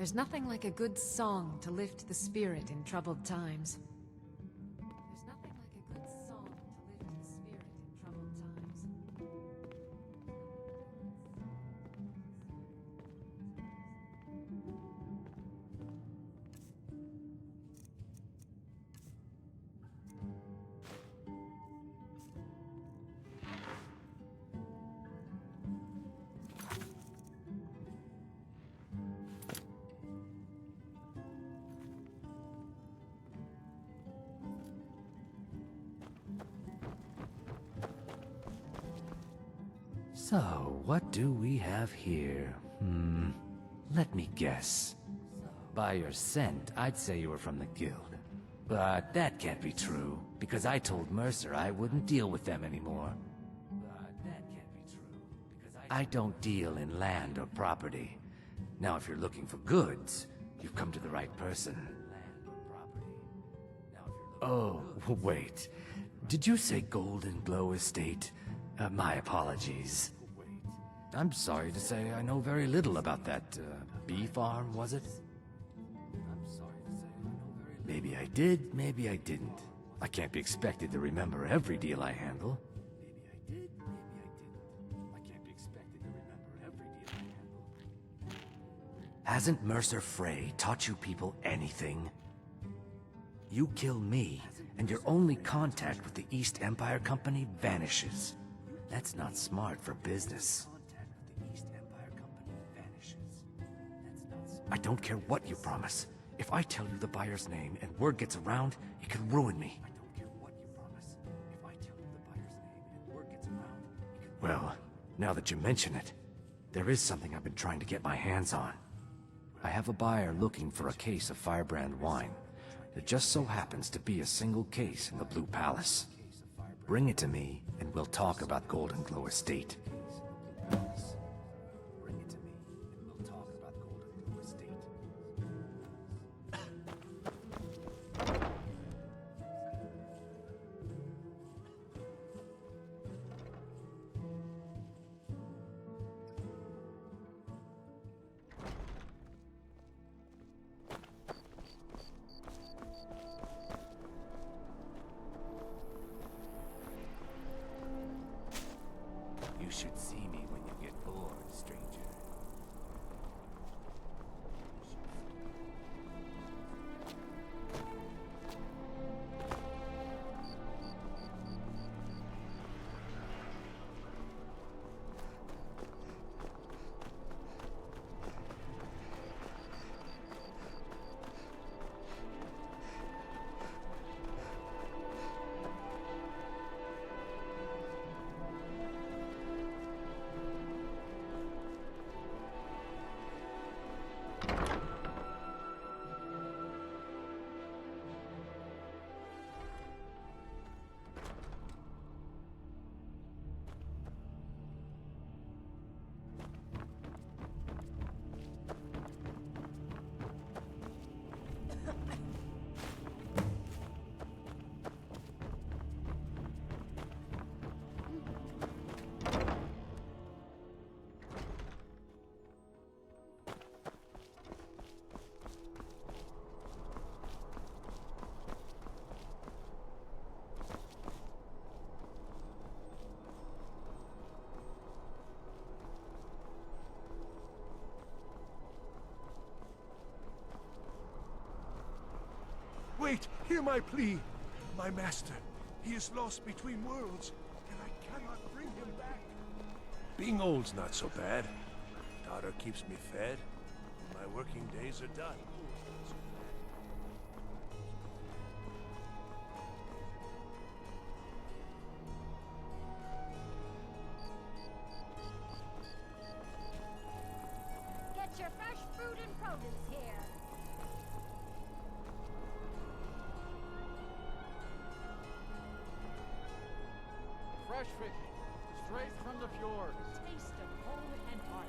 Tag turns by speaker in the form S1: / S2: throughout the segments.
S1: There's nothing like a good song to lift the spirit in troubled times. There's nothing like a good song to lift the spirit in troubled times.
S2: So, what do we have here? Let me guess. By your scent, I'd say you were from the guild. But that can't be true, because I told Mercer I wouldn't deal with them anymore. I don't deal in land or property. Now, if you're looking for goods, you've come to the right person. Oh, wait. Did you say Golden Glow Estate? My apologies. I'm sorry to say I know very little about that, bee farm, was it? Maybe I did, maybe I didn't. I can't be expected to remember every deal I handle. Hasn't Mercer Frey taught you people anything? You kill me, and your only contact with the East Empire Company vanishes. That's not smart for business. I don't care what you promise. If I tell you the buyer's name and word gets around, it could ruin me. Well, now that you mention it, there is something I've been trying to get my hands on. I have a buyer looking for a case of Firebrand wine. There just so happens to be a single case in the Blue Palace. Bring it to me, and we'll talk about Golden Glow Estate. You should see me when you get bored, stranger.
S3: Wait, hear my plea. My master, he is lost between worlds, and I cannot bring him back. Being old's not so bad. Daughter keeps me fed, and my working days are done.
S4: Get your fresh fruit and produce here.
S5: Fresh fish, straight from the fjord.
S4: Taste of home and heart.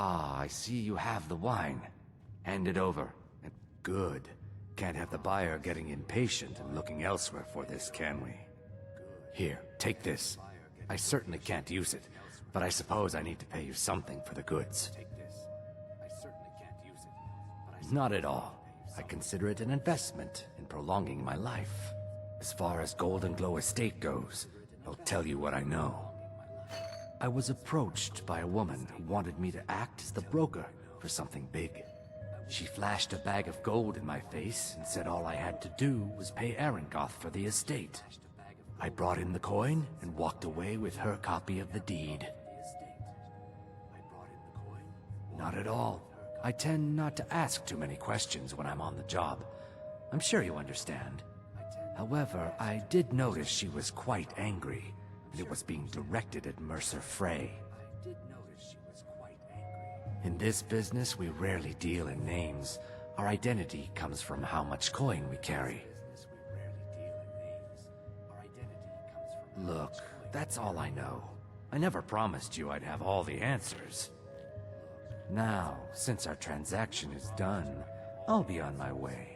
S2: Ah, I see you have the wine. Hand it over. Good. Can't have the buyer getting impatient and looking elsewhere for this, can we? Here, take this. I certainly can't use it, but I suppose I need to pay you something for the goods. Not at all. I consider it an investment in prolonging my life. As far as Golden Glow Estate goes, I'll tell you what I know. I was approached by a woman who wanted me to act as the broker for something big. She flashed a bag of gold in my face and said all I had to do was pay Arangoth for the estate. I brought in the coin and walked away with her copy of the deed. Not at all. I tend not to ask too many questions when I'm on the job. I'm sure you understand. However, I did notice she was quite angry, and it was being directed at Mercer Frey. In this business, we rarely deal in names. Our identity comes from how much coin we carry. Look, that's all I know. I never promised you I'd have all the answers. Now, since our transaction is done, I'll be on my way.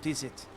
S6: What is it?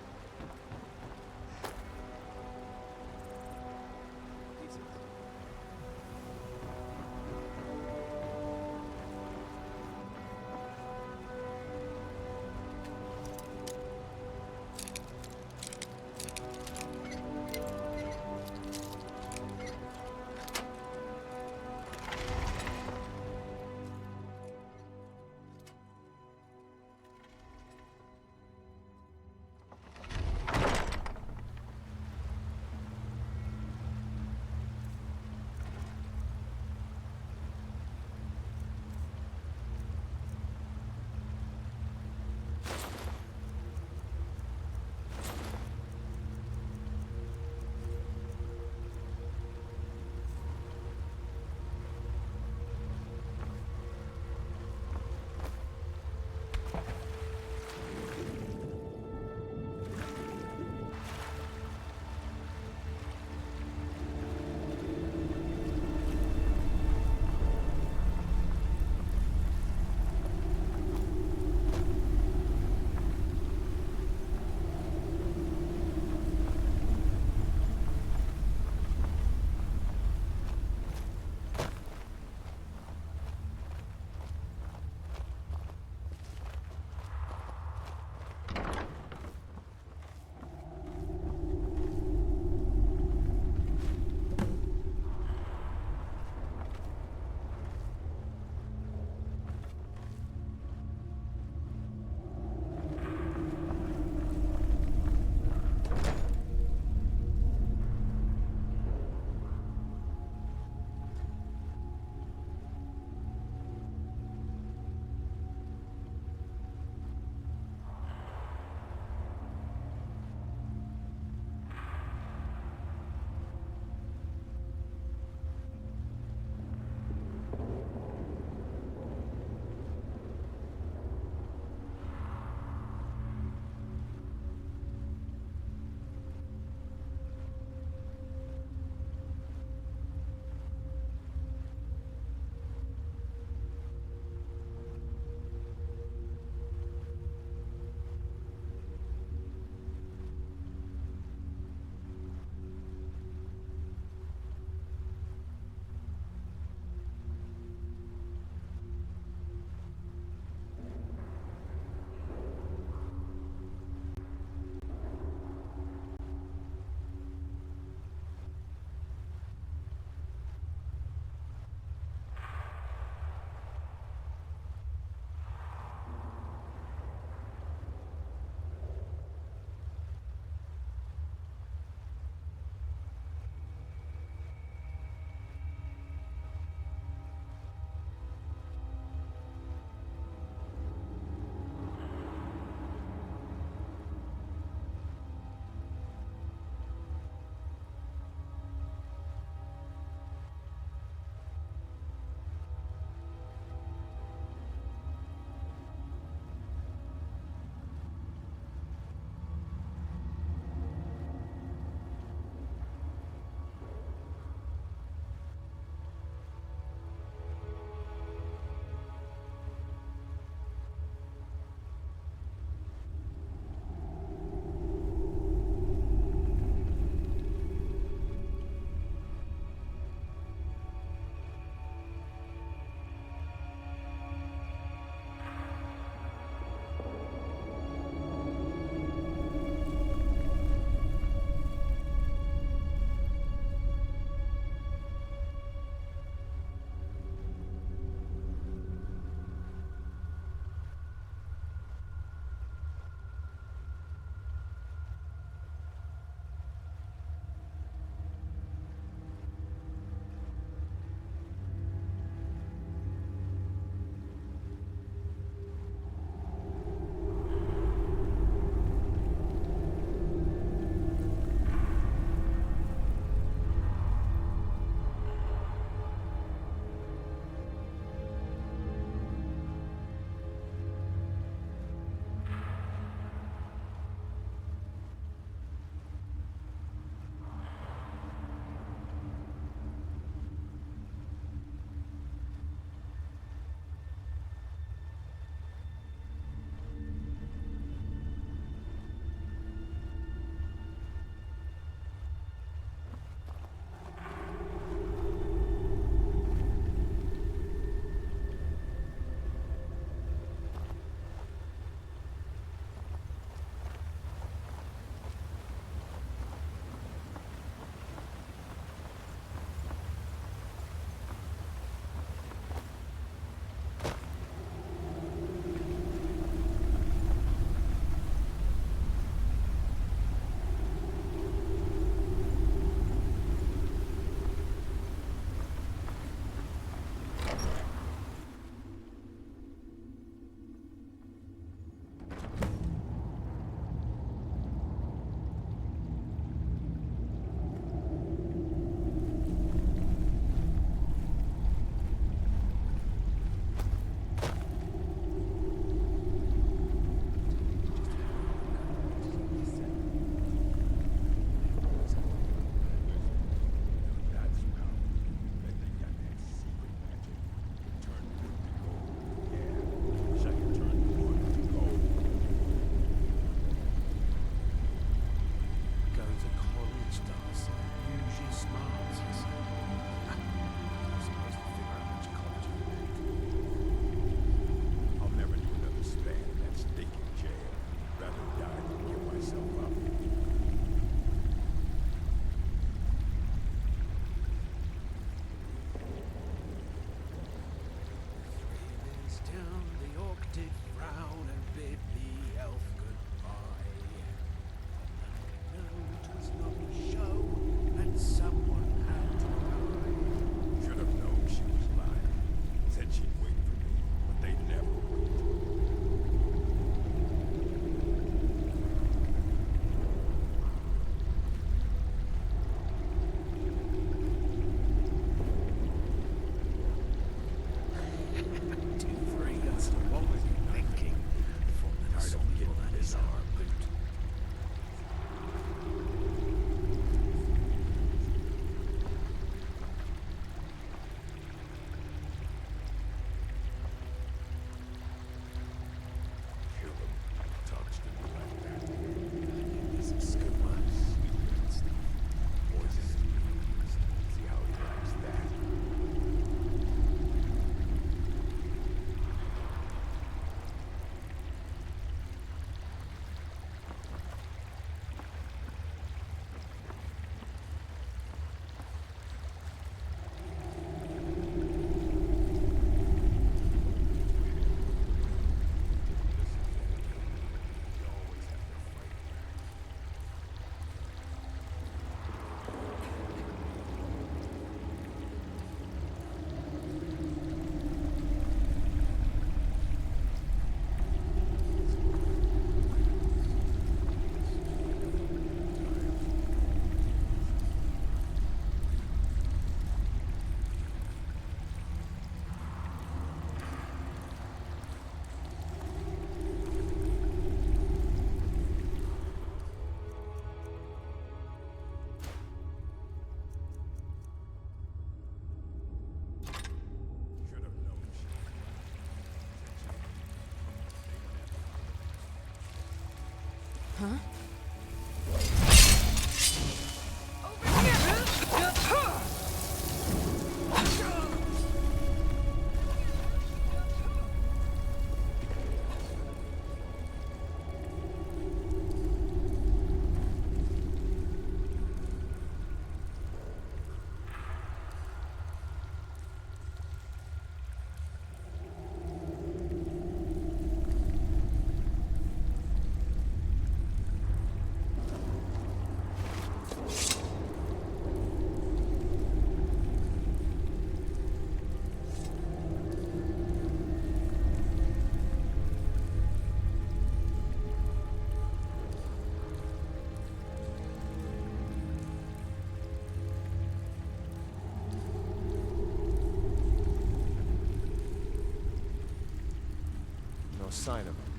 S3: sign of him.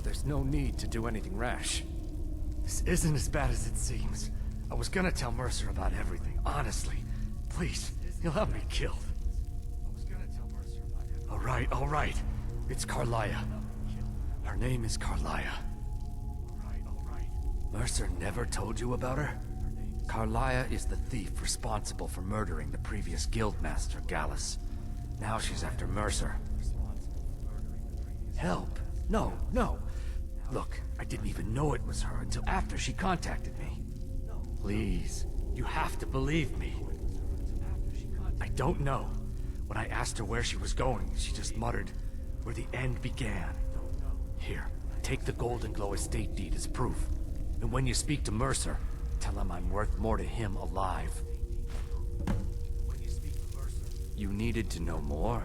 S2: there's no need to do anything rash.
S6: This isn't as bad as it seems. I was gonna tell Mercer about everything, honestly. Please, he'll have me killed. All right. It's Carlia. Her name is Carlia.
S2: Mercer never told you about her? Carlia is the thief responsible for murdering the previous guildmaster, Gallus. Now she's after Mercer. Help? No. Look, I didn't even know it was her until after she contacted me.
S6: Please, you have to believe me. I don't know. When I asked her where she was going, she just muttered, where the end began. Here, take the Golden Glow estate deed as proof. And when you speak to Mercer, tell him I'm worth more to him alive.
S2: You needed to know more?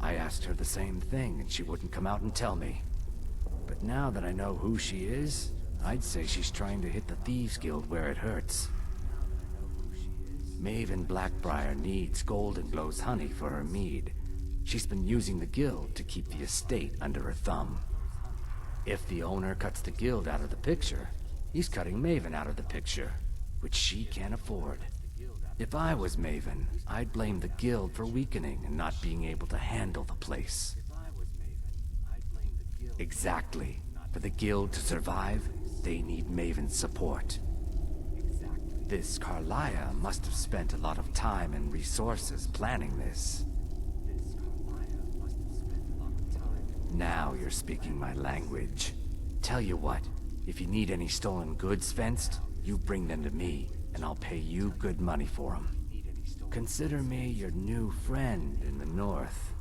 S2: I asked her the same thing, and she wouldn't come out and tell me. But now that I know who she is, I'd say she's trying to hit the Thieves Guild where it hurts. Maven Blackbriar needs Golden Glow's honey for her mead. She's been using the guild to keep the estate under her thumb. If the owner cuts the guild out of the picture, he's cutting Maven out of the picture, which she can't afford. If I was Maven, I'd blame the guild for weakening and not being able to handle the place. Exactly. For the guild to survive, they need Maven's support. This Carlia must have spent a lot of time and resources planning this. Now you're speaking my language. Tell you what, if you need any stolen goods fenced, you bring them to me, and I'll pay you good money for them. Consider me your new friend in the north.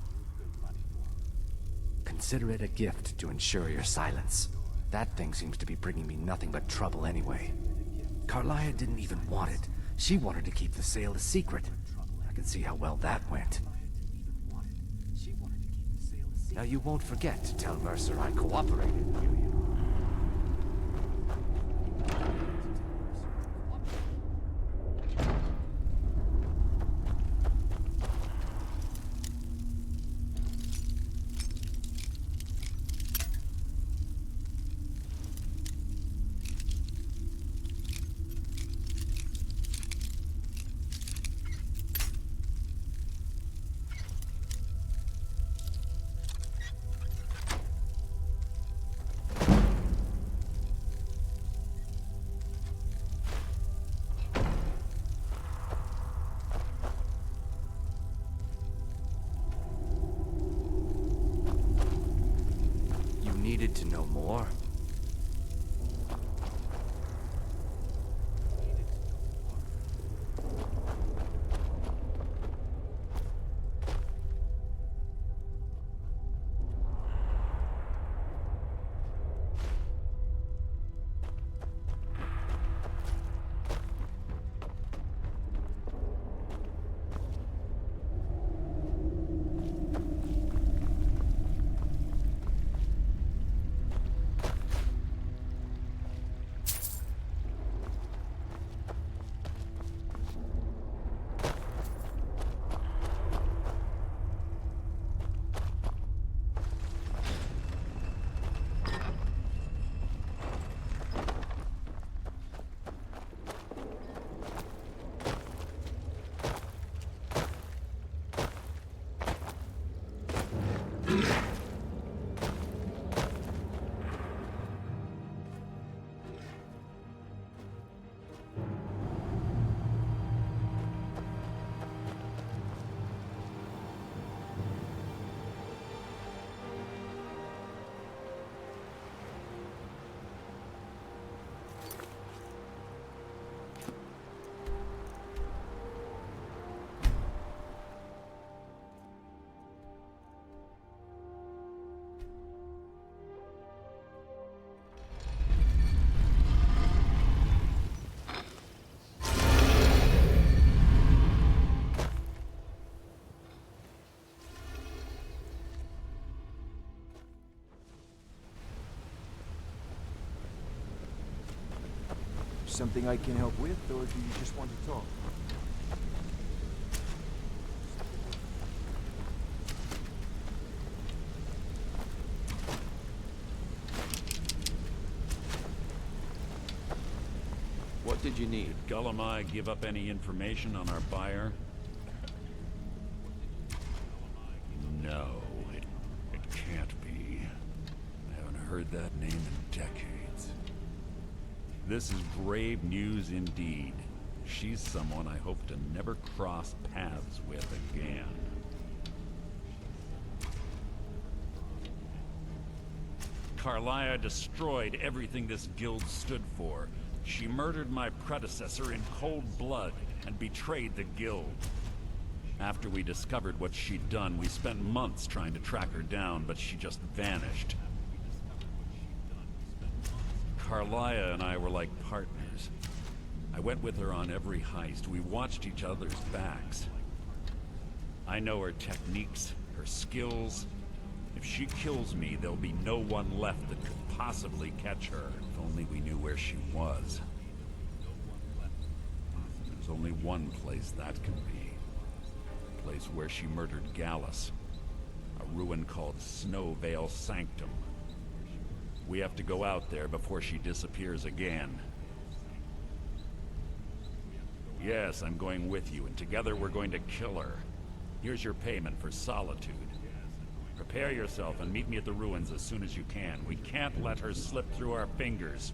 S2: Consider it a gift to ensure your silence. That thing seems to be bringing me nothing but trouble anyway. Carlia didn't even want it. She wanted to keep the sale a secret. I can see how well that went. Now you won't forget to tell Mercer I cooperated, will you? Needed to know more?
S7: Something I can help with, or do you just want to talk? did you need?
S8: Did Gullumai give up any information on our buyer? No, it can't be. I haven't heard that name in decades. This is grave news indeed. She's someone I hope to never cross paths with again. Carlia destroyed everything this guild stood for. She murdered my predecessor in cold blood and betrayed the guild. After we discovered what she'd done, we spent months trying to track her down, but she just vanished. Carlia and I were like partners. I went with her on every heist. We watched each other's backs. I know her techniques, her skills. If she kills me, there'll be no one left that could possibly catch her. If only we knew where she was. There's only one place that can be. A place where she murdered Gallus. A ruin called Snow Veil Sanctum. We have to go out there before she disappears again. Yes, I'm going with you, and together we're going to kill her. Here's your payment for solitude. Prepare yourself and meet me at the ruins as soon as you can. We can't let her slip through our fingers.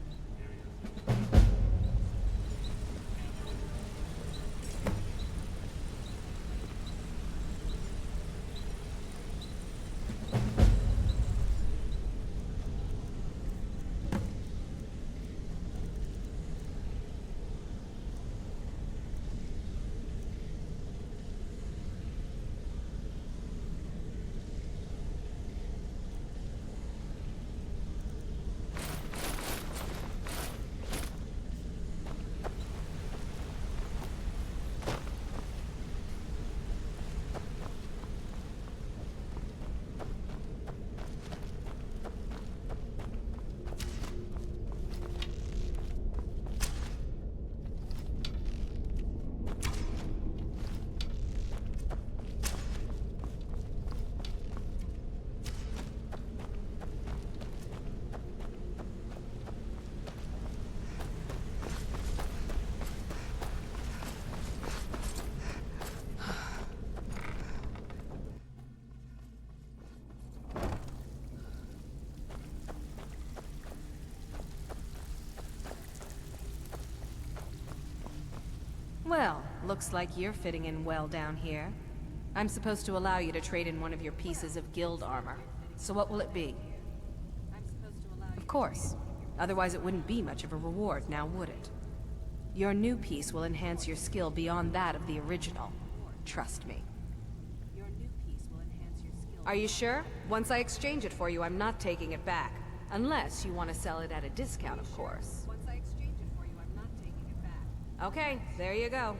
S9: Well, looks like you're fitting in well down here. I'm supposed to allow you to trade in one of your pieces of guild armor. So what will it be? Of course. Otherwise it wouldn't be much of a reward, now would it? Your new piece will enhance your skill beyond that of the original. Trust me. Are you sure? Once I exchange it for you, I'm not taking it back. Unless you want to sell it at a discount, of course. Okay, there you go.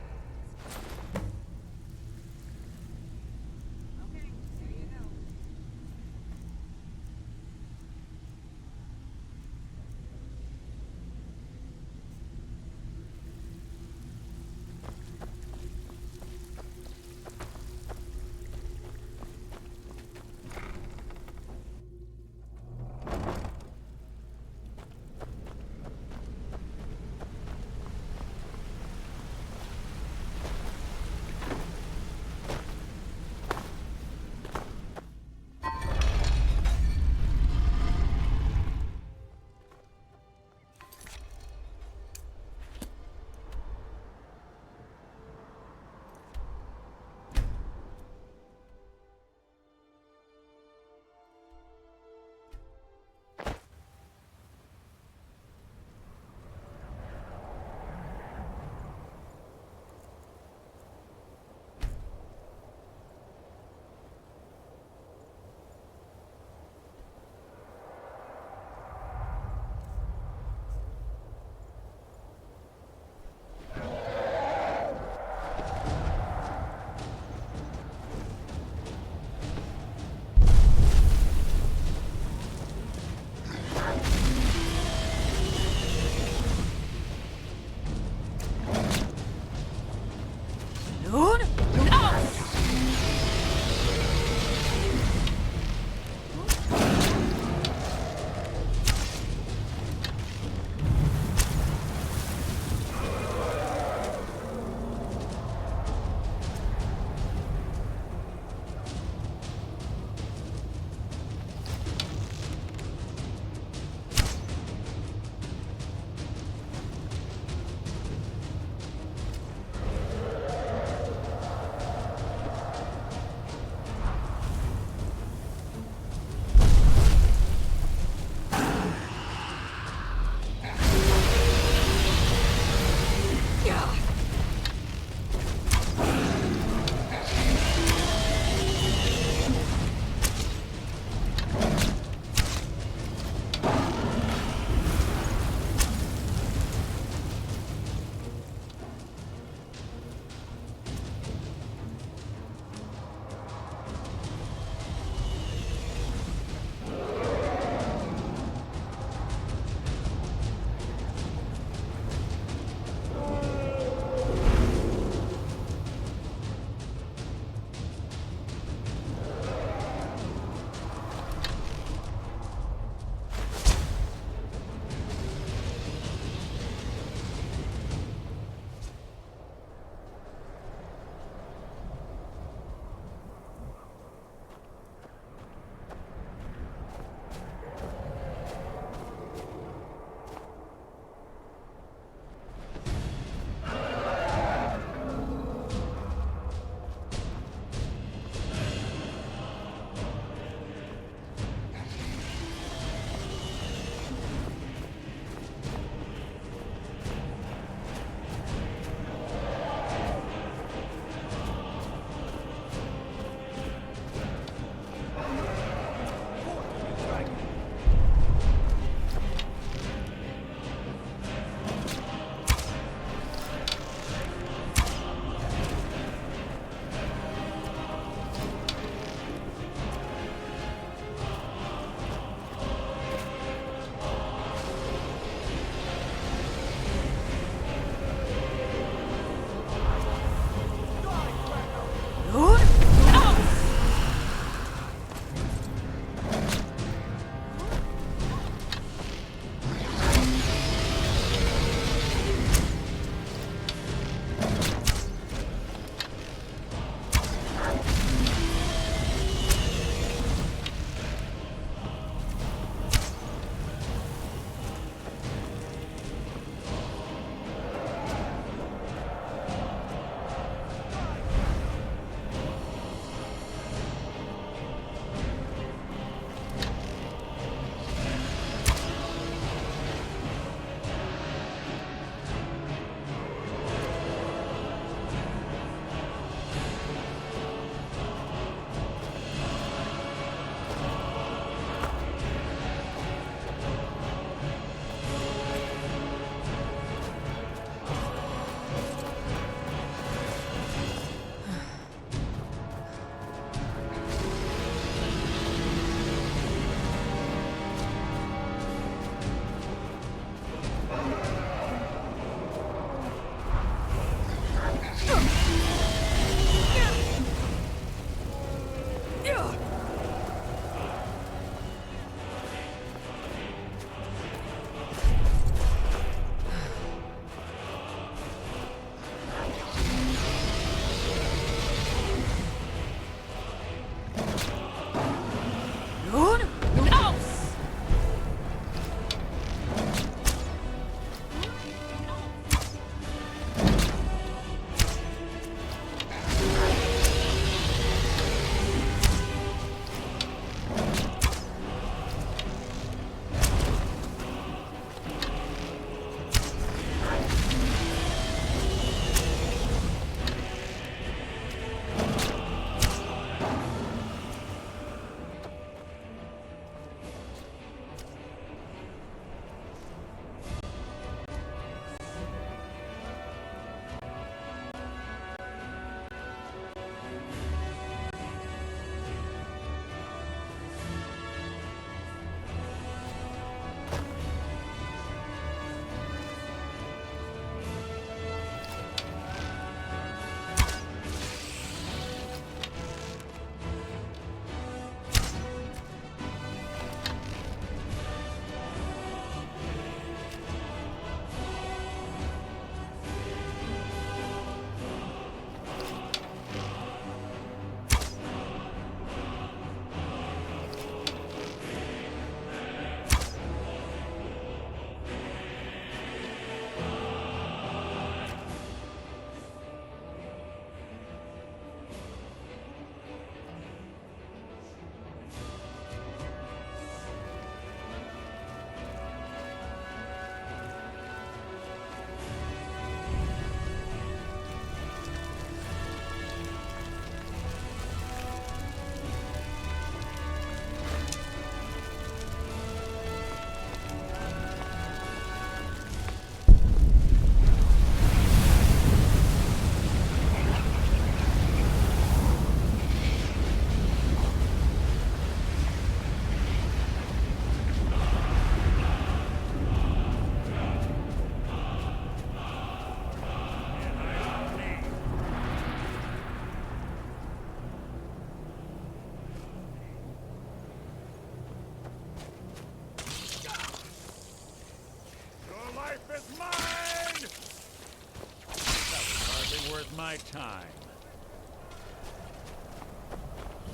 S8: Now's my time.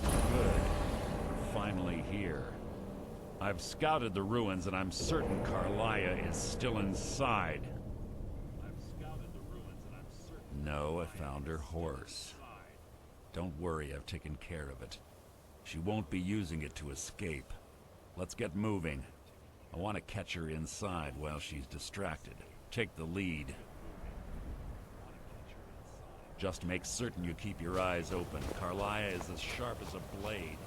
S8: Good. We're finally here. I've scouted the ruins and I'm certain Carlia is still inside. No, I found her horse. Don't worry, I've taken care of it. She won't be using it to escape. Let's get moving. I want to catch her inside while she's distracted. Take the lead. Just make certain you keep your eyes open. Carlia is as sharp as a blade.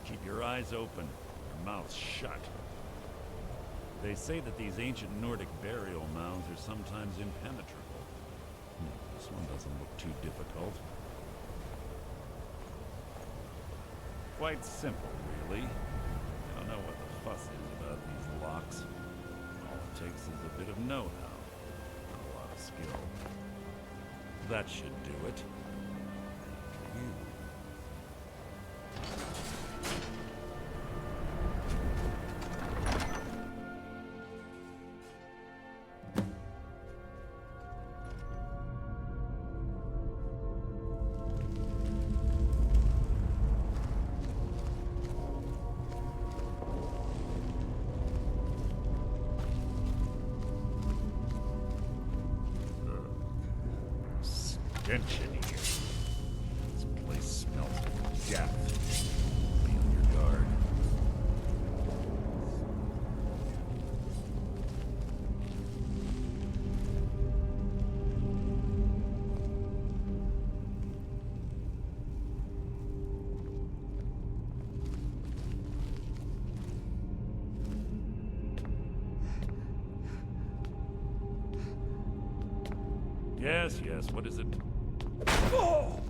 S8: Keep your eyes open, your mouth shut. They say that these ancient Nordic burial mounds are sometimes impenetrable. This one doesn't look too difficult. Quite simple, really. I don't know what the fuss is about these locks. All it takes is a bit of know-how, and a lot of skill. That should do it. You. Stench in here. This place smells like death. Be on your guard. Yes, yes, what is it? Oh!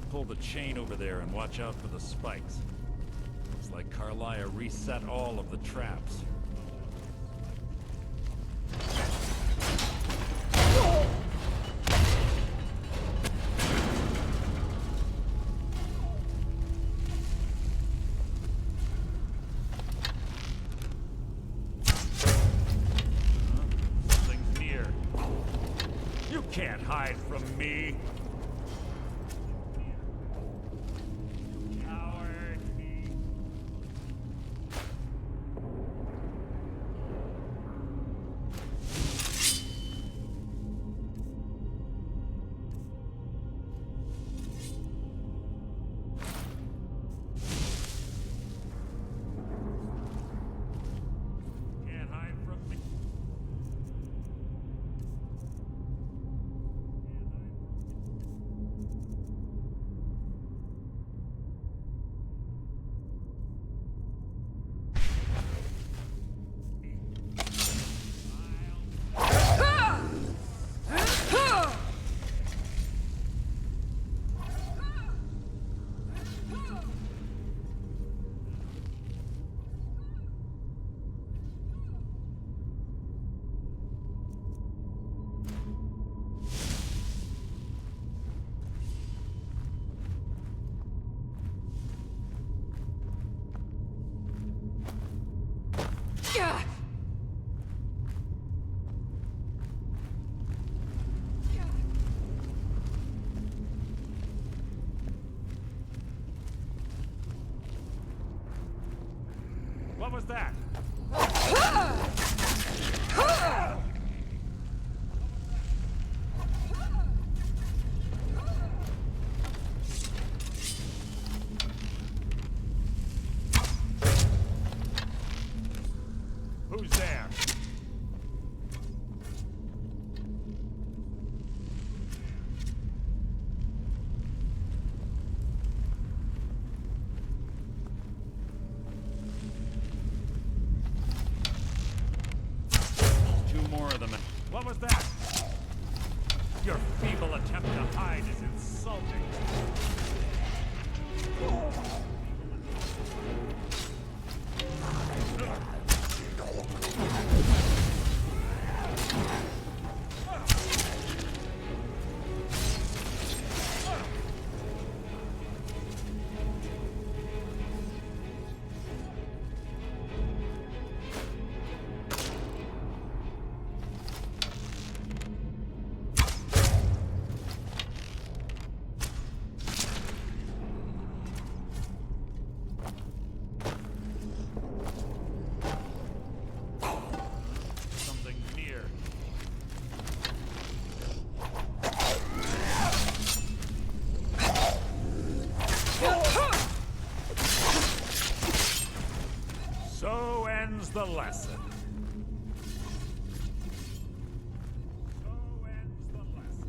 S8: Pull the chain over there and watch out for the spikes. Looks like Carlia reset all of the traps. Something's near. You can't hide from me. What was that? Who's there? Two more of them. What was that? Your feeble attempt to hide is insulting. So ends the lesson. So ends the lesson.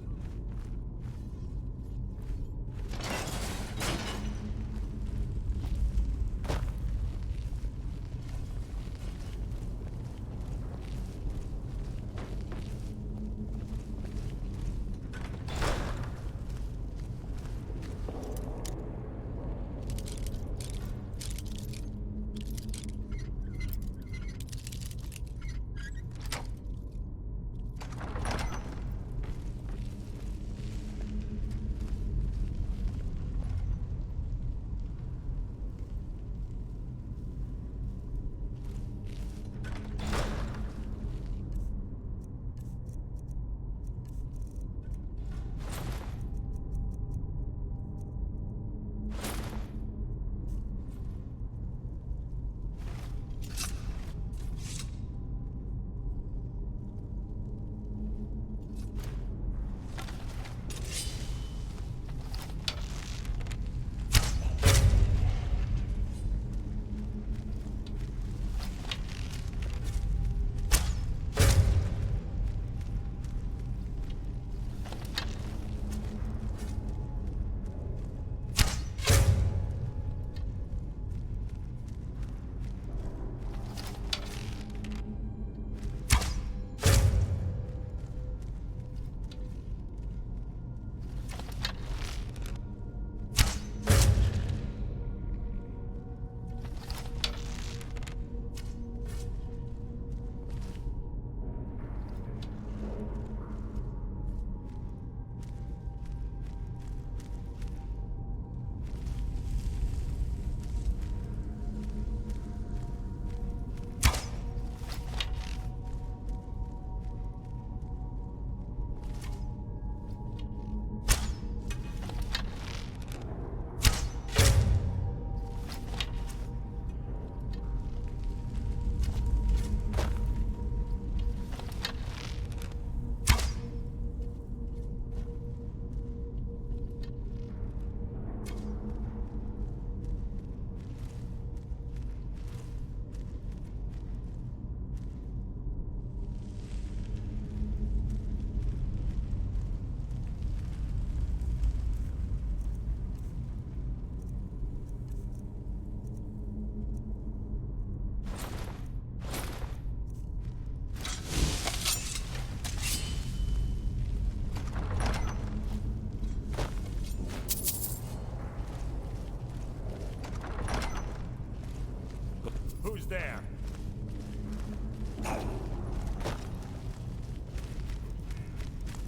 S8: Who's there?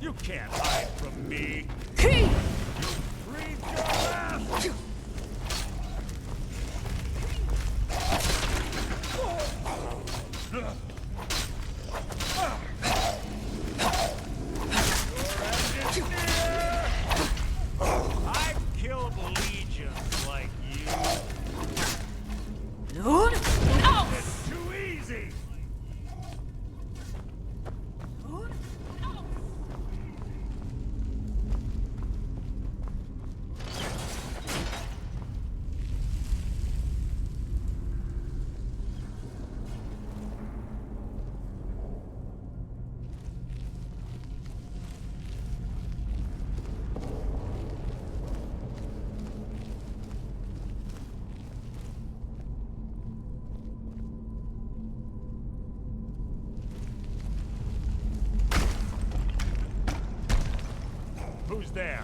S8: You can't hide from me. Breathe your last. I've killed legions like you.
S9: No!
S5: Who's there?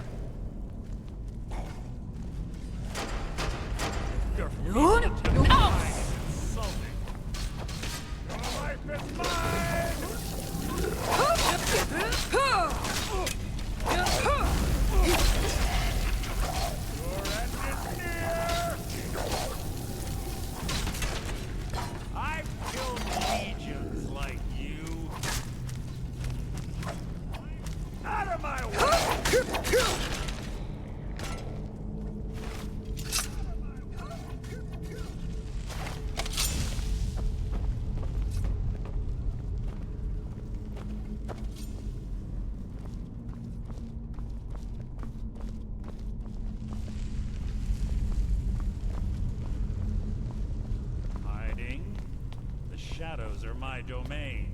S5: Your feeble attempt to hide is insulting. Your life is mine! Your end is near! I've killed legions like you. Out of my way! Shadows are my domain.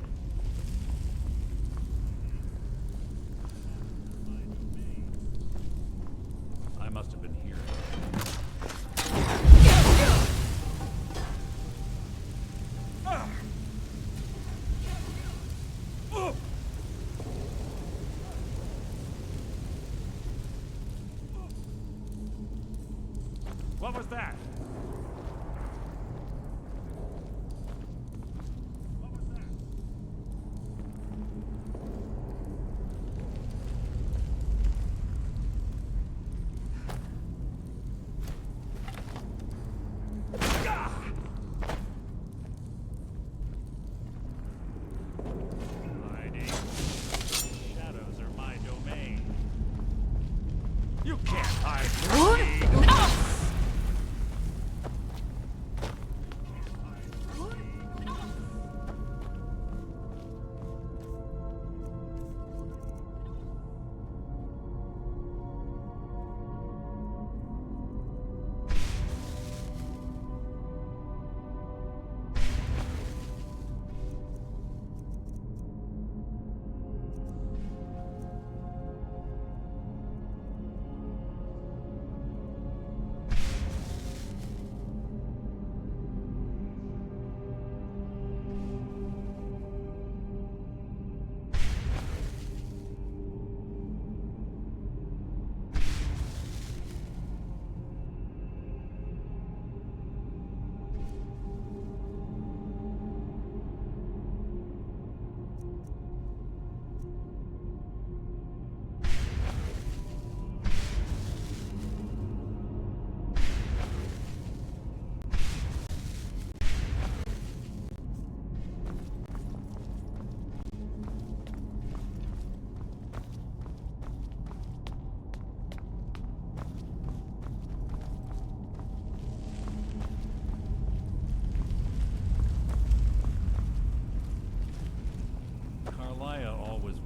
S5: I must have been here. What was that? You can't hide from me!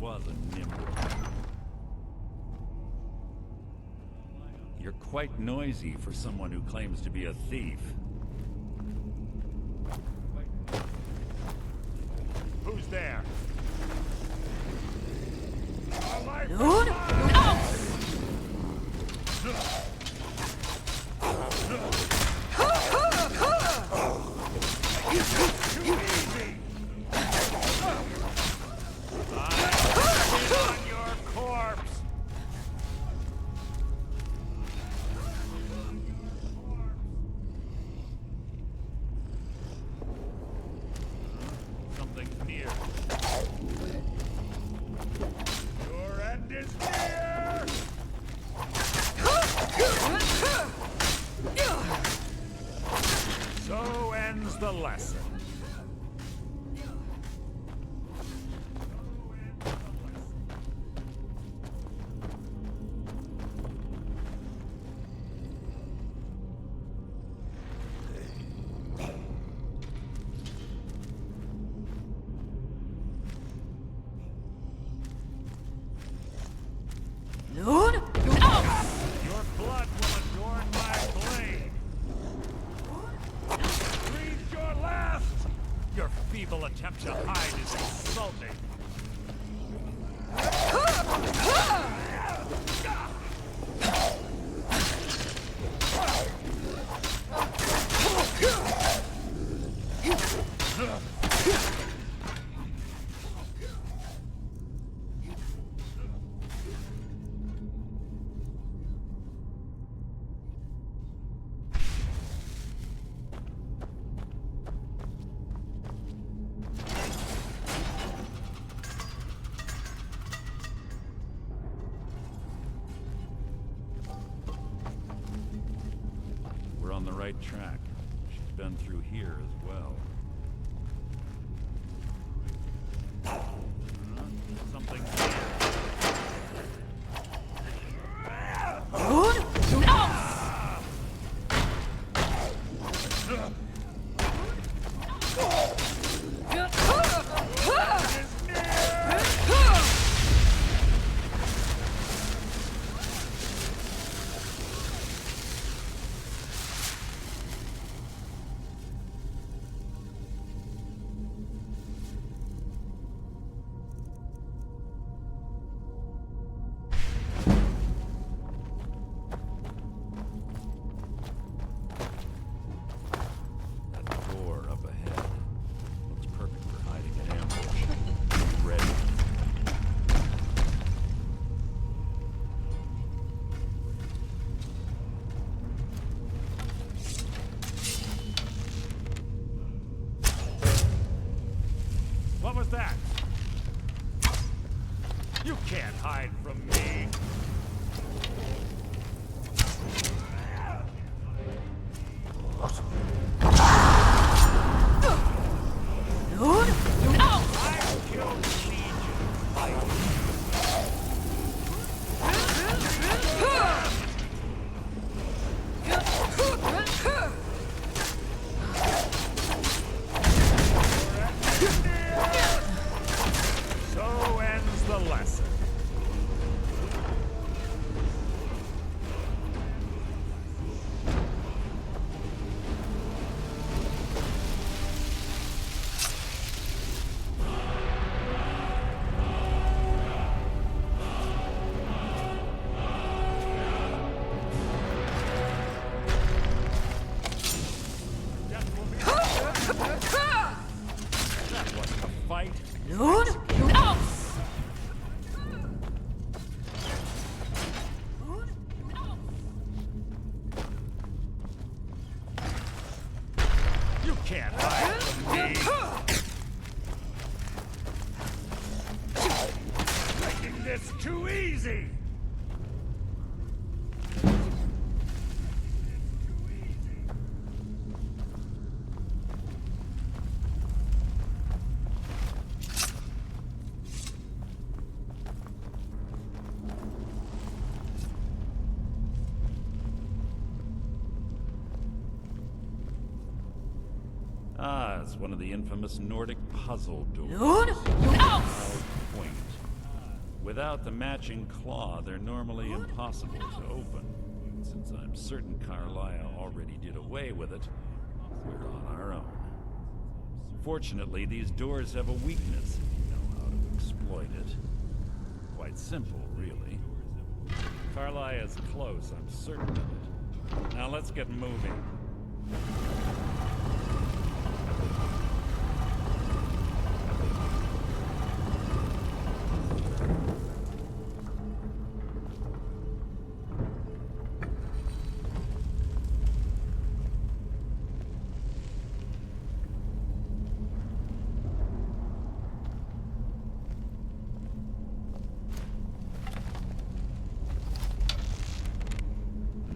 S5: Was a nimble. You're quite noisy for someone who claims to be a thief. Who's there? So ends the lesson. Your blood will adorn my blade. Breathe your last. Your feeble attempt to hide is insulting.
S8: right track. She's been through here as well. Something here. What was that? You can't hide from me. I've killed So ends the lesson. That wasn't a fight. You can't hide from me. Making this too easy. Ah, it's one of the infamous Nordic puzzle doors. Point. Without the matching claw, they're normally impossible to open. Since I'm certain Carlia already did away with it, we're on our own. Fortunately, these doors have a weakness if you know how to exploit it. Quite simple, really. Carlia's close, I'm certain of it. Now let's get moving.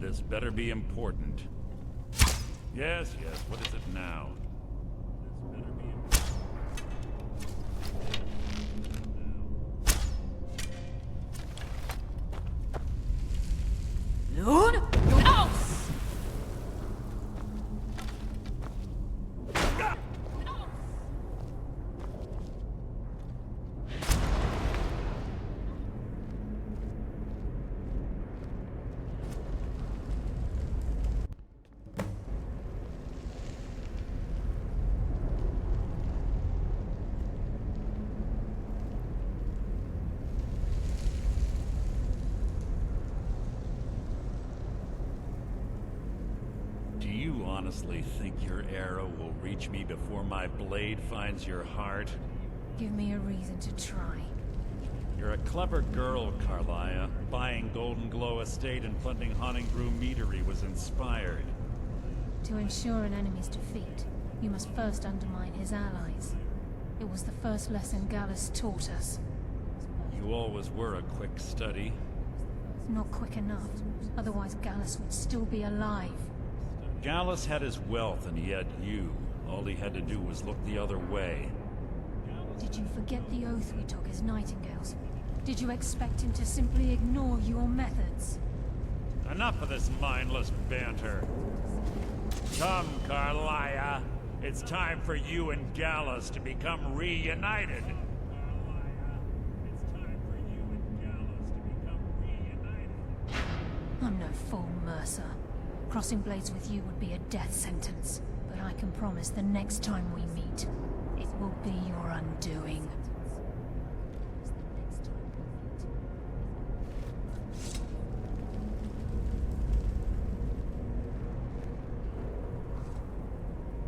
S8: This better be important. Yes, yes, what is it now? This better be Do you honestly think your arrow will reach me before my blade finds your heart?
S10: Give me a reason to try.
S8: You're a clever girl, Carlia. Buying Golden Glow Estate and funding Honningbrew Meadery was inspired.
S10: To ensure an enemy's defeat, you must first undermine his allies. It was the first lesson Gallus taught us.
S8: You always were a quick study.
S10: Not quick enough, otherwise Gallus would still be alive.
S8: Gallus had his wealth and he had you. All he had to do was look the other way.
S10: Did you forget the oath we took as Nightingales? Did you expect him to simply ignore your methods?
S8: Enough of this mindless banter. Come, Carlia. It's time for you and Gallus to become reunited.
S10: I'm no fool, Mercer. Crossing blades with you would be a death sentence. But I can promise the next time we meet, it will be your undoing.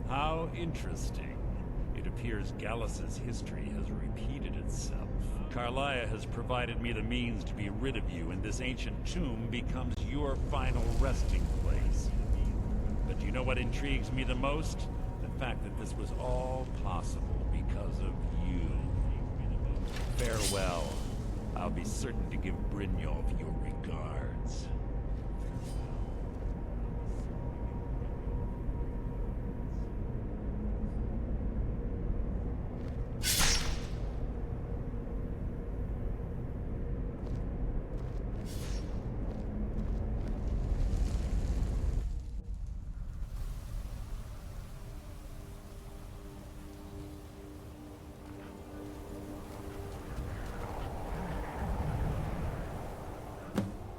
S8: How interesting. It appears Gallus's history has repeated itself. Carlia has provided me the means to be rid of you, and this ancient tomb becomes your final resting place. But you know what intrigues me the most? The fact that this was all possible because of you. Farewell. I'll be certain to give Brynjolf your regards.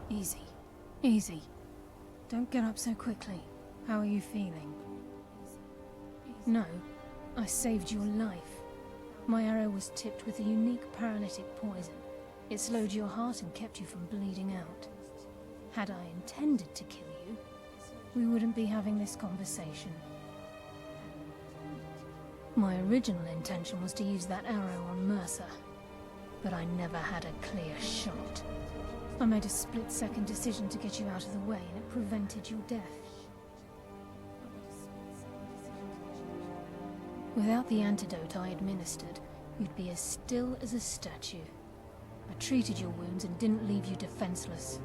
S10: Easy. Easy. Don't get up so quickly. How are you feeling? No. I saved your life. My arrow was tipped with a unique paralytic poison. It slowed your heart and kept you from bleeding out. Had I intended to kill you, we wouldn't be having this conversation. My original intention was to use that arrow on Mercer, but I never had a clear shot. I made a split-second decision to get you out of the way, and it prevented your death. Without the antidote I administered, you'd be as still as a statue. I treated your wounds and didn't leave you defenseless.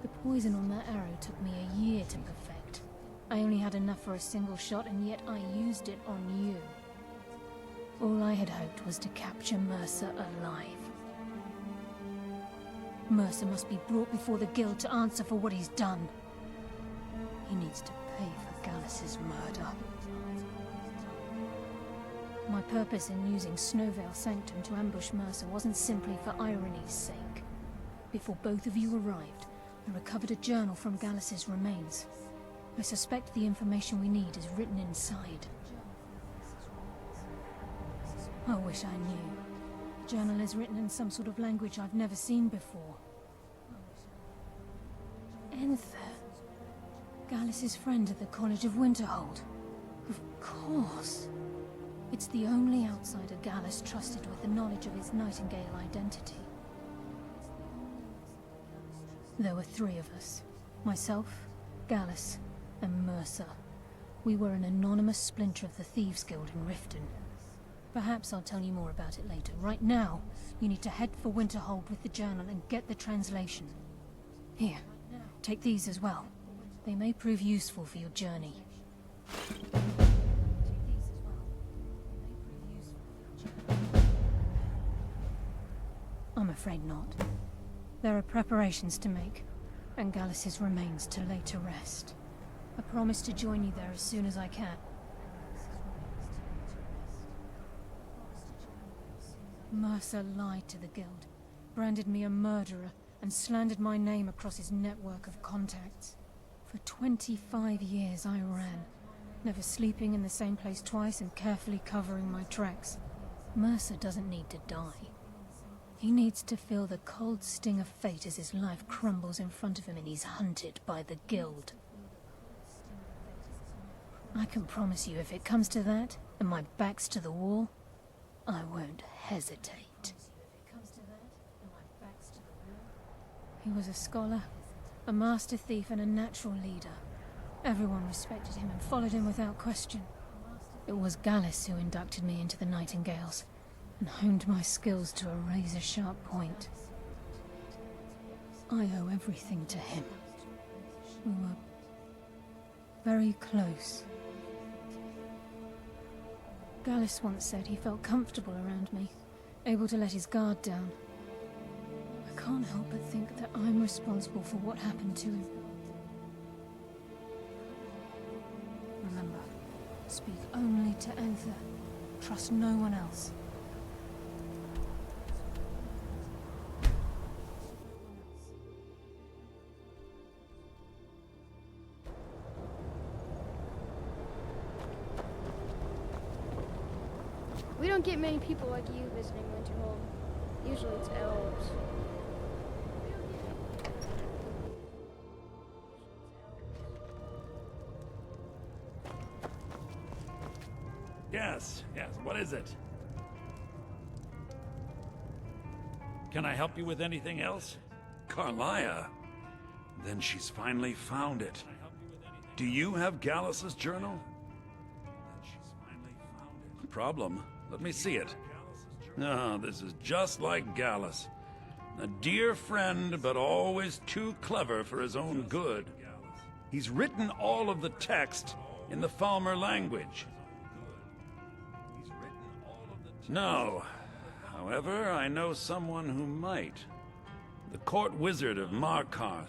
S10: The poison on that arrow took me a year to perfect. I only had enough for a single shot, and yet I used it on you. All I had hoped was to capture Mercer alive. Mercer must be brought before the Guild to answer for what he's done. He needs to pay for Gallus's murder. My purpose in using Snowvale Sanctum to ambush Mercer wasn't simply for irony's sake. Before both of you arrived, I recovered a journal from Gallus's remains. I suspect the information we need is written inside. I wish I knew. The journal is written in some sort of language I've never seen before. Enther. Gallus's friend at the College of Winterhold. Of course. It's the only outsider Gallus trusted with the knowledge of his Nightingale identity. There were 3 of us. Myself, Gallus, and Mercer. We were an anonymous splinter of the Thieves Guild in Riften. Perhaps I'll tell you more about it later. Right now, you need to head for Winterhold with the journal and get the translation. Here, take these as well. They may prove useful for your journey. I'm afraid not. There are preparations to make, and Gallus's remains to lay to rest. I promise to join you there as soon as I can. Mercer lied to the Guild, branded me a murderer, and slandered my name across his network of contacts. For 25 years I ran, never sleeping in the same place twice and carefully covering my tracks. Mercer doesn't need to die. He needs to feel the cold sting of fate as his life crumbles in front of him and he's hunted by the Guild. I can promise you, if it comes to that, and my back's to the wall, I won't hesitate. He was a scholar, a master thief, and a natural leader. Everyone respected him and followed him without question. It was Gallus who inducted me into the Nightingales, and honed my skills to a razor-sharp point. I owe everything to him. We were very close. Gallus once said he felt comfortable around me, able to let his guard down. I can't help but think that I'm responsible for what happened to him. Remember, speak only to Aether. Trust no one else.
S11: We don't get many people like you visiting Winterhold. Usually it's elves.
S8: Yes, what is it? Can I help you with anything else? Carlia? Then she's finally found it. Do you have Gallus's journal? Problem? Let me see it. Ah, this is just like Gallus. A dear friend, but always too clever for his own good. He's written all of the text in the Falmer language. No. However, I know someone who might. The court wizard of Markarth,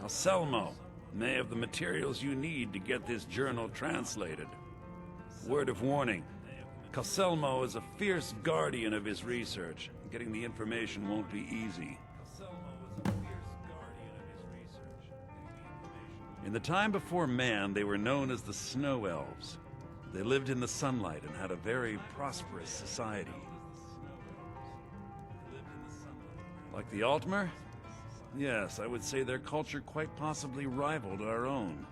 S8: Calselmo, may have the materials you need to get this journal translated. Word of warning. Calselmo is a fierce guardian of his research. Getting the information won't be easy. In the time before man, they were known as the Snow Elves. They lived in the sunlight and had a very prosperous society. Like the Altmer? Yes, I would say their culture quite possibly rivaled our own.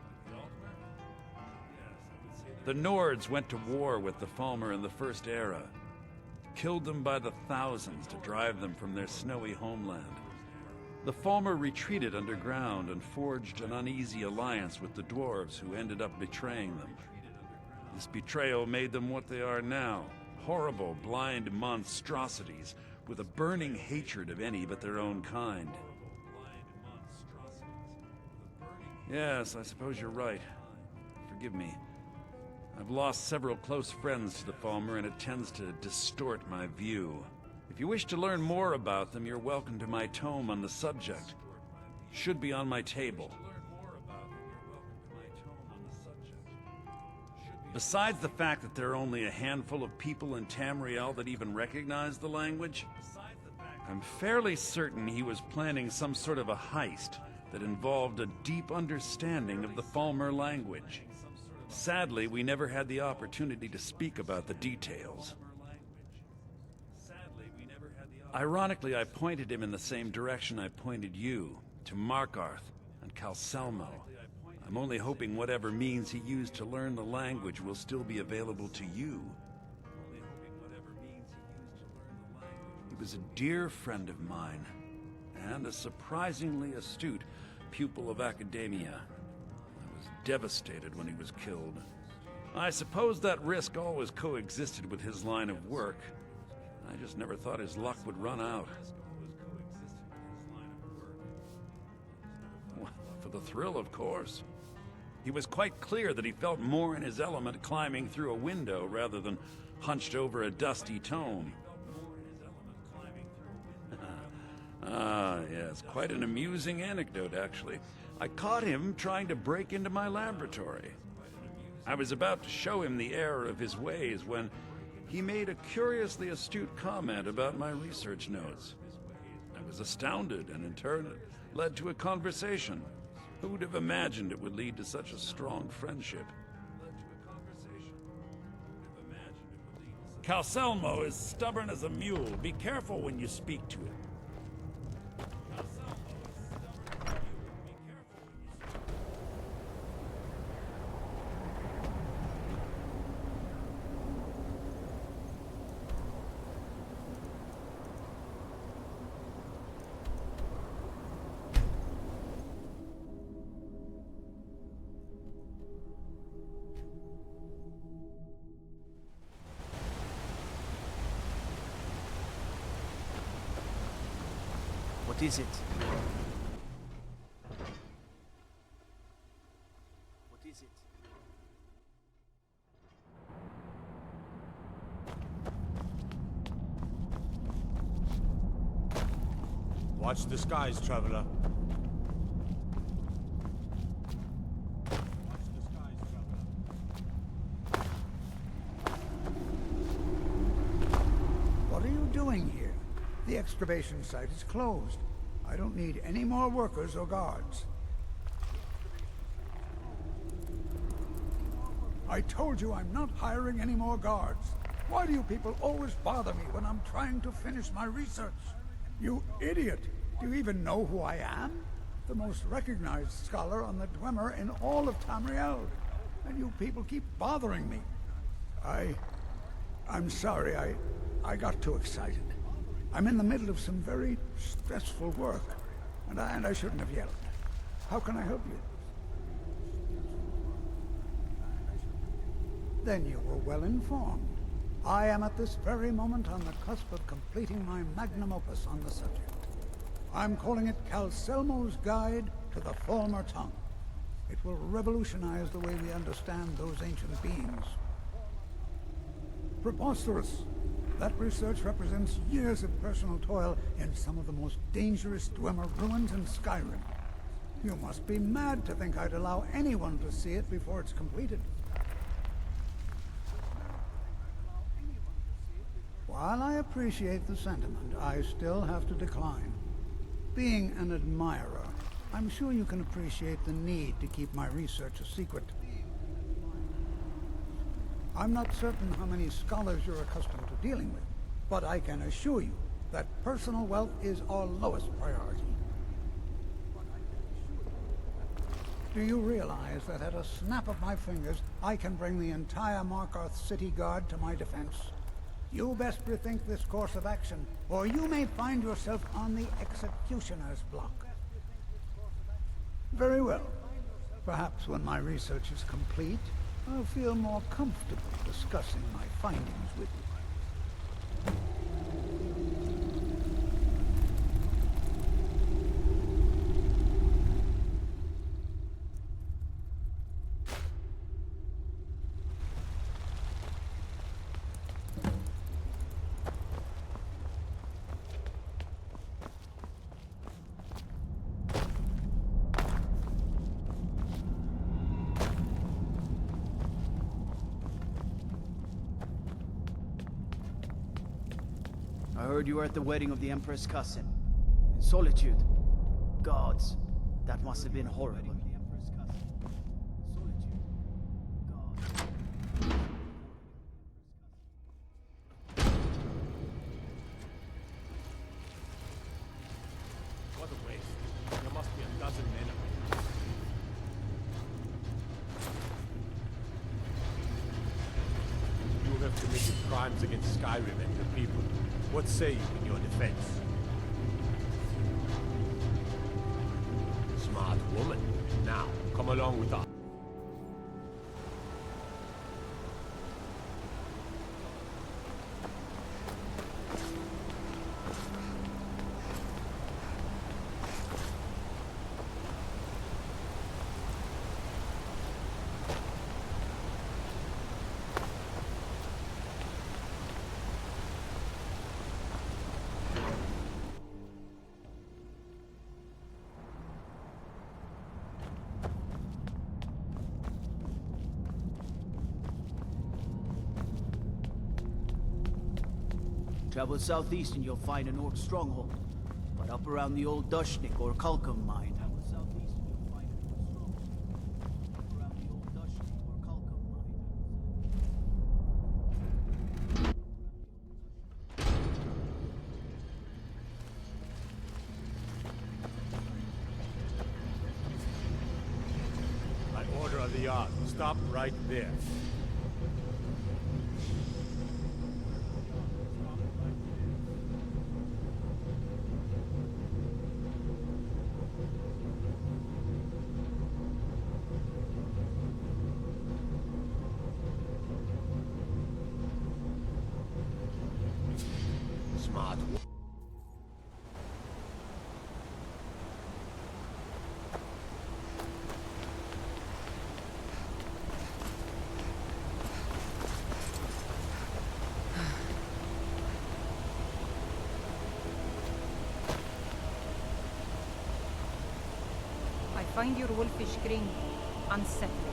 S8: The Nords went to war with the Falmer in the First Era, killed them by the thousands to drive them from their snowy homeland. The Falmer retreated underground and forged an uneasy alliance with the dwarves who ended up betraying them. This betrayal made them what they are now, horrible, blind monstrosities with a burning hatred of any but their own kind. Yes, I suppose you're right. Forgive me. I've lost several close friends to the Falmer, and it tends to distort my view. If you wish to learn more about them, you're welcome to my tome on the subject. Should be on my table. Besides the fact that there are only a handful of people in Tamriel that even recognize the language, I'm fairly certain he was planning some sort of a heist that involved a deep understanding of the Falmer language. Sadly, we never had the opportunity to speak about the details. Ironically, I pointed him in the same direction I pointed you, to Markarth and Calselmo. I'm only hoping whatever means he used to learn the language will still be available to you. He was a dear friend of mine, and a surprisingly astute pupil of academia. I was devastated when he was killed. I suppose that risk always coexisted with his line of work. I just never thought his luck would run out. Well, for the thrill, of course. He was quite clear that he felt more in his element climbing through a window rather than hunched over a dusty tome. Yes, quite an amusing anecdote, actually. I caught him trying to break into my laboratory. I was about to show him the error of his ways when he made a curiously astute comment about my research notes. I was astounded, and in turn it led to a conversation. Who would have imagined it would lead to such a strong friendship? Calselmo is stubborn as a mule. Be careful when you speak to him.
S7: What is it? What is it?
S5: Watch the skies, traveler.
S12: What are you doing here? The excavation site is closed. I don't need any more workers or guards. I told you I'm not hiring any more guards. Why do you people always bother me when I'm trying to finish my research? You idiot! Do you even know who I am? The most recognized scholar on the Dwemer in all of Tamriel. And you people keep bothering me. I'm sorry, I got too excited. I'm in the middle of some very stressful work, and I shouldn't have yelled. How can I help you? Then you were well informed. I am at this very moment on the cusp of completing my magnum opus on the subject. I'm calling it Calselmo's Guide to the Falmer Tongue. It will revolutionize the way we understand those ancient beings. Preposterous! That research represents years of personal toil in some of the most dangerous Dwemer ruins in Skyrim. You must be mad to think I'd allow anyone to see it before it's completed. While I appreciate the sentiment, I still have to decline. Being an admirer, I'm sure you can appreciate the need to keep my research a secret. I'm not certain how many scholars you're accustomed to dealing with, but I can assure you that personal wealth is our lowest priority. Do you realize that at a snap of my fingers, I can bring the entire Markarth City Guard to my defense? You best rethink this course of action, or you may find yourself on the executioner's block. Very well. Perhaps when my research is complete, I'll feel more comfortable discussing my findings with you.
S13: I heard you were at the wedding of the Empress' cousin. In Solitude. Gods, that must have been horrible.
S5: What a waste. There must be a dozen men away. You have committed crimes against Skyrim and the people. What say you in your defense? Smart woman. Now, come along with us.
S13: Travel southeast and you'll find an orc stronghold. But up around the old Dushnik or Kalkum mine.
S5: By order of the Yard, stop right there. Smart.
S14: find your wolfish grin unsettling.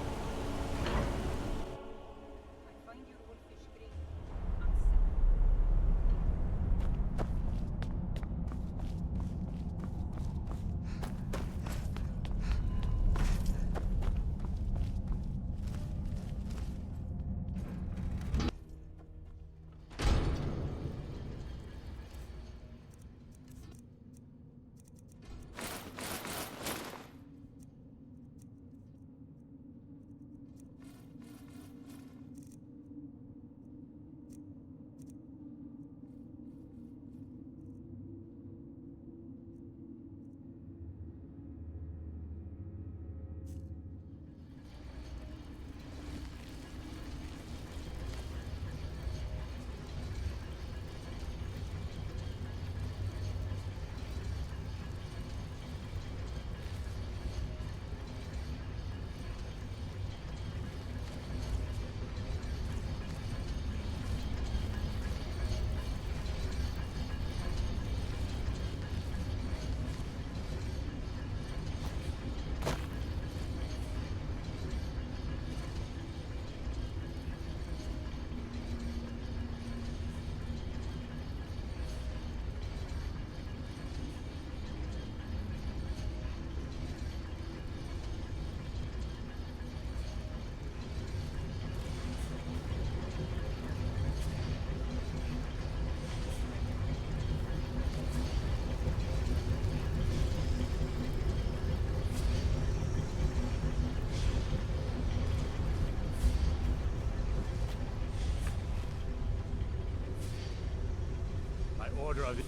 S5: Order of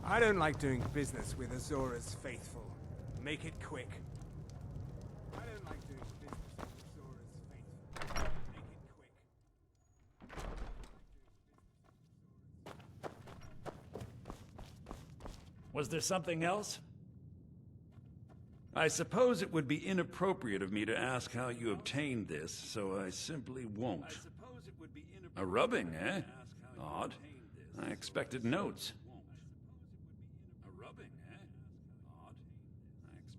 S3: I don't like doing business with Azora's faithful. Make it quick. I don't like doing business with Azora's faithful. Make it quick.
S8: Was there something else? I suppose it would be inappropriate of me to ask how you obtained this, so I simply won't. A rubbing, eh? Odd. I expected notes.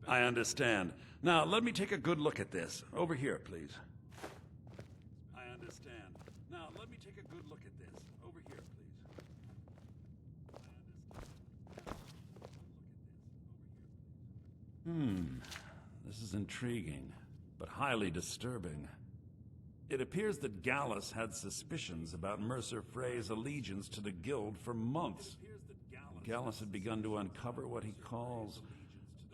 S8: I understand. Now, let me take a good look at this. Over here, please. I understand. Now, let me take a good look at this. Over here, please. This is intriguing, but highly disturbing. It appears that Gallus had suspicions about Mercer Frey's allegiance to the Guild for months. Gallus had begun to uncover what he calls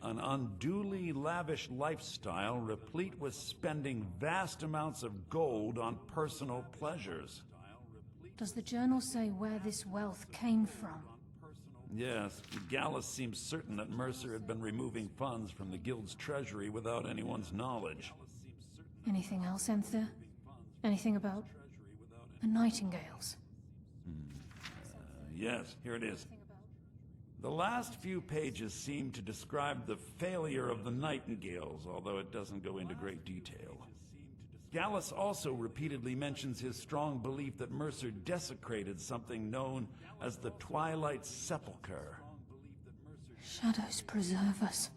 S8: an unduly lavish lifestyle replete with spending vast amounts of gold on personal pleasures.
S10: Does the journal say where this wealth came from?
S8: Yes, Gallus seems certain that Mercer had been removing funds from the Guild's treasury without anyone's knowledge.
S10: Anything else, Enther? Anything about the Nightingales?
S8: Yes, here it is. The last few pages seem to describe the failure of the Nightingales, although it doesn't go into great detail. Gallus also repeatedly mentions his strong belief that Mercer desecrated something known as the Twilight Sepulchre.
S10: Shadows preserve us.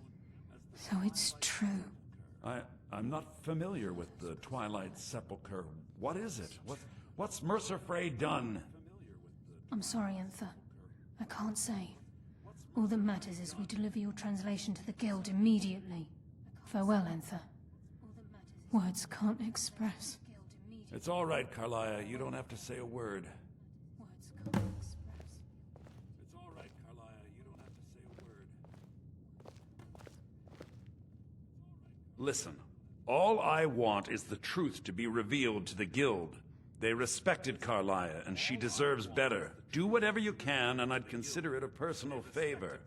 S10: So it's true.
S8: I'm not familiar with the Twilight Sepulchre. What is it? What's Mercer Frey done?
S10: I'm sorry, Enther. I can't say. All that matters is we deliver your translation to the Guild immediately. Farewell, Enther. Words can't express.
S8: It's all right, Carlia. You don't have to say a word.
S10: Words can't express.
S8: It's all right, Carlia. You don't have to say a word. Listen. All I want is the truth to be revealed to the Guild. They respected Carlia, and she deserves better. Do whatever you can, and I'd consider it a personal favor.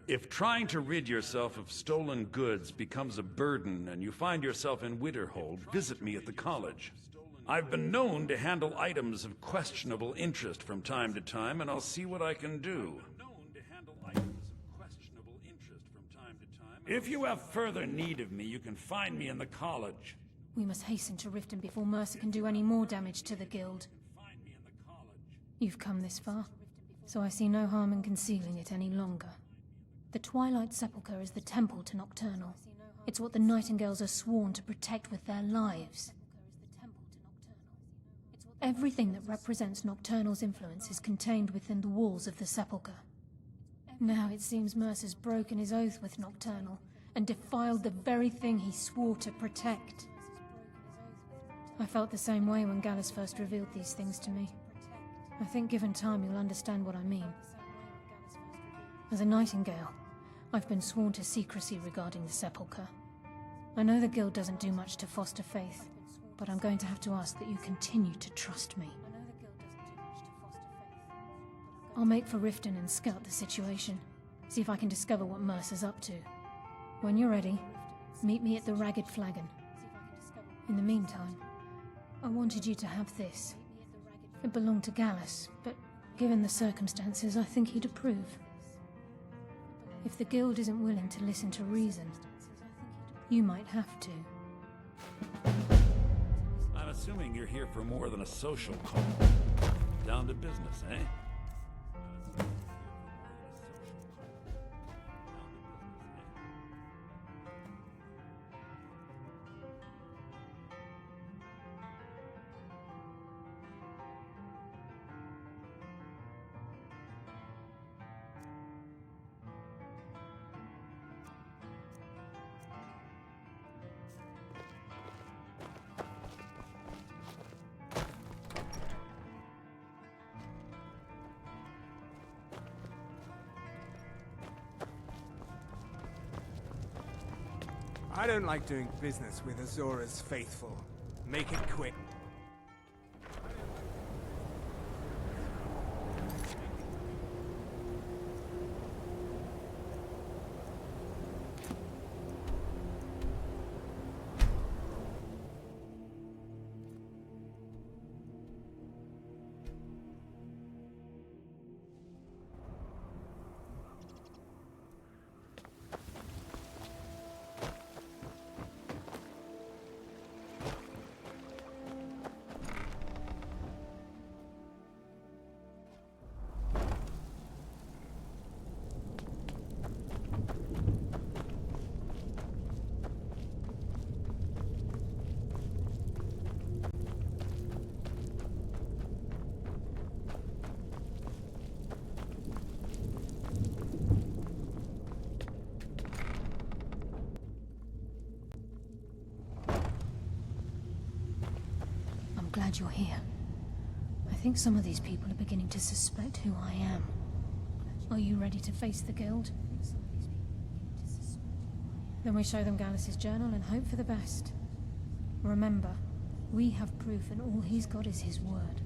S8: If trying to rid yourself of stolen goods becomes a burden and you find yourself in Winterhold, visit me at the college. I've been known to handle items of questionable interest from time to time, and I'll see what I can do. If you have further need of me, you can find me in the college.
S10: We must hasten to Riften before Mercer can do any more damage to the Guild. You've come this far, so I see no harm in concealing it any longer. The Twilight Sepulchre is the temple to Nocturnal. It's what the Nightingales are sworn to protect with their lives. Everything that represents Nocturnal's influence is contained within the walls of the Sepulchre. Now it seems Mercer's broken his oath with Nocturnal and defiled the very thing he swore to protect. I felt the same way when Gallus first revealed these things to me. I think given time you'll understand what I mean. As a Nightingale, I've been sworn to secrecy regarding the Sepulchre. I know the Guild doesn't do much to foster faith, but I'm going to have to ask that you continue to trust me. I'll make for Riften and scout the situation, see if I can discover what Mercer's up to. When you're ready, meet me at the Ragged Flagon. In the meantime, I wanted you to have this. It belonged to Gallus, but given the circumstances, I think he'd approve. If the Guild isn't willing to listen to reason, you might have to.
S8: I'm assuming you're here for more than a social call. Down to business, eh?
S3: I don't like doing business with Azora's faithful. Make it quick.
S10: glad you're here. I think some of these people are beginning to suspect who I am. Are you ready to face the Guild? Then we show them Gallus's journal and hope for the best. Remember, we have proof and all he's got is his word.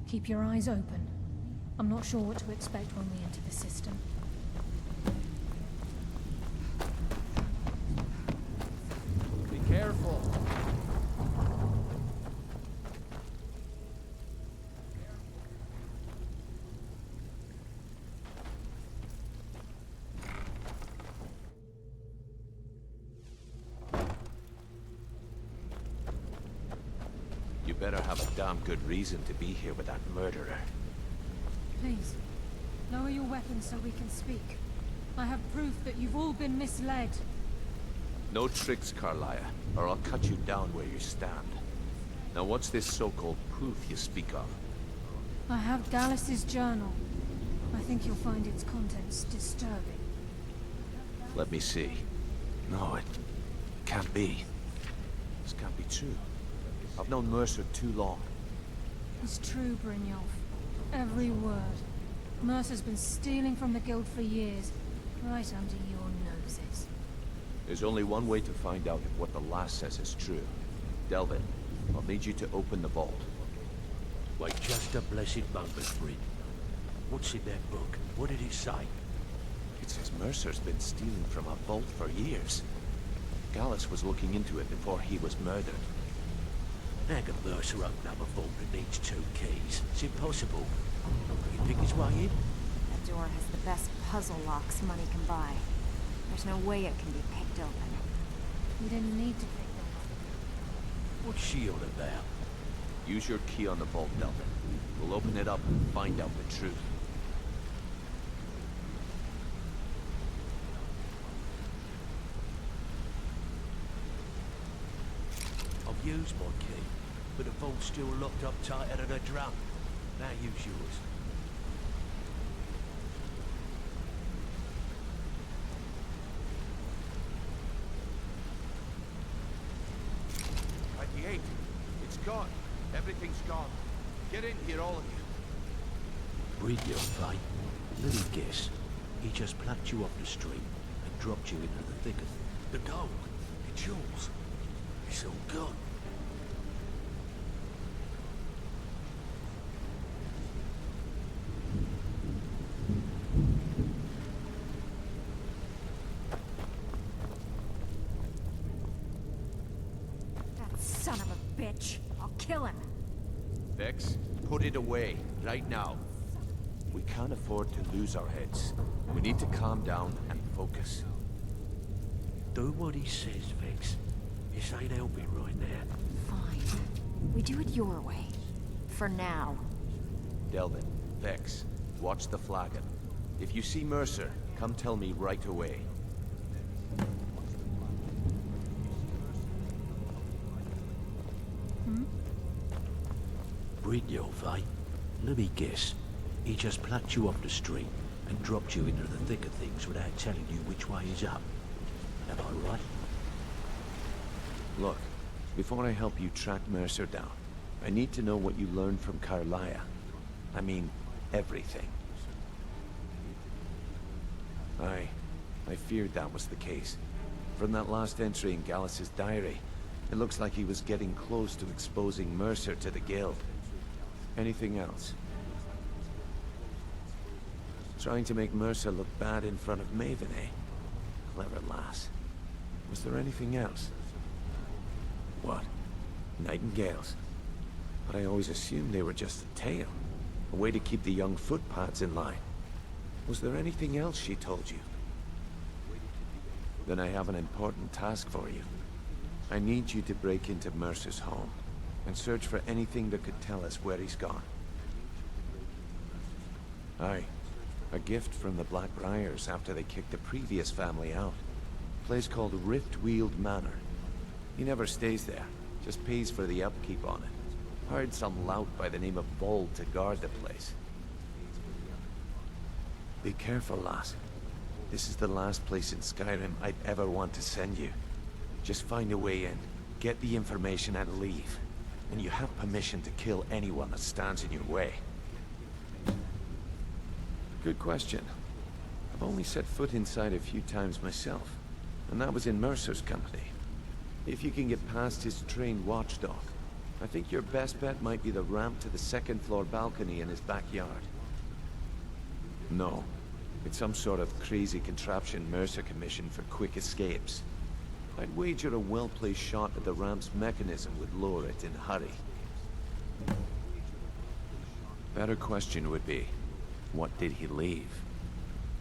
S10: Keep your eyes open. I'm not sure what to expect when we enter the system.
S3: Be careful.
S15: You better have a damn good reason to be here with that murderer.
S10: Please, lower your weapons so we can speak. I have proof that you've all been misled.
S15: No tricks, Carlia, or I'll cut you down where you stand. Now what's this so-called proof you speak of?
S10: I have Gallus's journal. I think you'll find its contents disturbing.
S15: Let me see. No, it can't be. This can't be true. I've known Mercer too long.
S10: It's true, Brynjolf. Every word. Mercer's been stealing from the Guild for years, right under your noses.
S15: There's only one way to find out if what the lass says is true. Delvin, I'll need you to open the vault.
S3: Wait just a blessed moment, Bryn. What's in that book? What did it say?
S15: It says Mercer's been stealing from a vault for years. Gallus was looking into it before he was murdered.
S3: How can Mercer open up a vault that needs 2 keys? It's impossible. You think his way in?
S16: That door has the best puzzle locks money can buy. There's no way it can be picked open.
S10: You didn't need to pick them up.
S3: What's she on about?
S15: Use your key on the vault, Delvin. We'll open it up and find out the truth.
S3: I've used my key, but the vault's still locked up tighter than a drum. Now use yours.
S15: At the 8. It's gone. Everything's gone. Get in here, all of you.
S3: Read your fate. Let me guess. He just plucked you off the street and dropped you into the thick of the gold. It's yours. It's all gone.
S16: That son of a bitch. I'll kill him.
S15: Vex, put it away, right now. We can't afford to lose our heads. We need to calm down and focus.
S3: Do what he says, Vex. This ain't helping right now.
S16: Fine. We do it your way. For now.
S15: Delvin, Vex, watch the flagon. If you see Mercer, come tell me right away.
S3: Brynjolf, eh? Let me guess. He just plucked you off the street and dropped you into the thick of things without telling you which way is up. Am I right?
S15: Look, before I help you track Mercer down, I need to know what you learned from Carlia. I mean, everything. I feared that was the case. From that last entry in Gallus's diary, it looks like he was getting close to exposing Mercer to the Guild. Anything else? Trying to make Mercer look bad in front of Maven, eh? Clever lass. Was there anything else? What? Nightingales? But I always assumed they were just a tale. A way to keep the young footpads in line. Was there anything else she told you? Then I have an important task for you. I need you to break into Mercer's home and search for anything that could tell us where he's gone. Aye. A gift from the Blackbriars after they kicked the previous family out. A place called Riftweald Manor. He never stays there, just pays for the upkeep on it. Hired some lout by the name of Vold to guard the place. Be careful, lass. This is the last place in Skyrim I'd ever want to send you. Just find a way in, get the information and leave. and you have permission to kill anyone that stands in your way. Good question. I've only set foot inside a few times myself, and that was in Mercer's company. If you can get past his trained watchdog, I think your best bet might be the ramp to the second-floor balcony in his backyard. No. It's some sort of crazy contraption Mercer commissioned for quick escapes. I'd wager a well-placed shot at the ramp's mechanism would lower it in a hurry. Better question would be, what did he leave?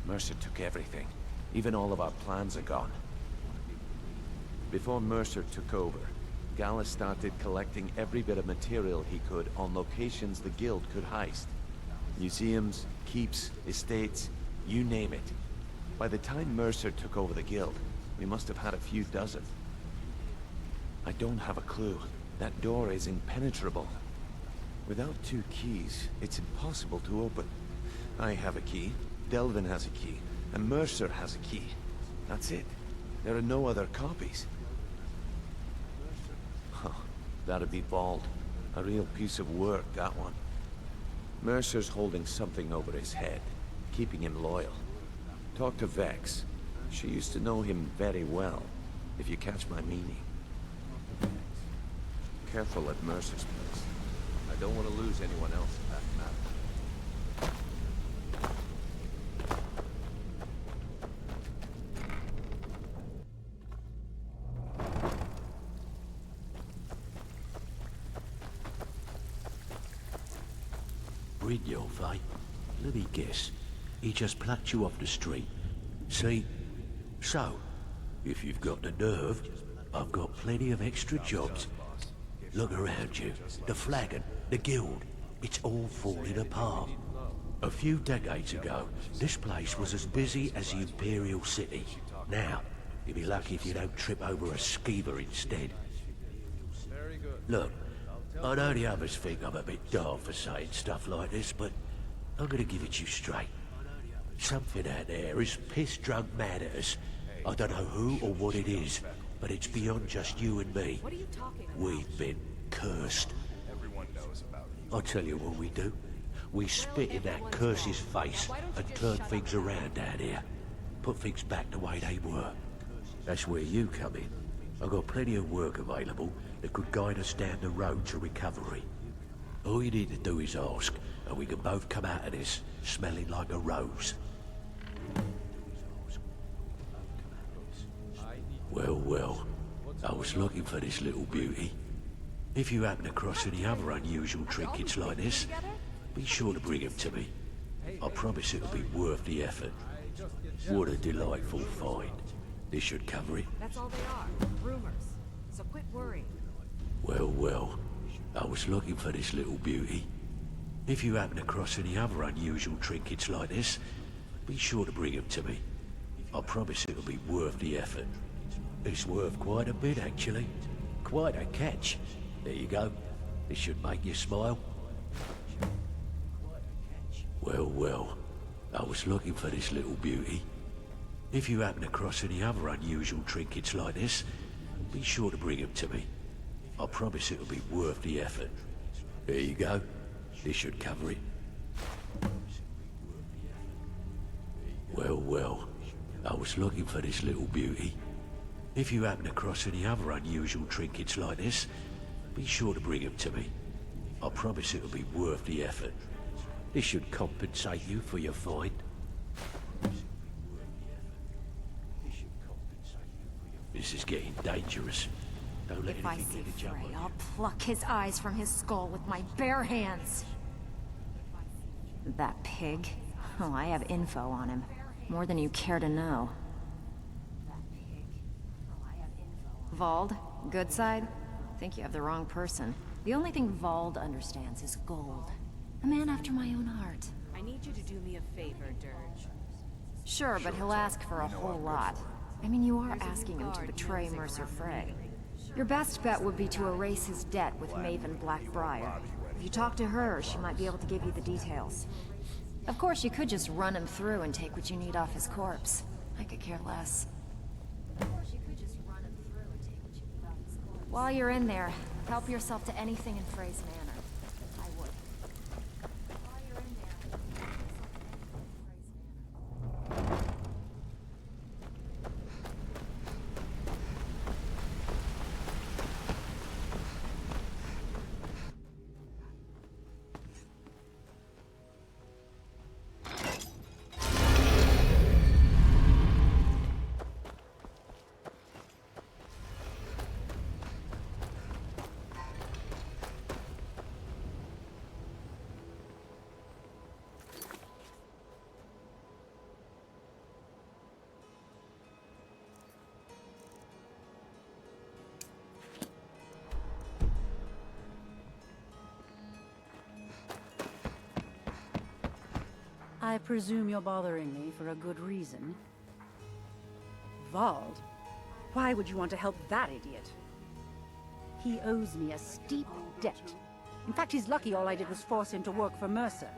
S15: Mercer took everything. Even all of our plans are gone. Before Mercer took over, Gallus started collecting every bit of material he could on locations the Guild could heist. Museums, keeps, estates, you name it. By the time Mercer took over the Guild, we must have had a few dozen. I don't have a clue. That door is impenetrable. Without 2 keys, it's impossible to open. I have a key, Delvin has a key, and Mercer has a key. That's it. There are no other copies. Huh. That'd be Vault. A real piece of work, that one. Mercer's holding something over his head, keeping him loyal. Talk to Vex. She used to know him very well, if you catch my meaning. Careful at Mercer's place. I don't want to lose anyone else in that matter.
S17: Brynjolf, eh? Let me guess. He just plucked you off the street. See? So, if you've got the nerve, I've got plenty of extra jobs. Look around you. The flagon, the guild, it's all falling apart. A few decades ago, this place was as busy as the Imperial City. Now, you'll be lucky if you don't trip over a skeever instead. Look, I know the others think I'm a bit daft for saying stuff like this, but I'm gonna give it you straight. Something out there is piss-drunk mad at us. I don't know who or what it is, but it's beyond just you and me.
S9: What are you talking about?
S17: We've been cursed.
S3: Everyone knows about you.
S17: I'll tell you what we do. We spit in that curse's face and turn things around down here. Put things back the way they were. That's where you come in. I've got plenty of work available that could guide us down the road to recovery. All you need to do is ask, and we can both come out of this smelling like a rose. Well, well, I was looking for this little beauty. If you happen across any other unusual trinkets like this, be sure to bring them to me. I promise it'll be worth the effort. What a delightful find. This should cover it.
S9: That's all they are. Rumors. So quit worrying.
S17: Well, well, I was looking for this little beauty. If you happen across any other unusual trinkets like this, be sure to bring them to me. I promise it'll be worth the effort. It's worth quite a bit, actually. Quite a catch. There you go. This should make you smile. Well, well, I was looking for this little beauty. If you happen across any other unusual trinkets like this, be sure to bring them to me. I promise it'll be worth the effort. There you go. This should cover it. Well, well, I was looking for this little beauty. If you happen across any other unusual trinkets like this, be sure to bring them to me. I promise it'll be worth the effort. This should compensate you for your find. This is getting dangerous. Don't let
S16: If I
S17: anything
S16: see
S17: get a jump
S16: Frey,
S17: on
S16: I'll pluck his eyes from his skull with my bare hands. That pig? Oh, I have info on him. More than you care to know. Vald, good side? Think you have the wrong person. The only thing Vald understands is gold. A man after my own heart.
S9: I need you to do me a favor, Dirge.
S16: Sure, but he'll ask for a whole lot. I mean, you are asking him to betray Mercer Frey. Your best bet would be to erase his debt with Maven Blackbriar. If you talk to her, she might be able to give you the details. Of course, you could just run him through and take what you need off his corpse. I could care less. While you're in there, Help yourself to anything in Frey's Manor. I would. While you're in there, help yourself to anything in Frey's Manor.
S18: I presume you're bothering me for a good reason. Vald? Why would you want to help that idiot? He owes me a steep debt. In fact, he's lucky all I did was force him to work for Mercer.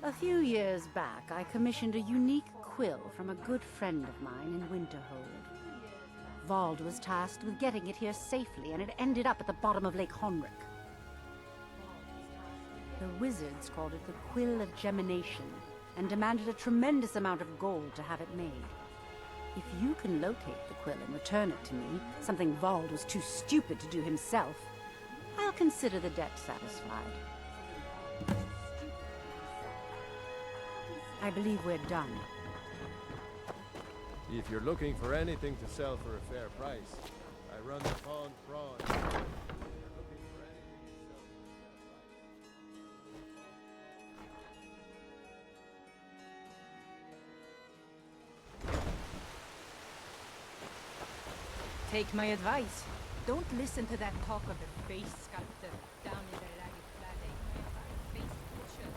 S18: A few years back, I commissioned a unique quill from a good friend of mine in Winterhold. Vald was tasked with getting it here safely, and it ended up at the bottom of Lake Honrick. The wizards called it the Quill of Gemination, and demanded a tremendous amount of gold to have it made. If you can locate the quill and return it to me, something Vald was too stupid to do himself, I'll consider the debt satisfied. I believe we're done.
S3: If you're looking for anything to sell for a fair price, I run the Pond Prawn.
S14: Take my advice. Don't listen to that talk of the face sculptor down in the ragged flat acre. Face butcher.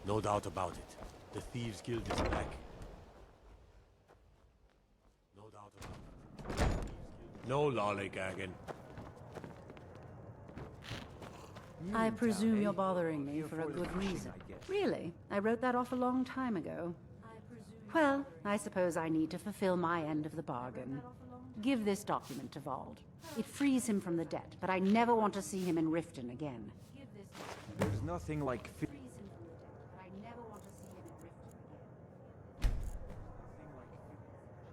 S5: No doubt about it. The Thieves Guild is back. No doubt about it. No lollygagging.
S18: I presume you're bothering me for a good reason. Really? I wrote that off a long time ago. Well, I suppose I need to fulfill my end of the bargain. Give this document to Vald. It frees him from the debt, but I never want to see him in Riften again.
S7: There's nothing like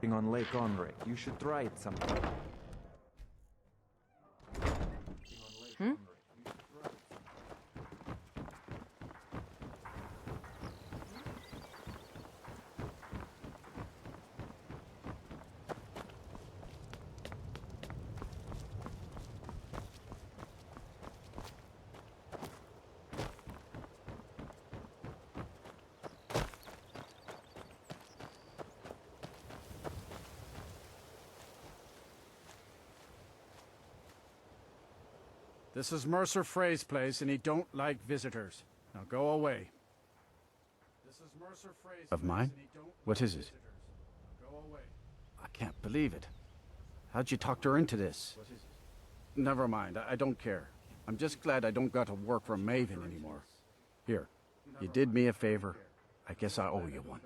S7: on Lake Onric. You should try it sometime.
S18: Hmm?
S19: This is Mercer Frey's place, and he don't like visitors. Now go away. This is Mercer Frey's
S20: Of mine? What is it?
S19: Go away.
S20: I can't believe it. How'd you talk her into this?
S19: Never mind, I don't care. I'm just glad I don't got to work for Maven anymore. Here, you did me a favor. I guess I owe you one.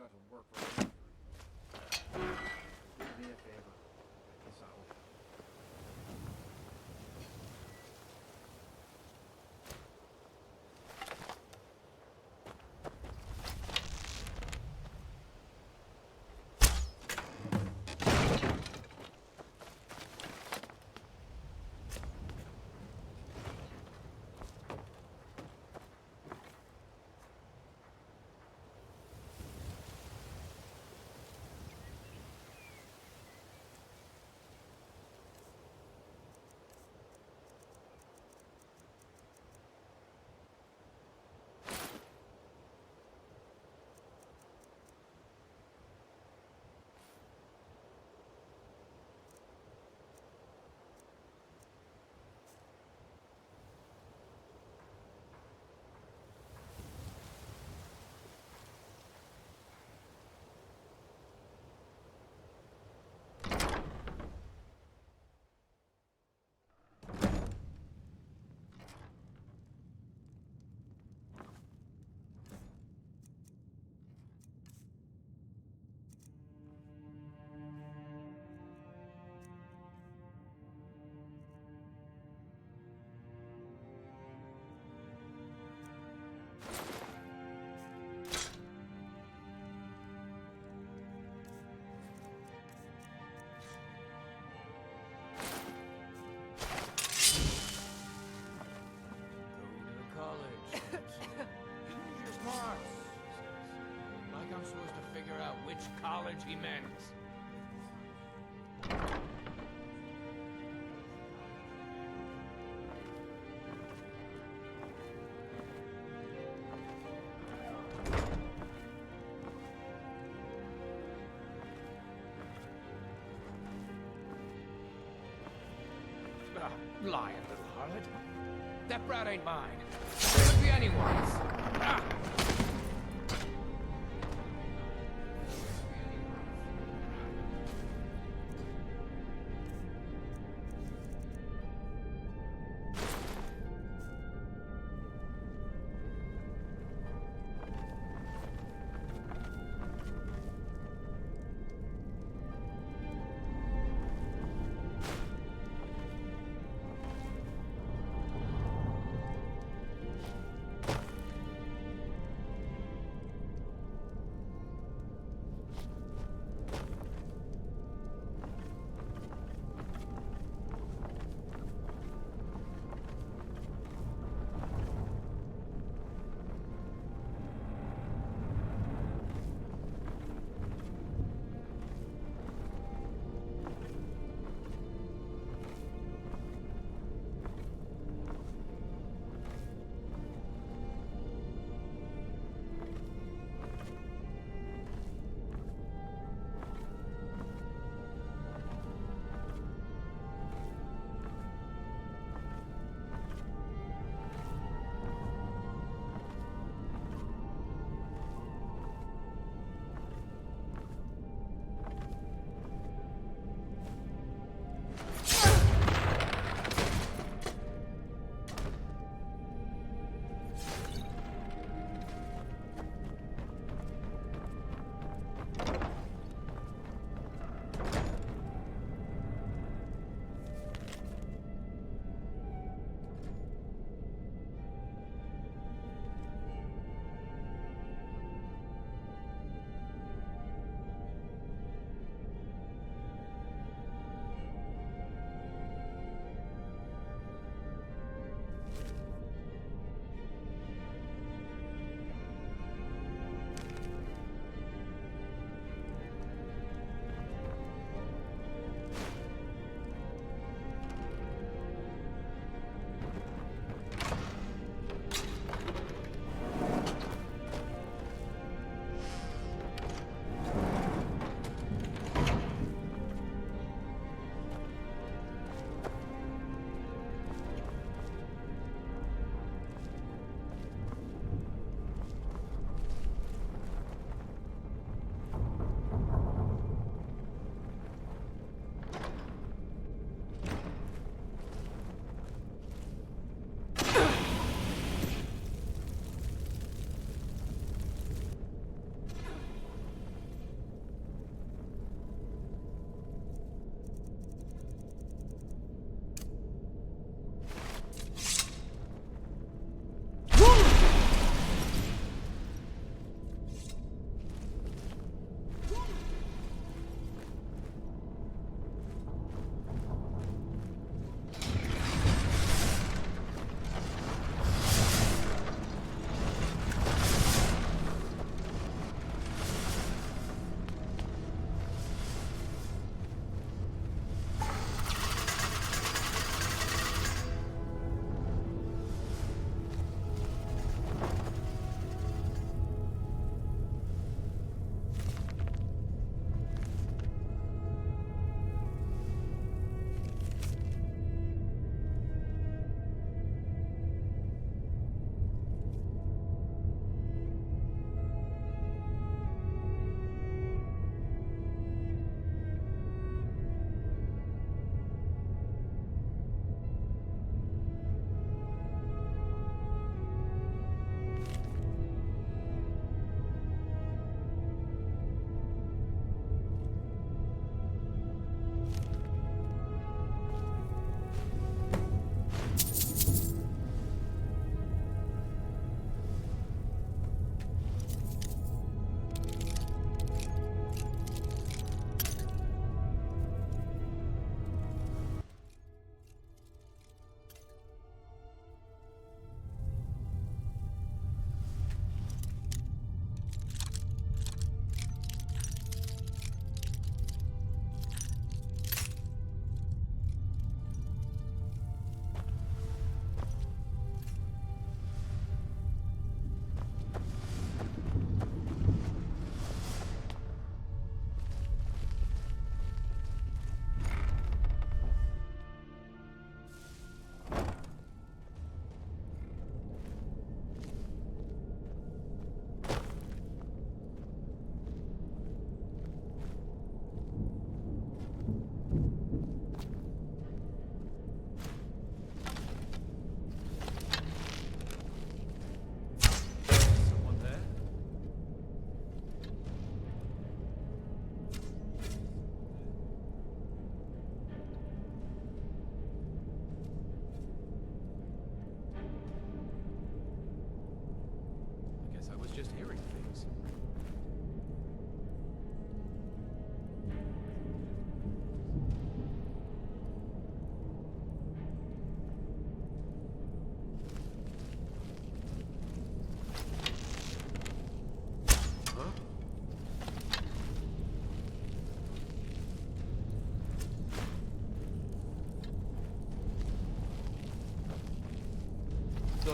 S21: which college he mends. Lying little harlot. That brat ain't mine. It could be anyone's. Ah!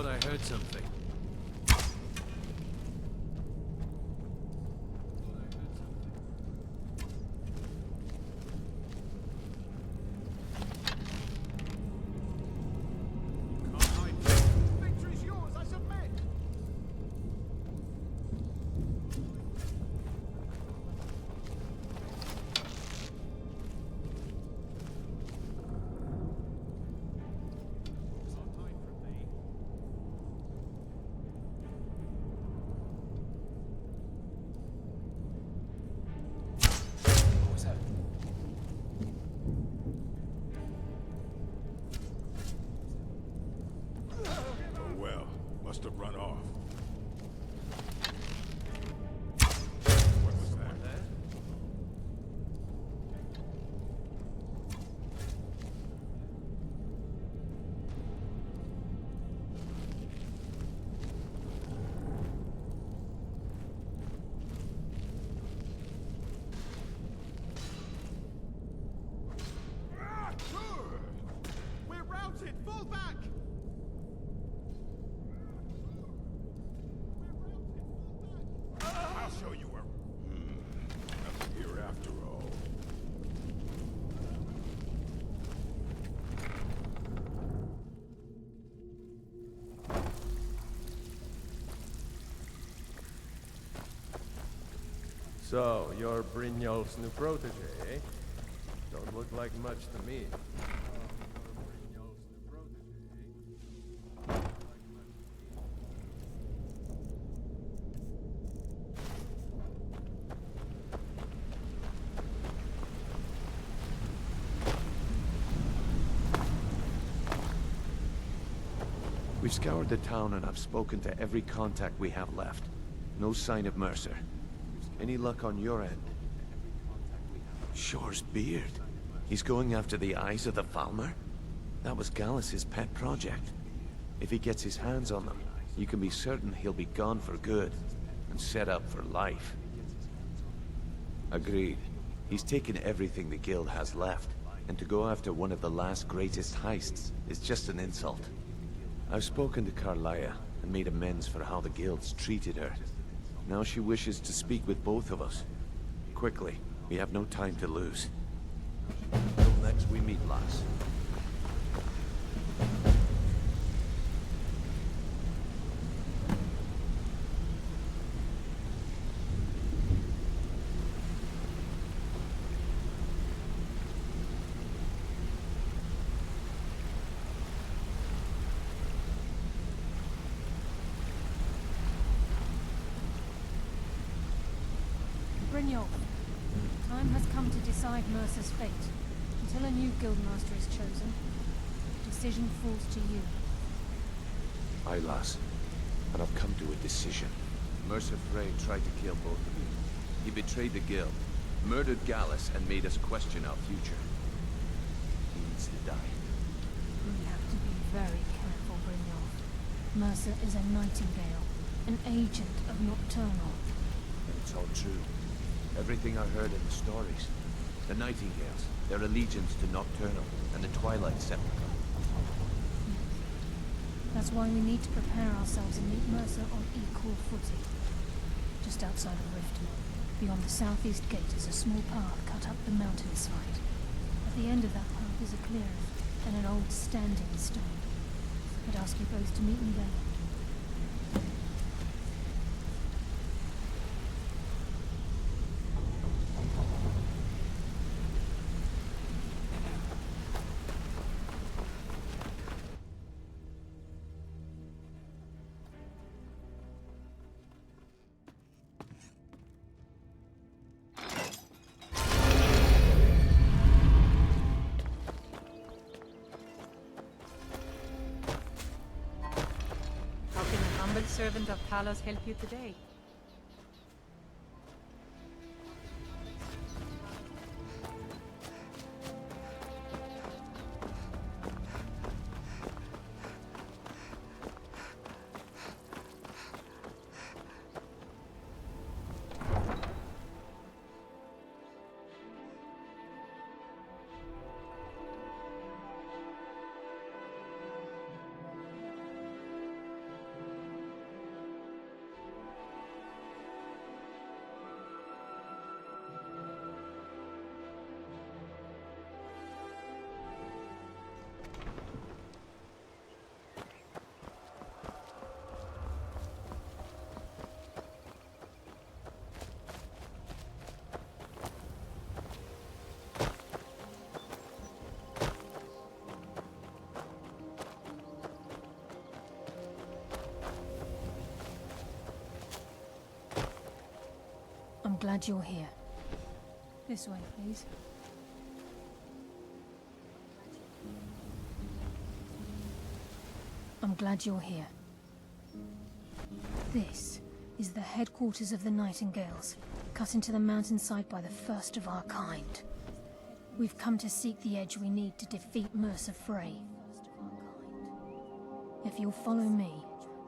S5: thought I heard something.
S3: Victory's yours, I submit! What was that?
S1: Oh well, must have run off. What was that?
S3: We're routed! Fall back!
S1: I'll show you where. Nothing here after all.
S22: So, you're Brynjolf's new protege, eh? Don't look like much to me.
S15: We've scoured the town and I've spoken to every contact we have left. No sign of Mercer. Any luck on your end? Shore's beard. He's going after the eyes of the Falmer? That was Gallus's pet project. If he gets his hands on them, you can be certain he'll be gone for good and set up for life. Agreed. He's taken everything the guild has left, and to go after one of the last greatest heists is just an insult. I've spoken to Carlia and made amends for how the guild's treated her. Now she wishes to speak with both of us. Quickly, we have no time to lose. Till next we meet, lass.
S10: Brynjolf, time has come to decide Mercer's fate. Until a new guildmaster is chosen, the decision falls to you.
S15: Aye, lass. And I've come to a decision. Mercer Frey tried to kill both of you. He betrayed the guild, murdered Gallus, and made us question our future. He needs to die.
S10: We have to be very careful, Brynjolf. Mercer is a nightingale, an agent of Nocturnal.
S15: It's all true. Everything I heard in the stories. The Nightingales, their allegiance to Nocturnal, and the Twilight Sepulchre.
S10: That's why we need to prepare ourselves and meet Mercer on equal footing. Just outside of Riftmore, beyond the southeast gate is a small path cut up the mountainside. At the end of that path is a clearing, and an old standing stone. I'd ask you both to meet me there.
S14: Servant of Talos help you today?
S10: glad you're here. This way, please. I'm glad you're here. This is the headquarters of the Nightingales, cut into the mountainside by the first of our kind. We've come to seek the edge we need to defeat Mercer Frey. If you'll follow me,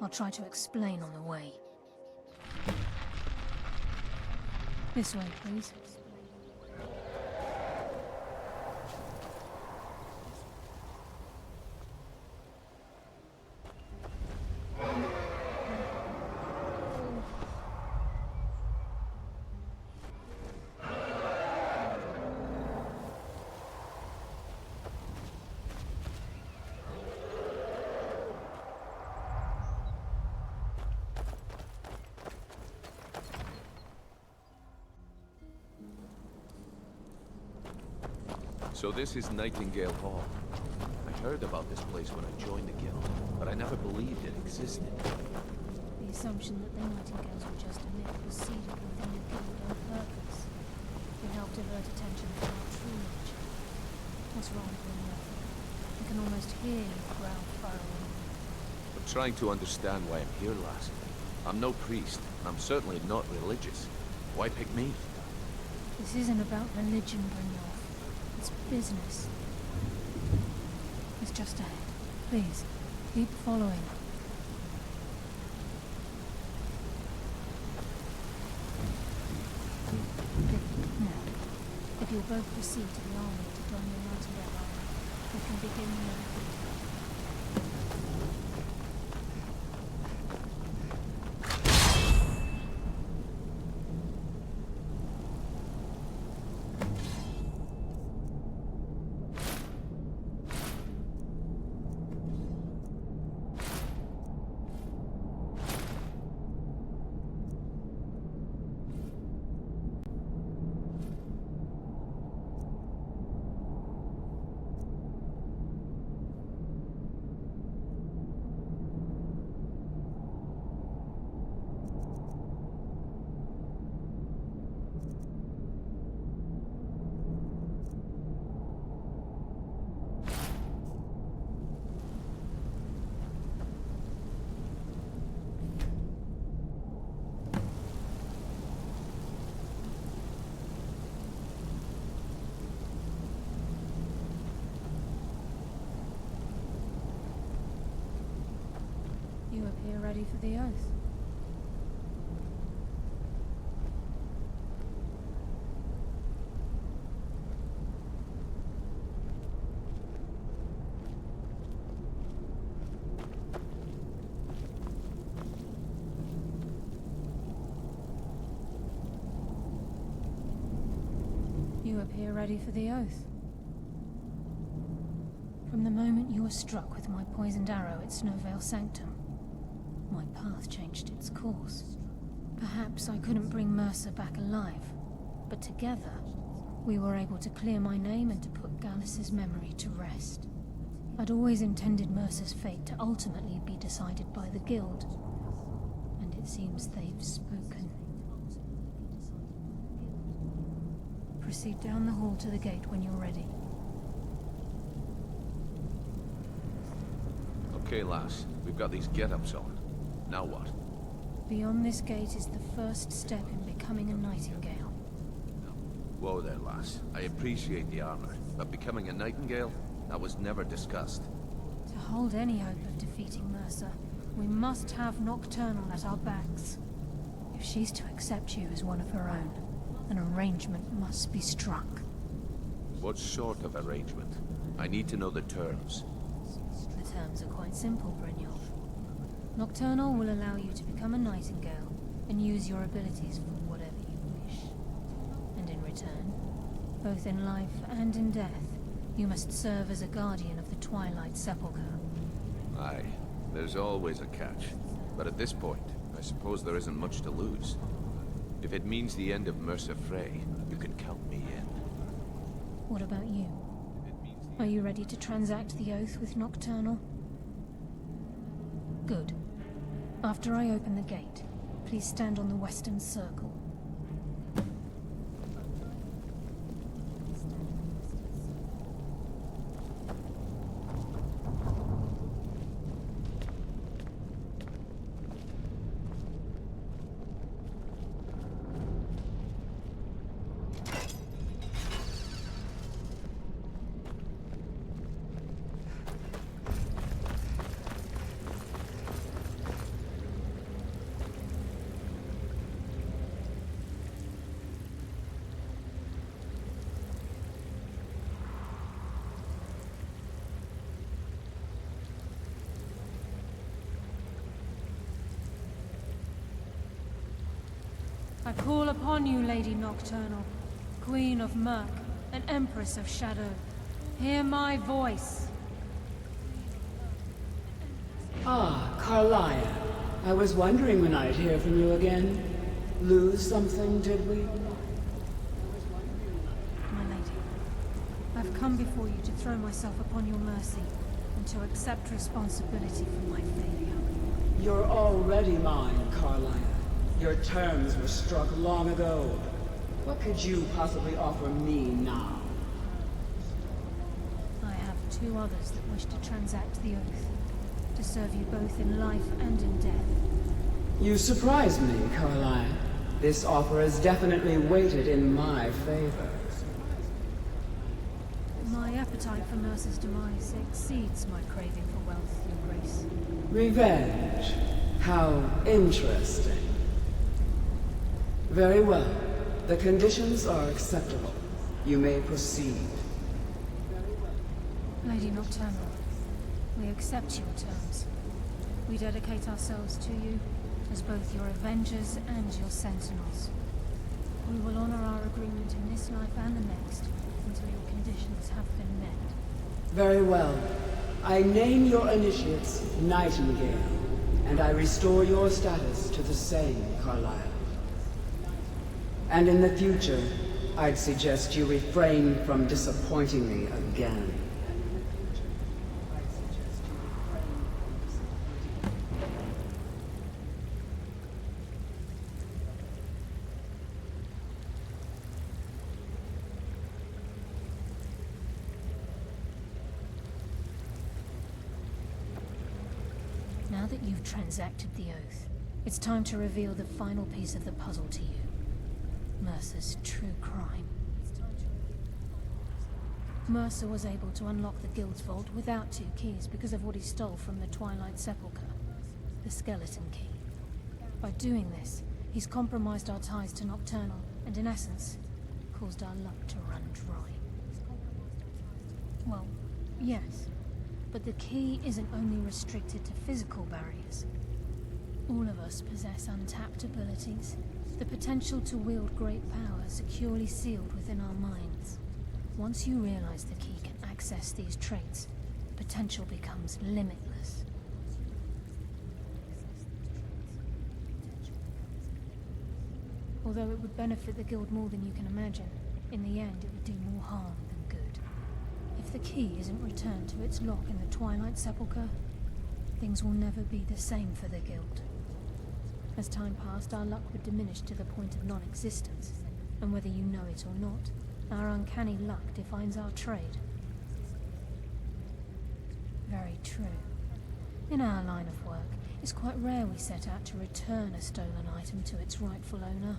S10: I'll try to explain on the way. This way, please.
S15: So this is Nightingale Hall. I heard about this place when I joined the guild, but I never believed it existed.
S10: The assumption that the Nightingales were just a myth was seeded within the guild on purpose. To help divert attention from our true nature. What's wrong with me? I can almost hear you growl far away.
S15: I'm trying to understand why I'm here, lass. I'm no priest, and I'm certainly not religious. Why pick me?
S10: This isn't about religion, Brynjolf. It's business. It's just ahead. Please, keep following. Now, if you'll both proceed to the army to join the Nightingale army, we can begin the other. You appear ready for the oath. You appear ready for the oath. From the moment you were struck with my poisoned arrow at Snowvale Sanctum, my path changed its course. Perhaps I couldn't bring Mercer back alive, but together, we were able to clear my name and to put Gallus's memory to rest. I'd always intended Mercer's fate to ultimately be decided by the Guild, and it seems they've spoken. Proceed down the hall to the gate when you're ready.
S15: Okay, lass. We've got these get-ups on. Now what?
S10: Beyond this gate is the first step in becoming a Nightingale.
S15: Whoa there, lass. I appreciate the armor, but becoming a Nightingale? That was never discussed.
S10: To hold any hope of defeating Mercer, we must have Nocturnal at our backs. If she's to accept you as one of her own, an arrangement must be struck.
S15: What sort of arrangement? I need to know the terms.
S10: The terms are quite simple, Brynjolf. Nocturnal will allow you to become a Nightingale and use your abilities for whatever you wish. And in return, both in life and in death, you must serve as a guardian of the Twilight Sepulchre.
S15: Aye, there's always a catch. But at this point, I suppose there isn't much to lose. If it means the end of Mercer Frey, you can count me in.
S10: What about you? Are you ready to transact the oath with Nocturnal? Good. After I open the gate, please stand on the western circle. I call upon you, Lady Nocturnal, Queen of Murk, and Empress of Shadow. Hear my voice.
S4: Ah, Carlia. I was wondering when I'd hear from you again. Lose something, did we?
S10: My lady, I've come before you to throw myself upon your mercy, and to accept responsibility for my failure.
S4: You're already mine, Carlia. Your terms were struck long ago. What could you possibly offer me now?
S10: I have two others that wish to transact the oath, to serve you both in life and in death.
S4: You surprise me, Carlia. This offer is definitely weighted in my favor.
S10: My appetite for Mercer's demise exceeds my craving for wealth, Your Grace.
S4: Revenge. How interesting. Very well. The conditions are acceptable. You may proceed.
S10: Lady Nocturnal, we accept your terms. We dedicate ourselves to you as both your avengers and your sentinels. We will honor our agreement in this life and the next until your conditions have been met.
S4: Very well. I name your initiates Nightingale, and I restore your status to the same, Carlisle. And in the future, I'd suggest you refrain from disappointing me again.
S10: Now that you've transacted the oath, it's time to reveal the final piece of the puzzle to you. Mercer's true crime. Mercer was able to unlock the Guild's vault without 2 keys because of what he stole from the Twilight Sepulchre, the skeleton key. By doing this, he's compromised our ties to Nocturnal, and in essence, caused our luck to run dry. Well, yes, but the key isn't only restricted to physical barriers. All of us possess untapped abilities, the potential to wield great power securely sealed within our minds. Once you realize the key can access these traits, potential becomes limitless. Although it would benefit the Guild more than you can imagine, in the end it would do more harm than good. If the key isn't returned to its lock in the Twilight Sepulchre, things will never be the same for the Guild. As time passed, our luck would diminish to the point of non-existence, and whether you know it or not, our uncanny luck defines our trade. Very true. In our line of work, it's quite rare we set out to return a stolen item to its rightful owner.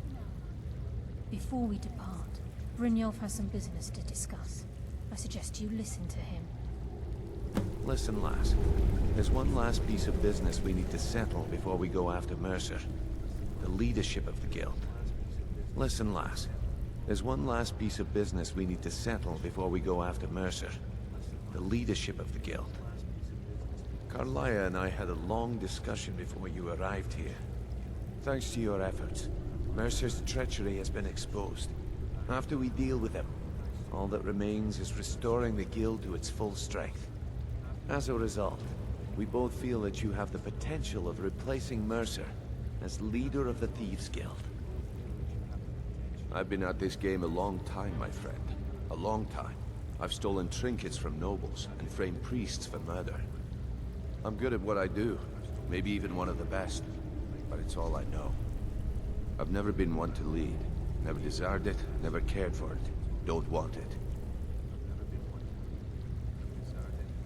S10: Before we depart, Brynjolf has some business to discuss. I suggest you listen to him.
S15: Listen, lass. There's one last piece of business we need to settle before we go after Mercer. The leadership of the Guild. Listen, lass. There's one last piece of business we need to settle before we go after Mercer. The leadership of the Guild. Carlia and I had a long discussion before you arrived here. Thanks to your efforts, Mercer's treachery has been exposed. After we deal with him, all that remains is restoring the Guild to its full strength. As a result, we both feel that you have the potential of replacing Mercer as leader of the Thieves Guild.
S1: I've been at this game a long time, my friend. A long time. I've stolen trinkets from nobles and framed priests for murder. I'm good at what I do, maybe even one of the best, but it's all I know. I've never been one to lead. Never desired it, never cared for it. Don't want it.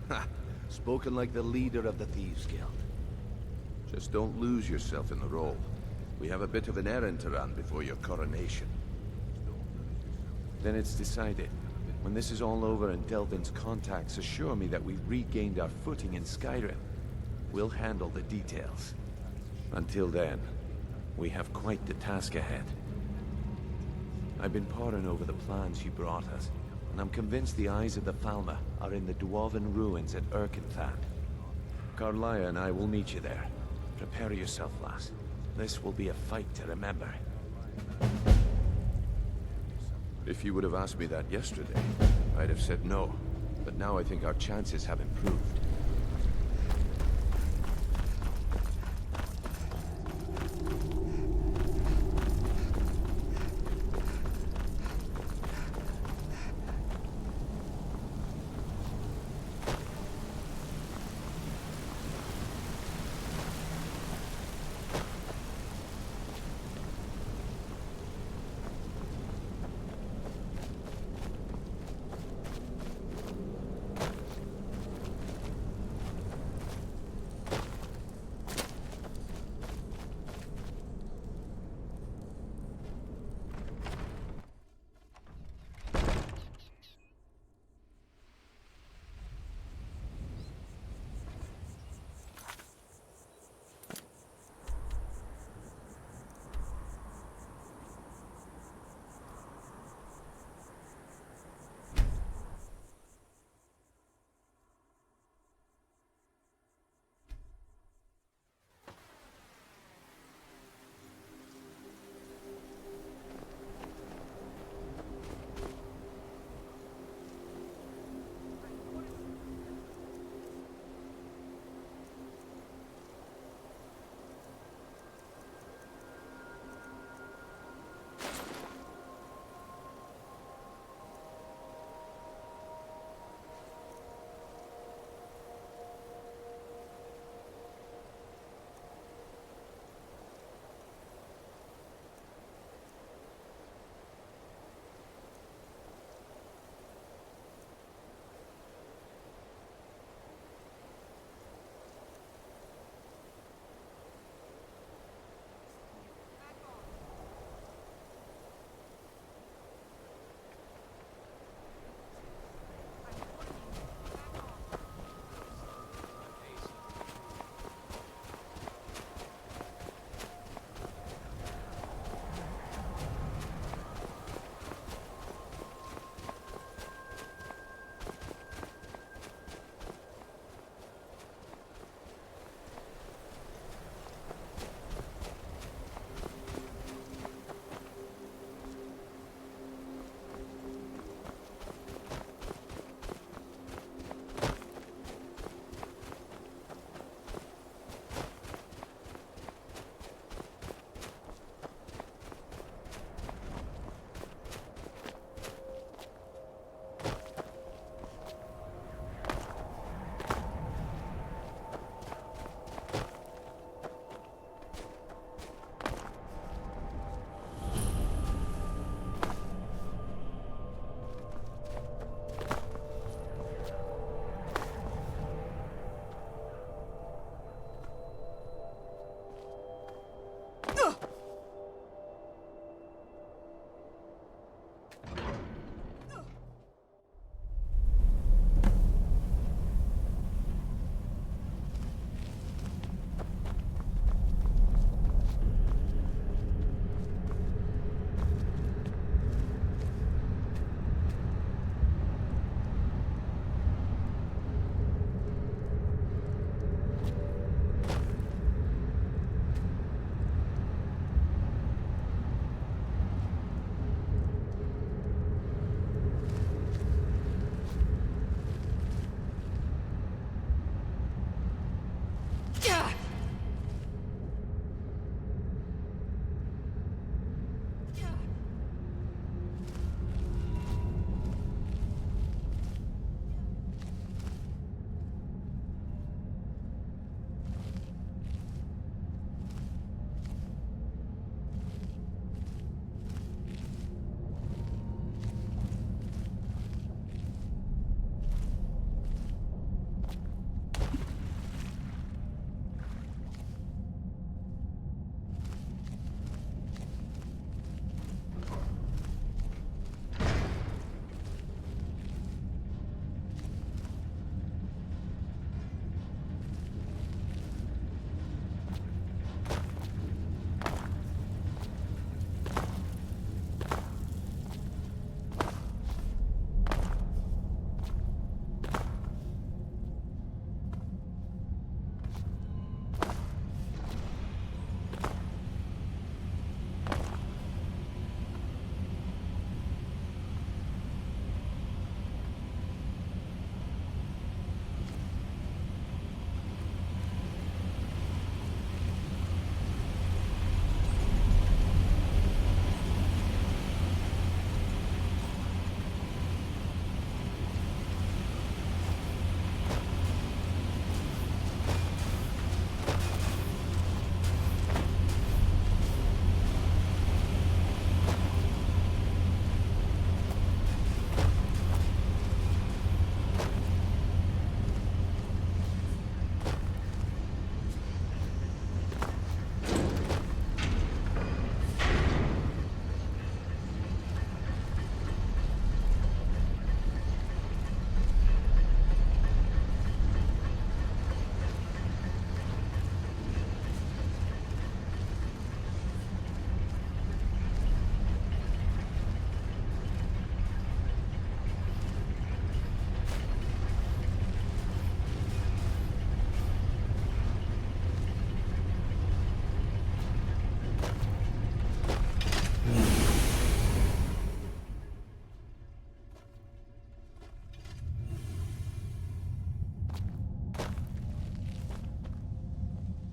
S1: Ha! Spoken like the leader of the Thieves Guild. Just don't lose yourself in the role. We have a bit of an errand to run before your coronation.
S15: Then it's decided. When this is all over and Delvin's contacts assure me that we've regained our footing in Skyrim, we'll handle the details. Until then, we have quite the task ahead. I've been poring over the plans you brought us, and I'm convinced the eyes of the Falmer are in the Dwarven ruins at Erkenthand. Carlia and I will meet you there. Prepare yourself, lass. This will be a fight to remember.
S1: If you would have asked me that yesterday, I'd have said no. But now I think our chances have improved.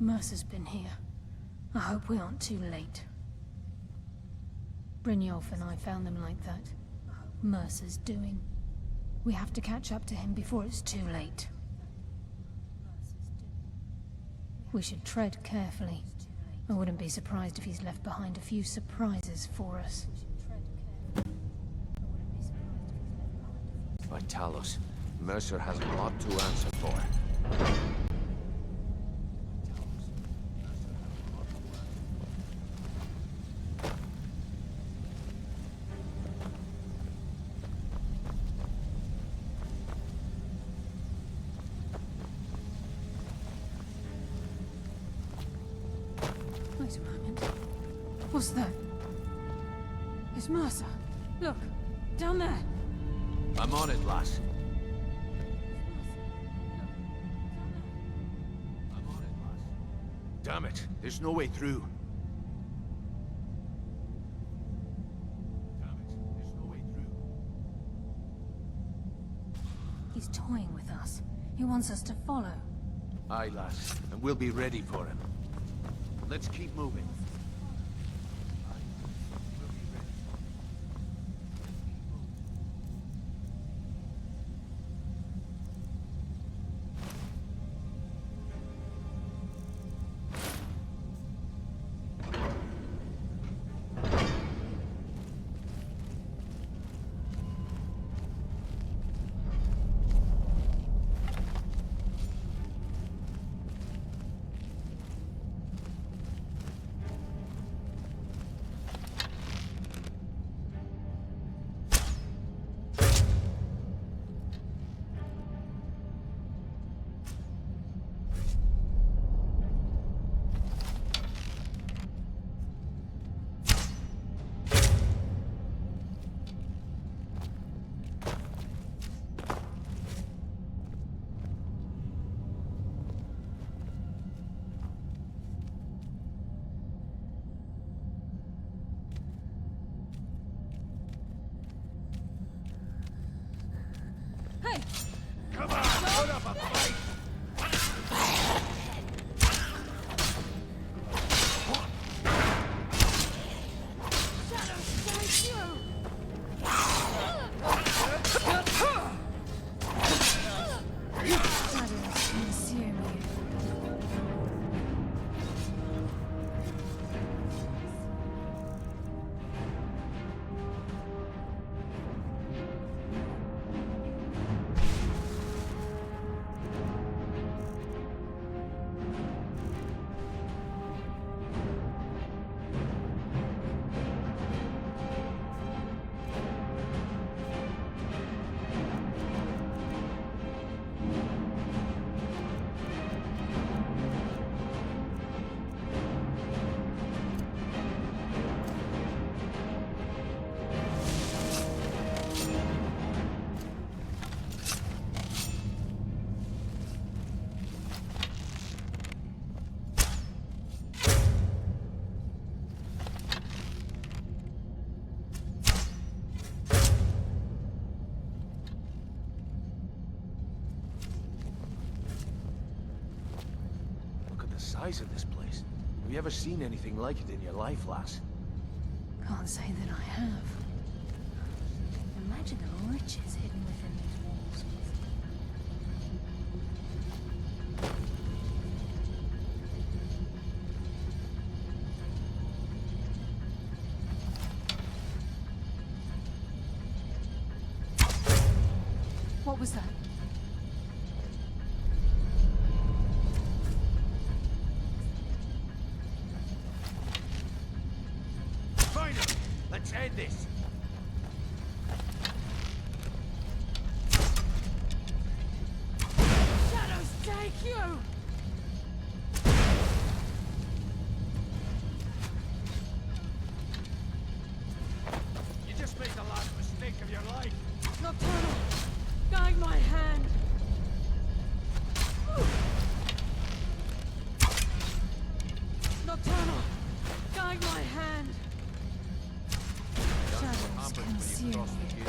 S10: Mercer's been here. I hope we aren't too late. Brynjolf and I found them like that. Mercer's doing. We have to catch up to him before it's too late. We should tread carefully. I wouldn't be surprised if he's left behind a few surprises for us.
S15: By Talos, Mercer has a lot to answer for.
S10: Wait a moment. What's that? It's Mercer. Look, down there.
S15: I'm on it, lass. Damn it, there's no way through.
S10: He's toying with us. He wants us to follow.
S15: Aye, lass, and we'll be ready for him. Let's keep moving.
S3: Come on, put up a fight!
S15: Size of this place. Have you ever seen anything like it in your life, lass?
S10: Can't say that I have. Imagine the riches hidden within these walls. What was that?
S15: Let's end this!
S10: Shadows take you!
S3: You just made the last mistake of your life!
S10: Nocturnal! Guide my hand! Nocturnal! Guide my hand! Shadows conceal you.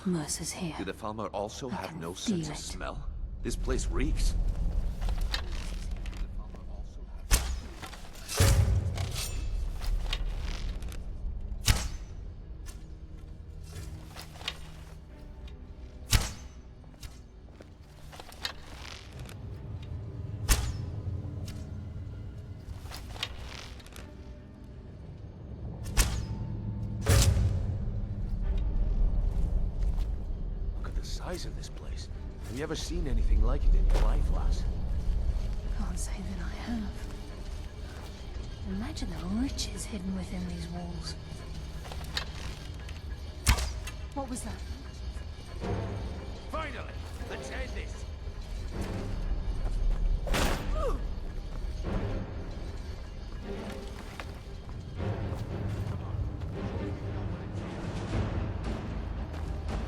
S10: Mercer's here.
S1: Do the Falmer also have no
S10: feel
S1: sense of
S10: it.
S1: smell? This place reeks. Size of this place. Have you ever seen anything like it in your life, lass?
S10: Can't say that I have. Imagine the riches hidden within these walls. What was that?
S21: Finally! Let's end this!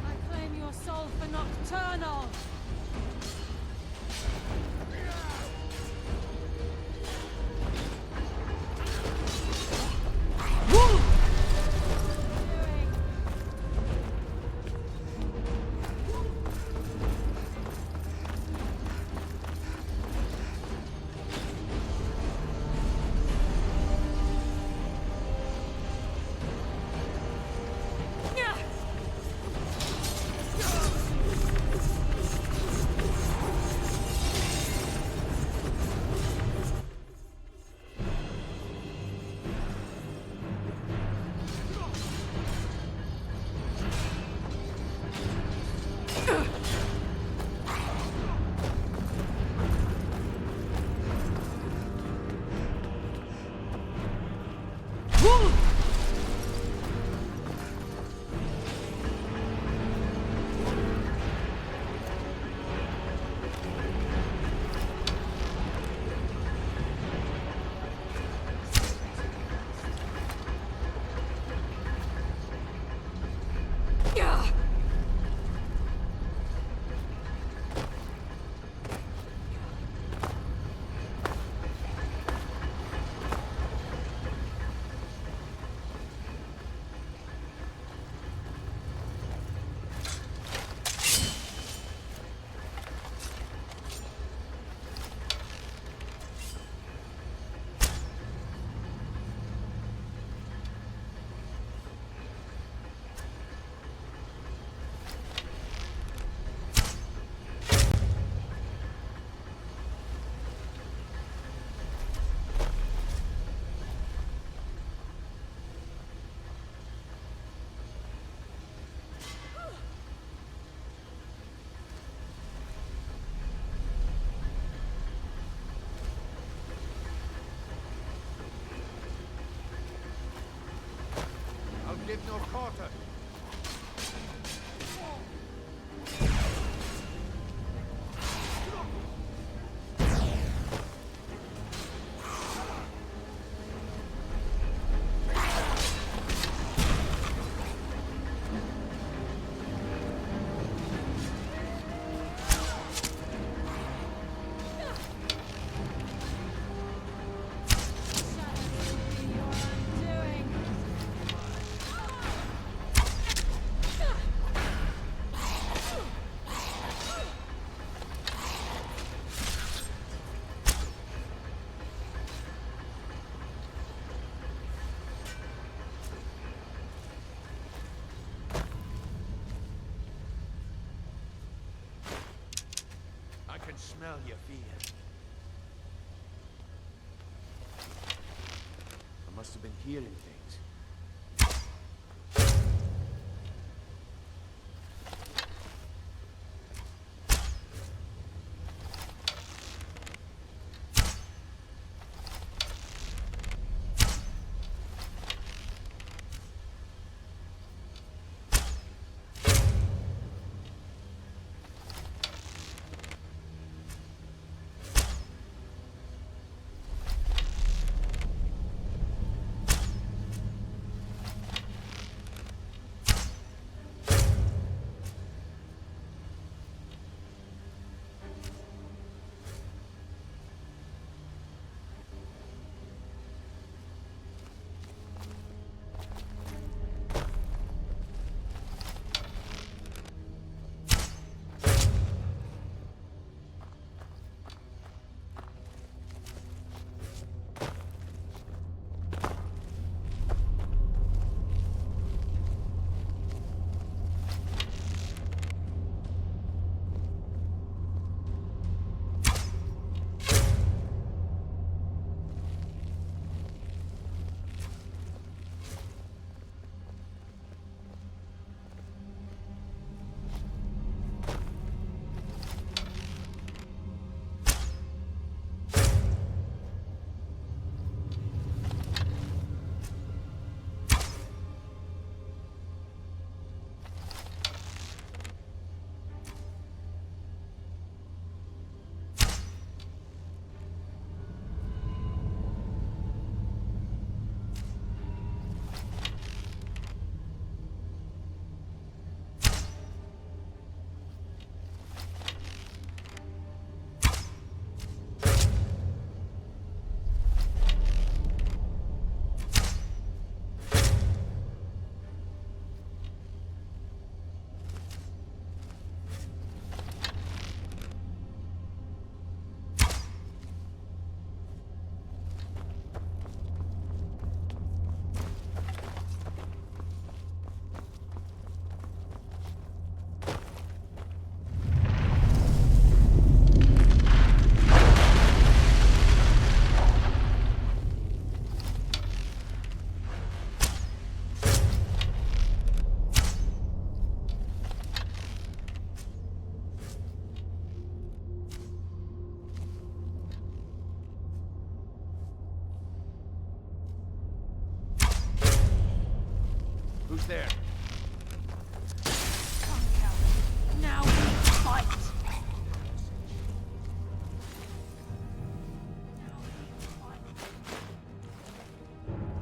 S14: I claim your soul for nocturnal!
S21: Give no quarter.
S1: I can smell your fear. I must have been hearing things.
S3: Who's there?
S10: Come, coward. Now we fight!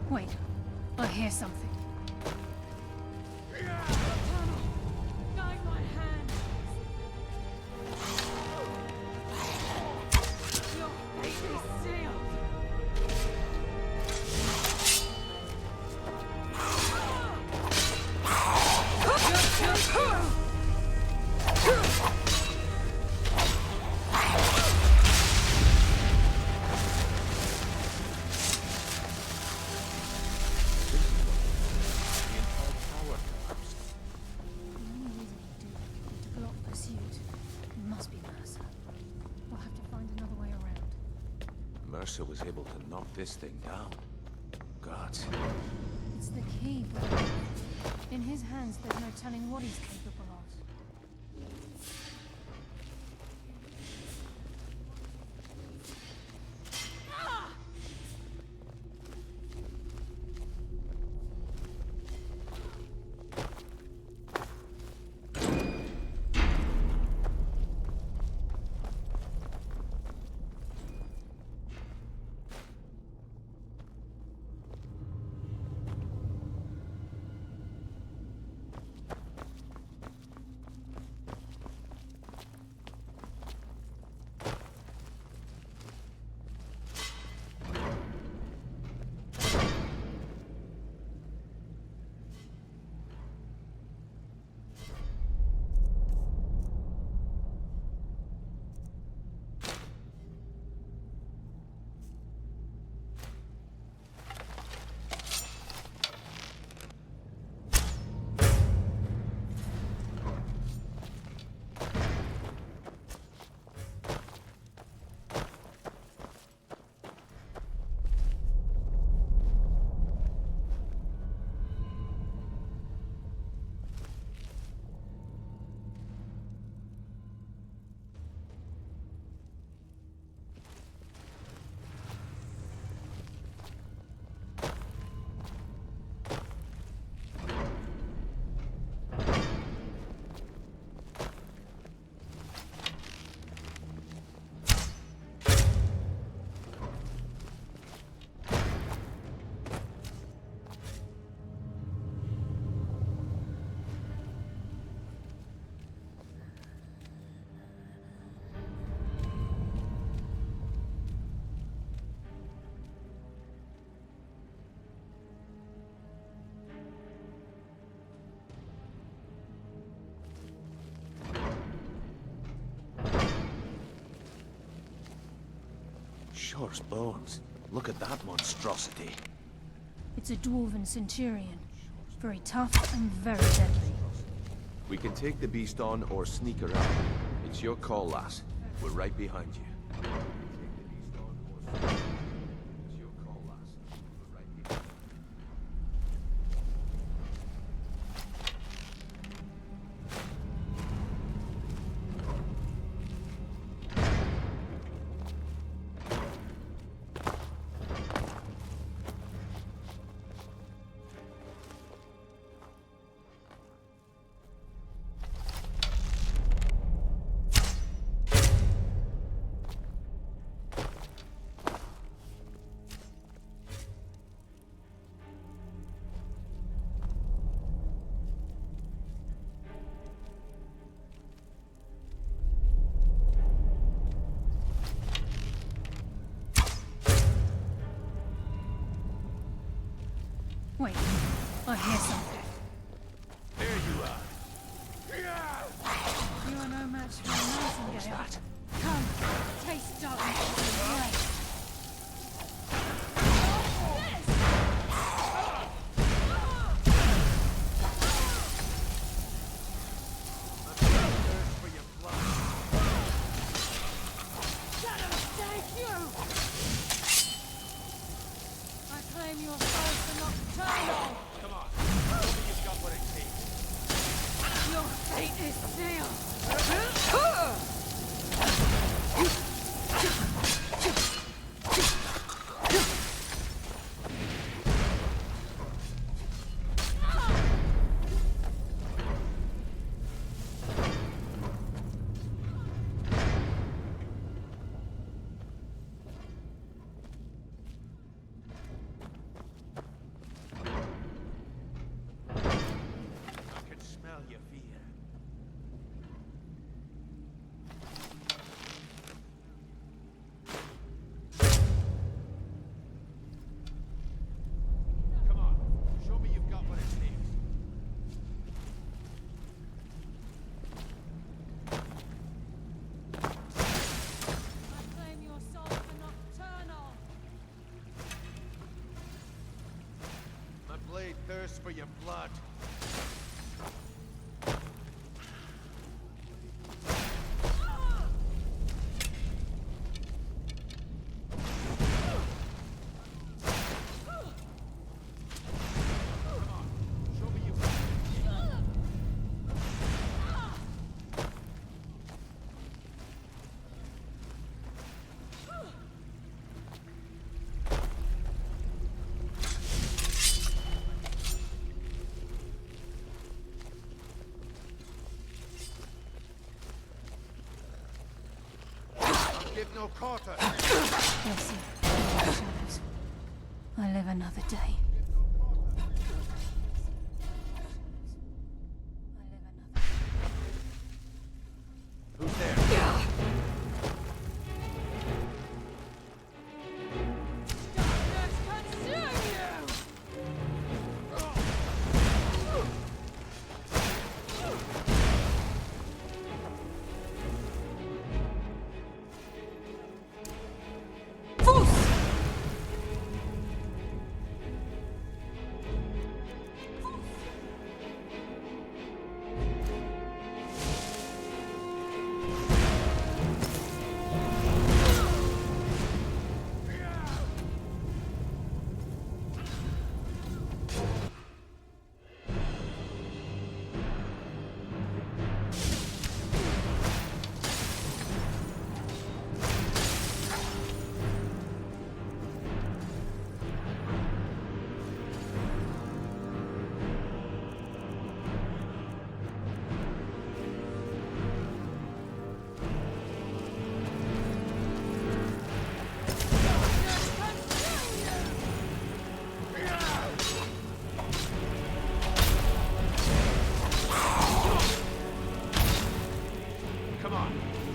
S10: Wait, I hear something. Tunnel! Guide my hand! Your fate is sealed!
S15: Mercer was able to knock this thing down. Gods.
S10: It's the key, brother. In his hands, there's no telling what he's capable of.
S15: Shore's bones. Look at that monstrosity.
S10: It's a dwarven centurion. Very tough and very deadly.
S1: We can take the beast on or sneak around. It's your call, lass. We're right behind you.
S10: Wait, I hear something.
S3: There you are.
S10: You are no match for a nightingale. What's that? Come, taste darkness. Your souls are not eternal!
S3: Come on. Tell me you've got what it takes.
S10: Your fate is sealed!
S21: thirst for your blood. Give no quarter.
S10: Bless you, shadows. I live another day.
S21: Who's there?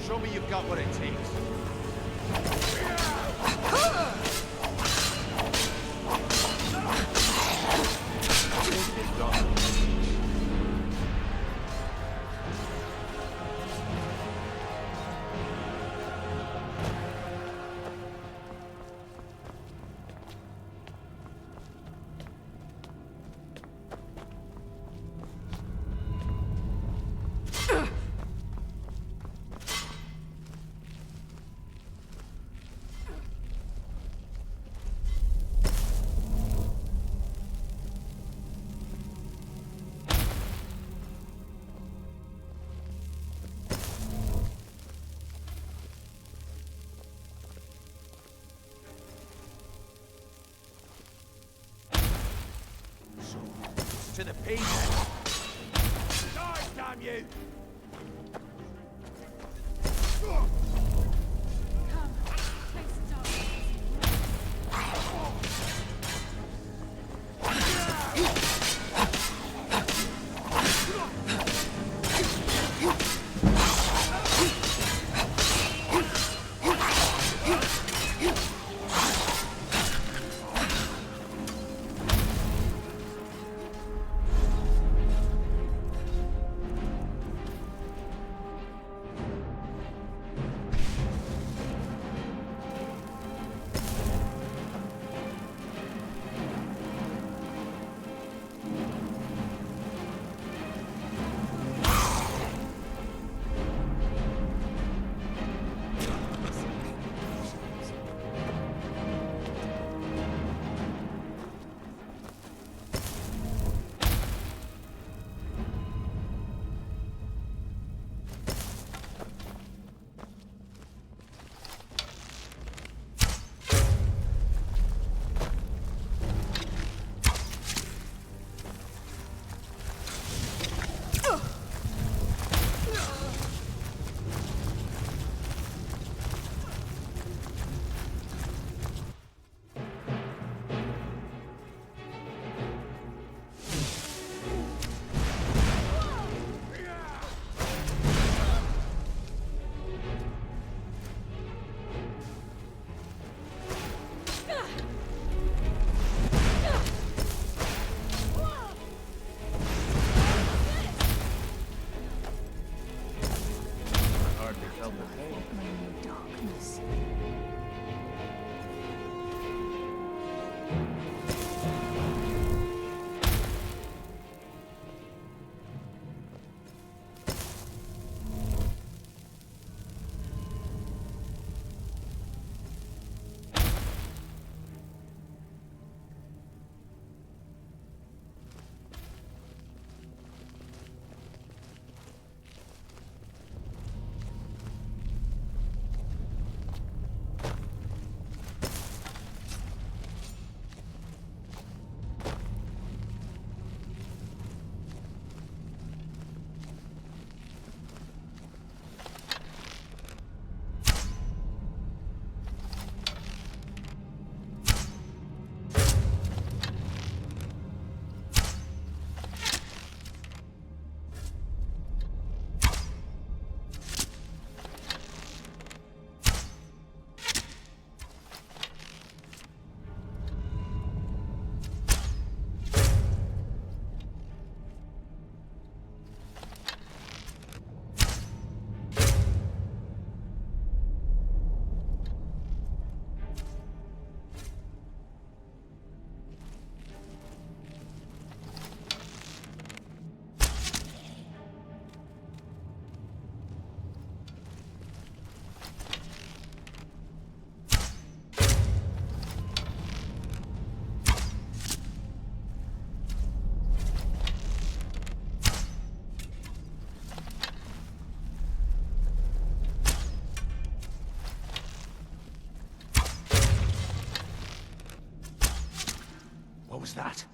S21: Show me you've got what it takes. To the page. Die, damn you!
S17: was that?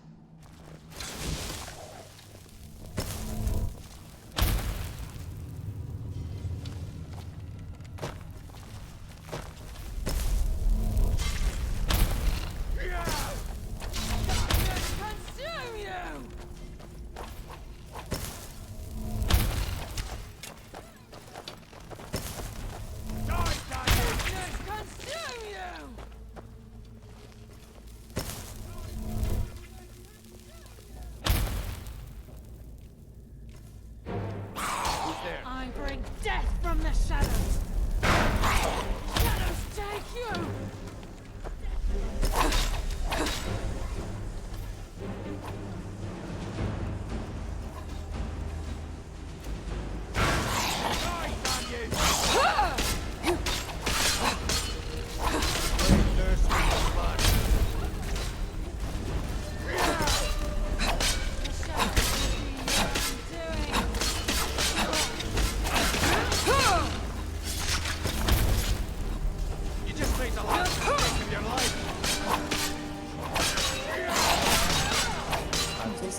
S14: I bring death from the shadows. Shadows take you.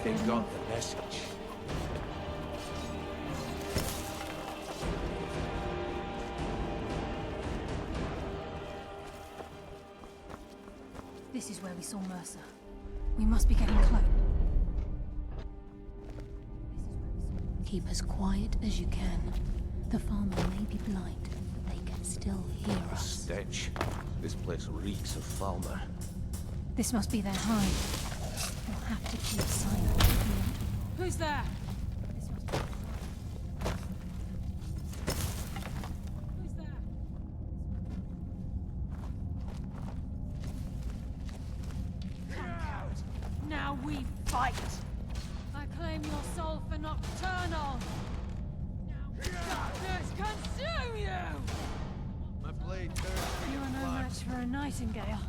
S1: They got the message.
S10: This is where we saw Mercer. We must be getting close.
S2: Keep as quiet as you can. The farmer may be blind, but they can still hear us.
S1: Stench. This place reeks of Falmer.
S10: This must be their hide. We'll have to keep silent if we want.
S14: Who's there? Now we fight! I claim your soul for nocturnal! Now darkness consume you!
S1: My blade turns for
S10: You
S1: your
S10: are no
S1: blood.
S10: match for a nightingale.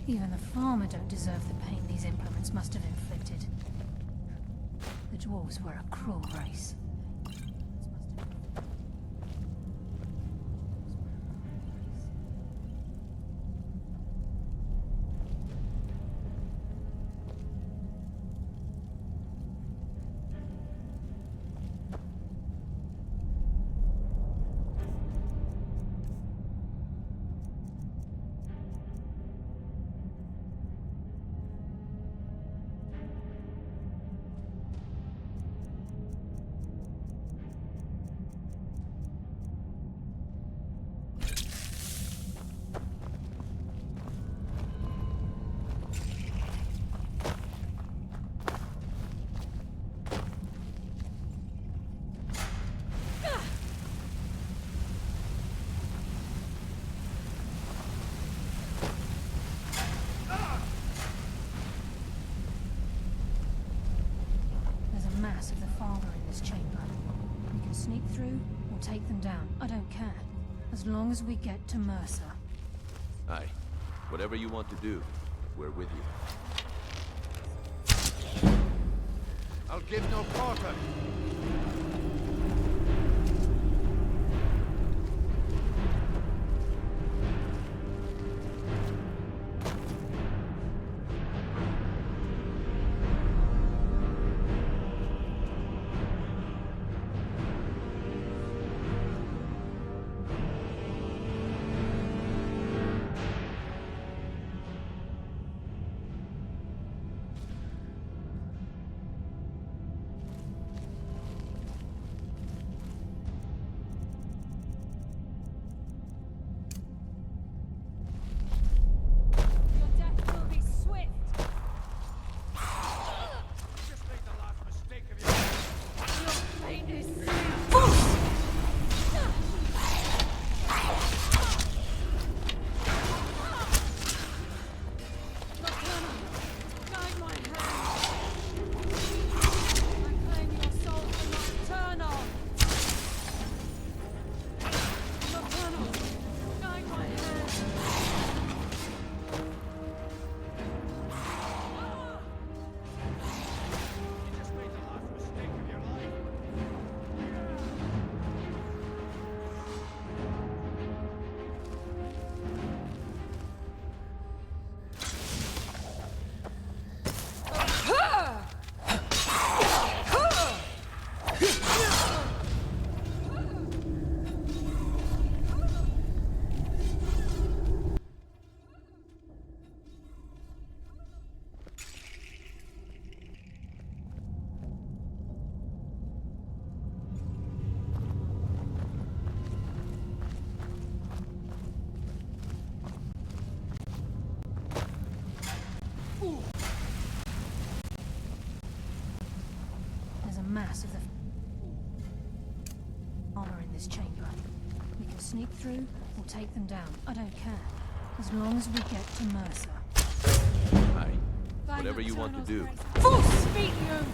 S10: Even the farmer don't deserve the pain these implements must have inflicted. The dwarves were a cruel race. Of the father in this chamber. We can sneak through or take them down. I don't care. As long as we get to Mercer.
S1: Aye. Whatever you want to do, we're with you. I'll give no quarter.
S10: this chamber. We can sneak through or take them down. I don't care. As long as we get to Mercer.
S1: Aye. Whatever you want to do.
S10: Force speak you!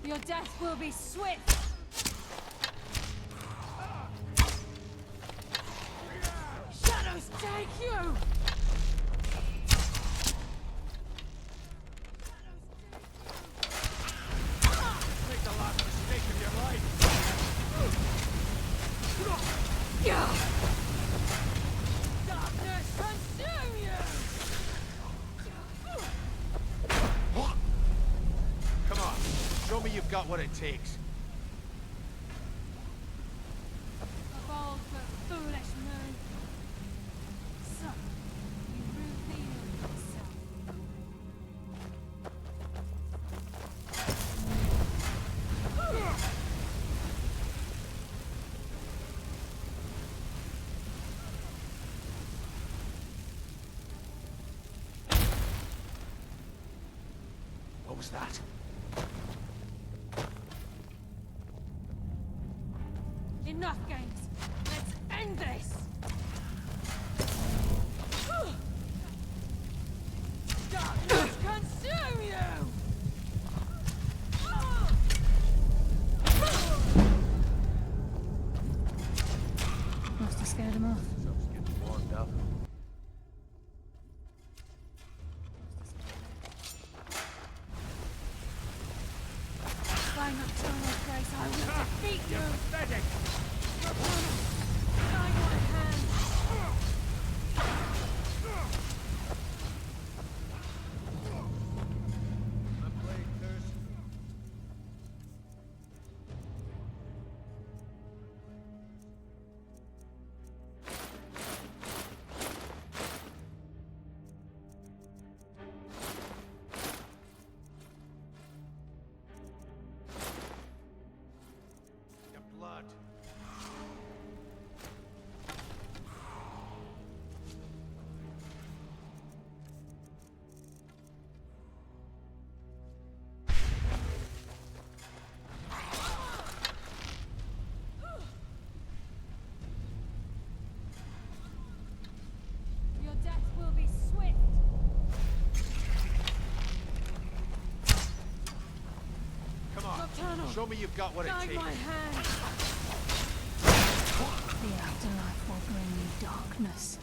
S14: Your death will be swift! Shadows take you!
S5: Make the last mistake of your life!
S14: Darkness consume you!
S5: Come on, show me you've got what it takes.
S14: A bold but foolish move. So, you reveal yourself.
S5: What was that?
S14: Enough games! Let's end this! Darkness consume you!
S10: Must have scared him off.
S1: Stuff's getting warmed up.
S14: By nocturnal grace, I will defeat you!
S5: Pathetic!
S14: Nocturnal, guide my hand!
S5: A plague curse. Your blood.
S14: Your death will be swift!
S5: Come on,
S14: Nocturnal,
S5: show me you've got what it
S14: guide
S5: takes.
S14: my hand!
S2: The afterlife will bring you darkness.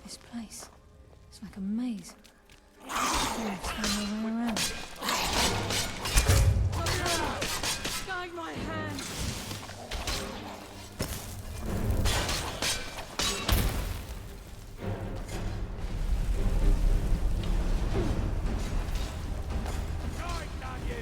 S2: This place, it's like a maze. Dwarves find their way around.
S14: Nocturnal, guide my hand!
S5: Die, damn you!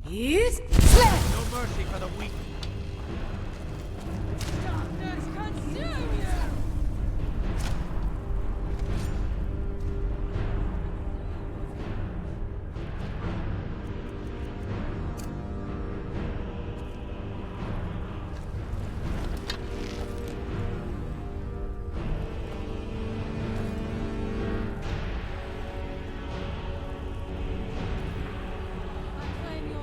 S9: He's
S21: No mercy for the weak.
S14: Darkness consume you!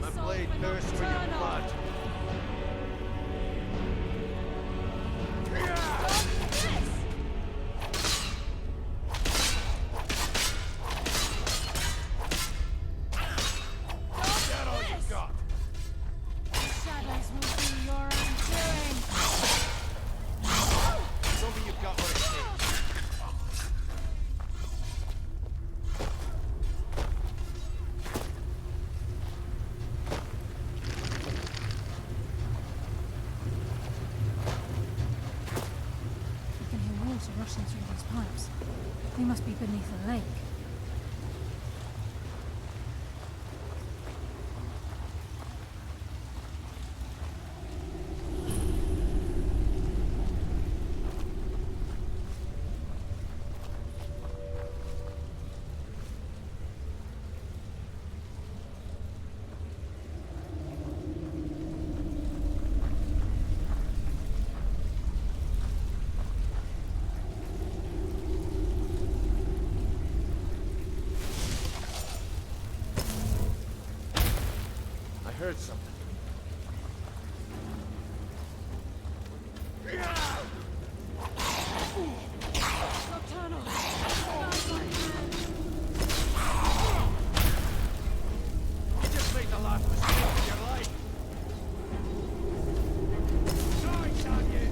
S21: My blade thirsts for your blood. Is that all you got?
S14: Shadows will be your undoing.
S21: Show me you've got what it takes.
S10: I can hear water rushing through these pipes. They must be beneath a lake.
S1: I heard something.
S21: You just made the last mistake of your life. Sorry, Tanya.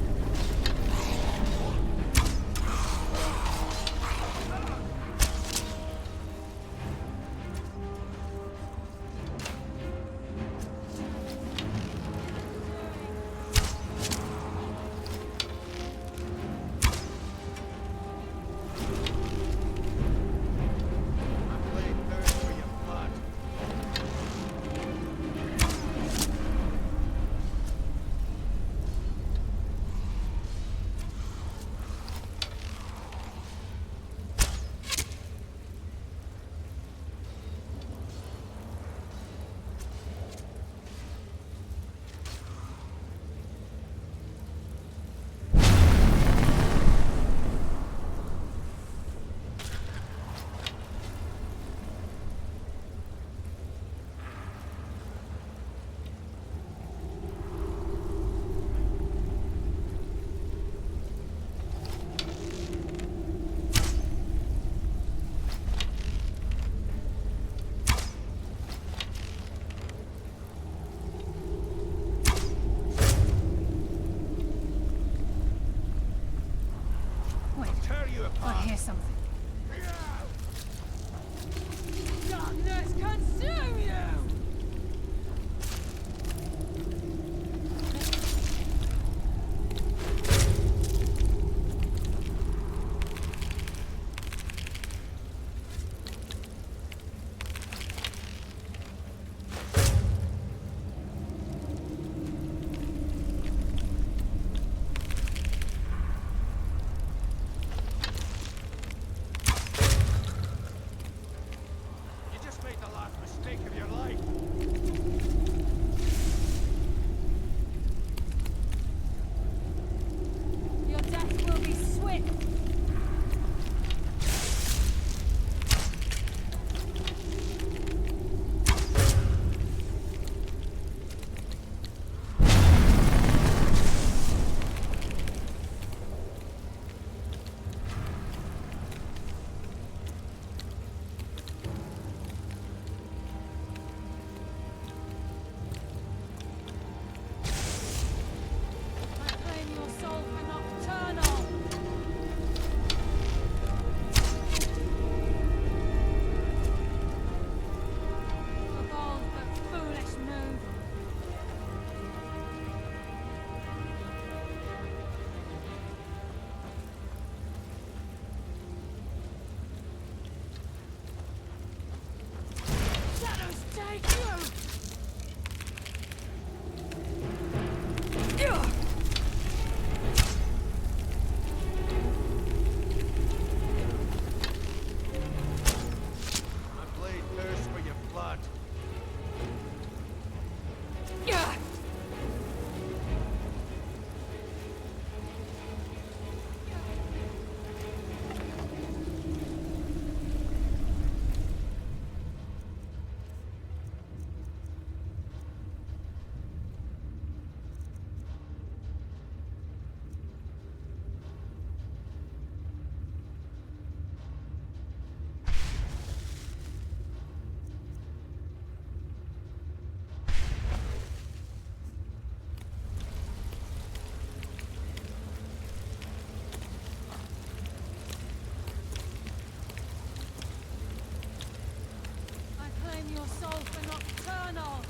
S10: your soul for nocturnal!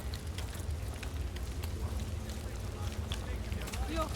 S10: Your...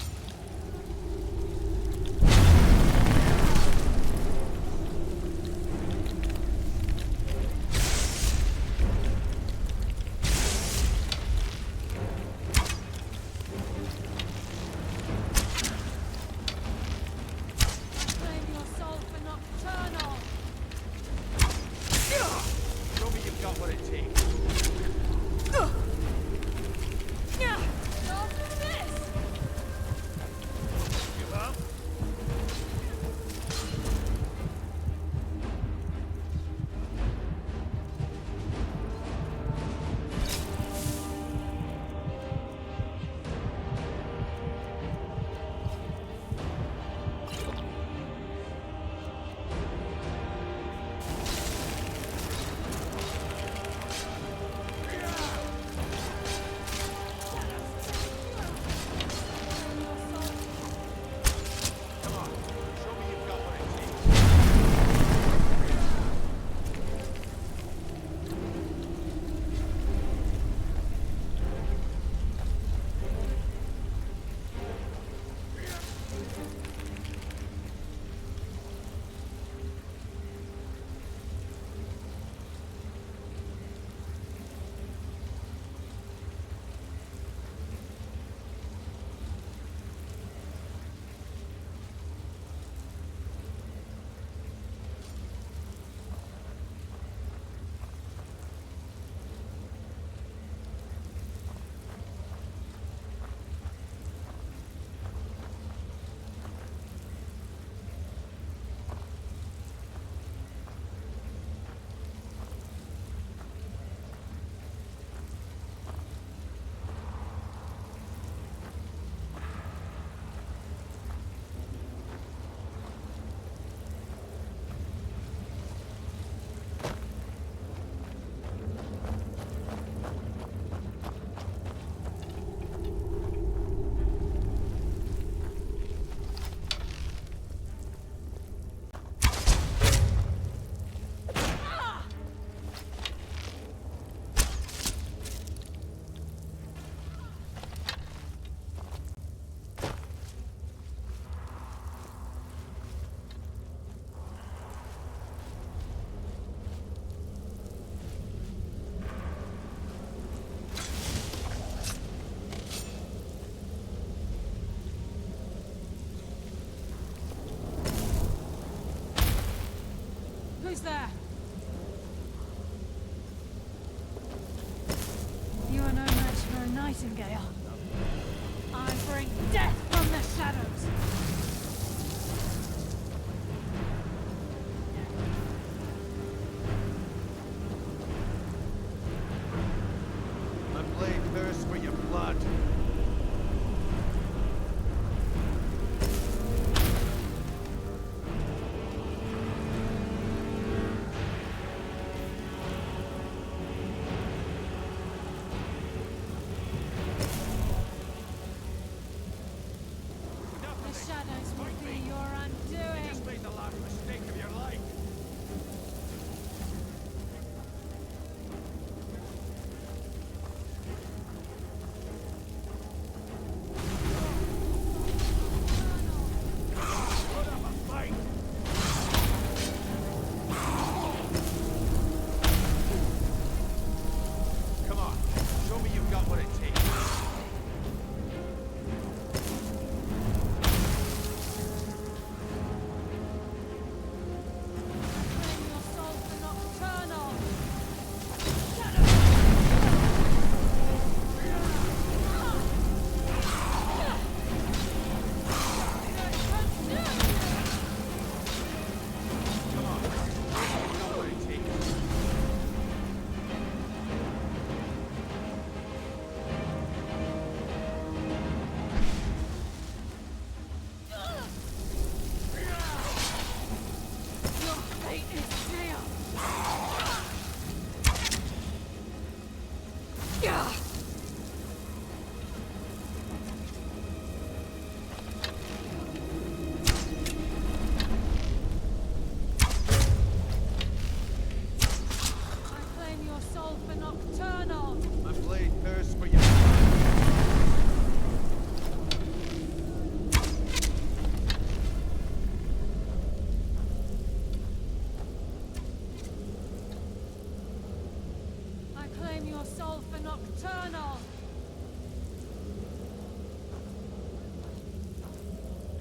S10: Who's there? You are no match for a nightingale. I bring death from the shadows.
S1: My blade thirsts for your blood.
S10: The shadows.
S14: soul for Nocturnal!
S1: My blade thirsts for you.
S14: I claim your soul for Nocturnal!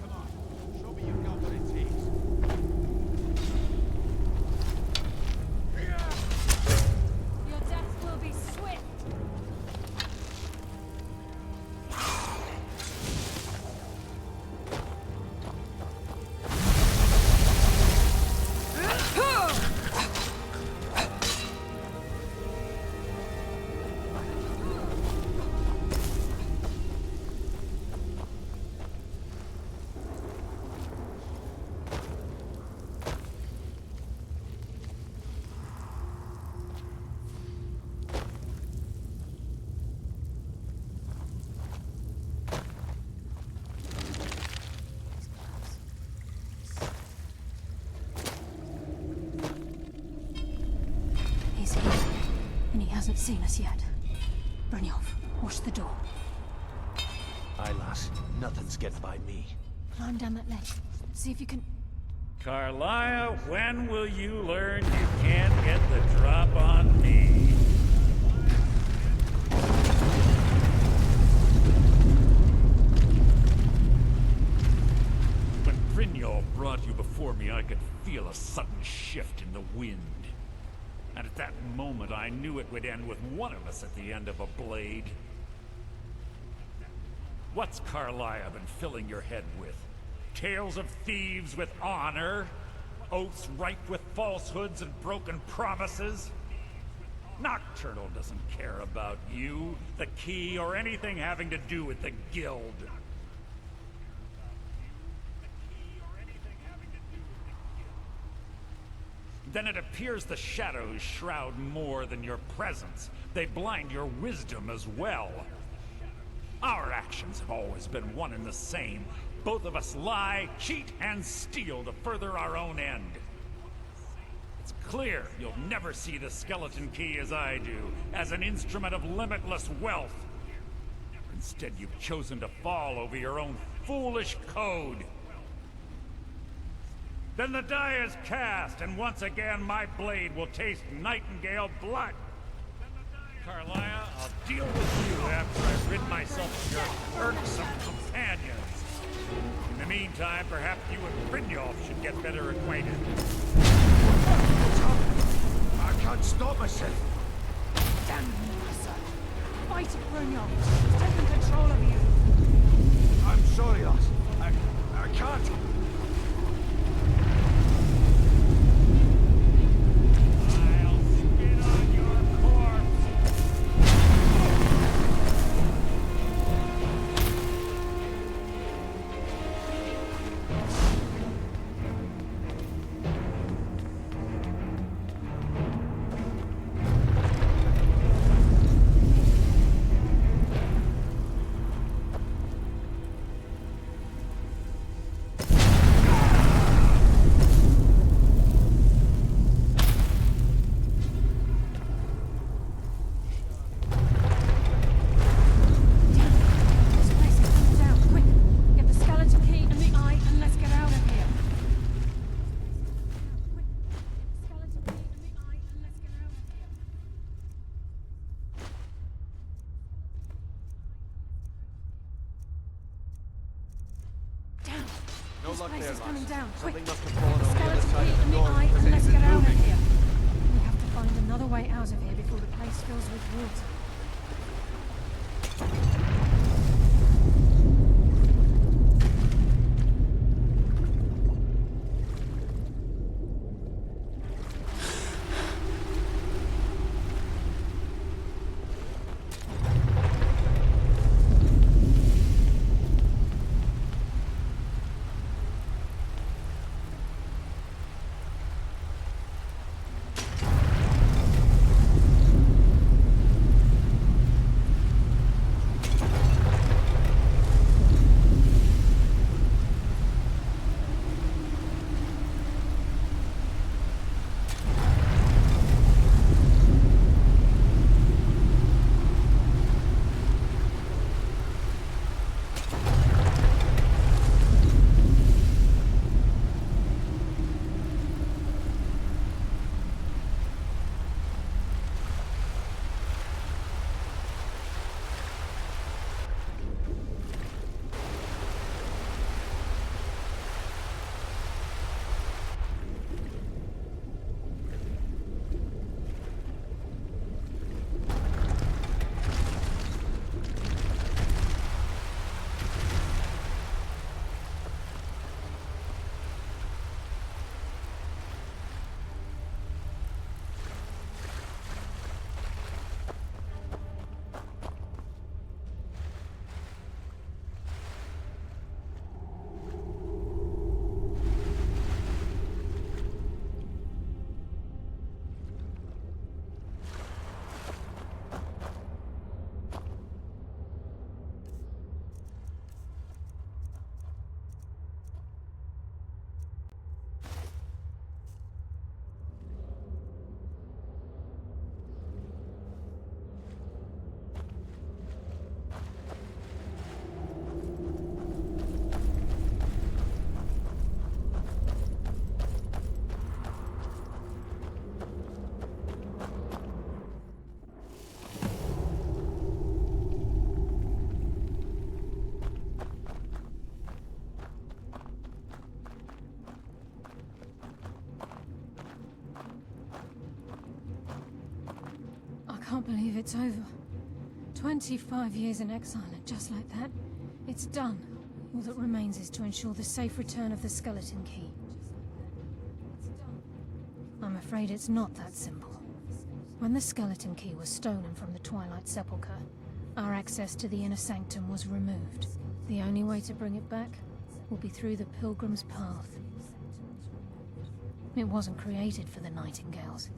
S1: Come on, show me you've got what it takes.
S14: Your death will be swift!
S2: He's here, and he hasn't seen us yet. Brynjolf, watch the door.
S15: Aye, lass. Nothing's getting by me.
S2: Climb down that ledge. See if you can...
S8: Carlia, when will you learn you can't get the drop on me? When Brynjolf brought you before me, I could feel a sudden shift in the wind. And at that moment, I knew it would end with one of us at the end of a blade. What's Carlia been filling your head with? Tales of thieves with honor? Oaths ripe with falsehoods and broken promises? Nocturnal doesn't care about you, the key, or anything having to do with the guild. Then it appears the shadows shroud more than your presence. They blind your wisdom as well. Our actions have always been one and the same. Both of us lie, cheat, and steal to further our own end. It's clear you'll never see the skeleton key as I do, as an instrument of limitless wealth. Instead, you've chosen to fall over your own foolish code. Then the die is cast, and once again my blade will taste nightingale blood. Carlia, I'll deal with you after I rid myself of your irksome companions. In the meantime, perhaps you and Brynjolf should get better acquainted.
S1: What's happening? I can't stop myself.
S14: Damn you, Mercer! Fight it, Brynjolf! He's taken control of you!
S1: I'm sorry, lass. I can't.
S2: This place is coming down. Quick!
S1: Something must have fallen on the other
S2: Skeleton
S1: side
S2: key
S1: of the
S2: in the
S1: door
S2: eye,
S1: because
S2: and
S1: it
S2: let's
S1: isn't
S2: get out of
S1: moving.
S2: here. We have to find another way out of here before the place fills with water.
S10: can't believe it's over. 25 years in exile, and just like that, it's done. All that remains is to ensure the safe return of the skeleton key. I'm afraid it's not that simple. When the skeleton key was stolen from the Twilight Sepulchre, our access to the inner sanctum was removed. The only way to bring it back will be through the Pilgrim's Path. It wasn't created for the Nightingales.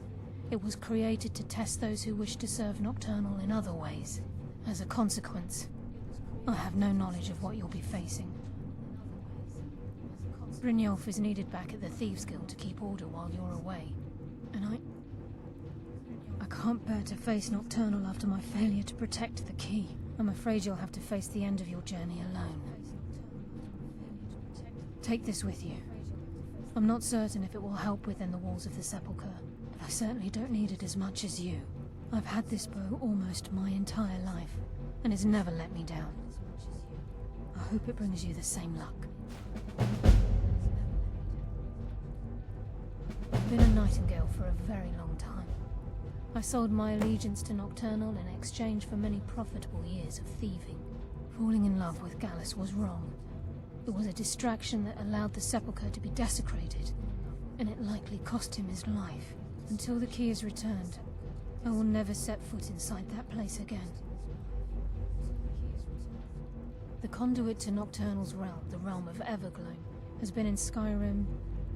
S10: It was created to test those who wish to serve Nocturnal in other ways. As a consequence, I have no knowledge of what you'll be facing. Brynjolf is needed back at the Thieves Guild to keep order while you're away, and I can't bear to face Nocturnal after my failure to protect the key. I'm afraid you'll have to face the end of your journey alone. Take this with you. I'm not certain if it will help within the walls of the Sepulchre, but I certainly don't need it as much as you. I've had this bow almost my entire life, and it's never let me down. I hope it brings you the same luck. I've been a Nightingale for a very long time. I sold my allegiance to Nocturnal in exchange for many profitable years of thieving. Falling in love with Gallus was wrong. It was a distraction that allowed the Sepulchre to be desecrated, and it likely cost him his life. Until the key is returned, I will never set foot inside that place again. The conduit to Nocturnal's realm, the realm of Evergloam, has been in Skyrim,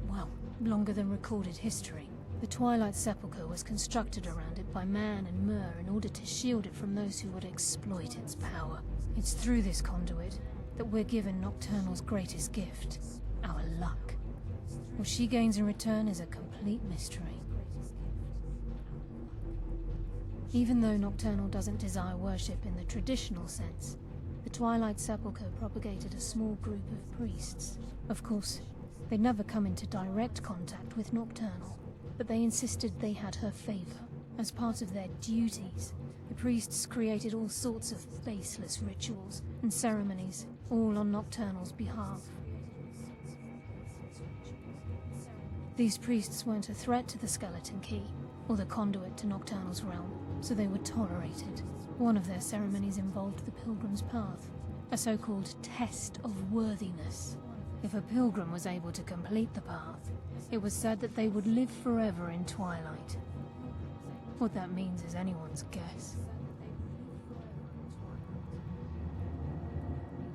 S10: well, longer than recorded history. The Twilight Sepulchre was constructed around it by man and Myr in order to shield it from those who would exploit its power. It's through this conduit that we're given Nocturnal's greatest gift, our luck. What she gains in return is a complete mystery. Even though Nocturnal doesn't desire worship in the traditional sense, the Twilight Sepulchre propagated a small group of priests. Of course, they'd never come into direct contact with Nocturnal, but they insisted they had her favor. As part of their duties, the priests created all sorts of baseless rituals and ceremonies, all on Nocturnal's behalf. These priests weren't a threat to the skeleton key, or the conduit to Nocturnal's realm, so they were tolerated. One of their ceremonies involved the Pilgrim's Path, a so-called test of worthiness. If a pilgrim was able to complete the path, it was said that they would live forever in Twilight. What that means is anyone's guess.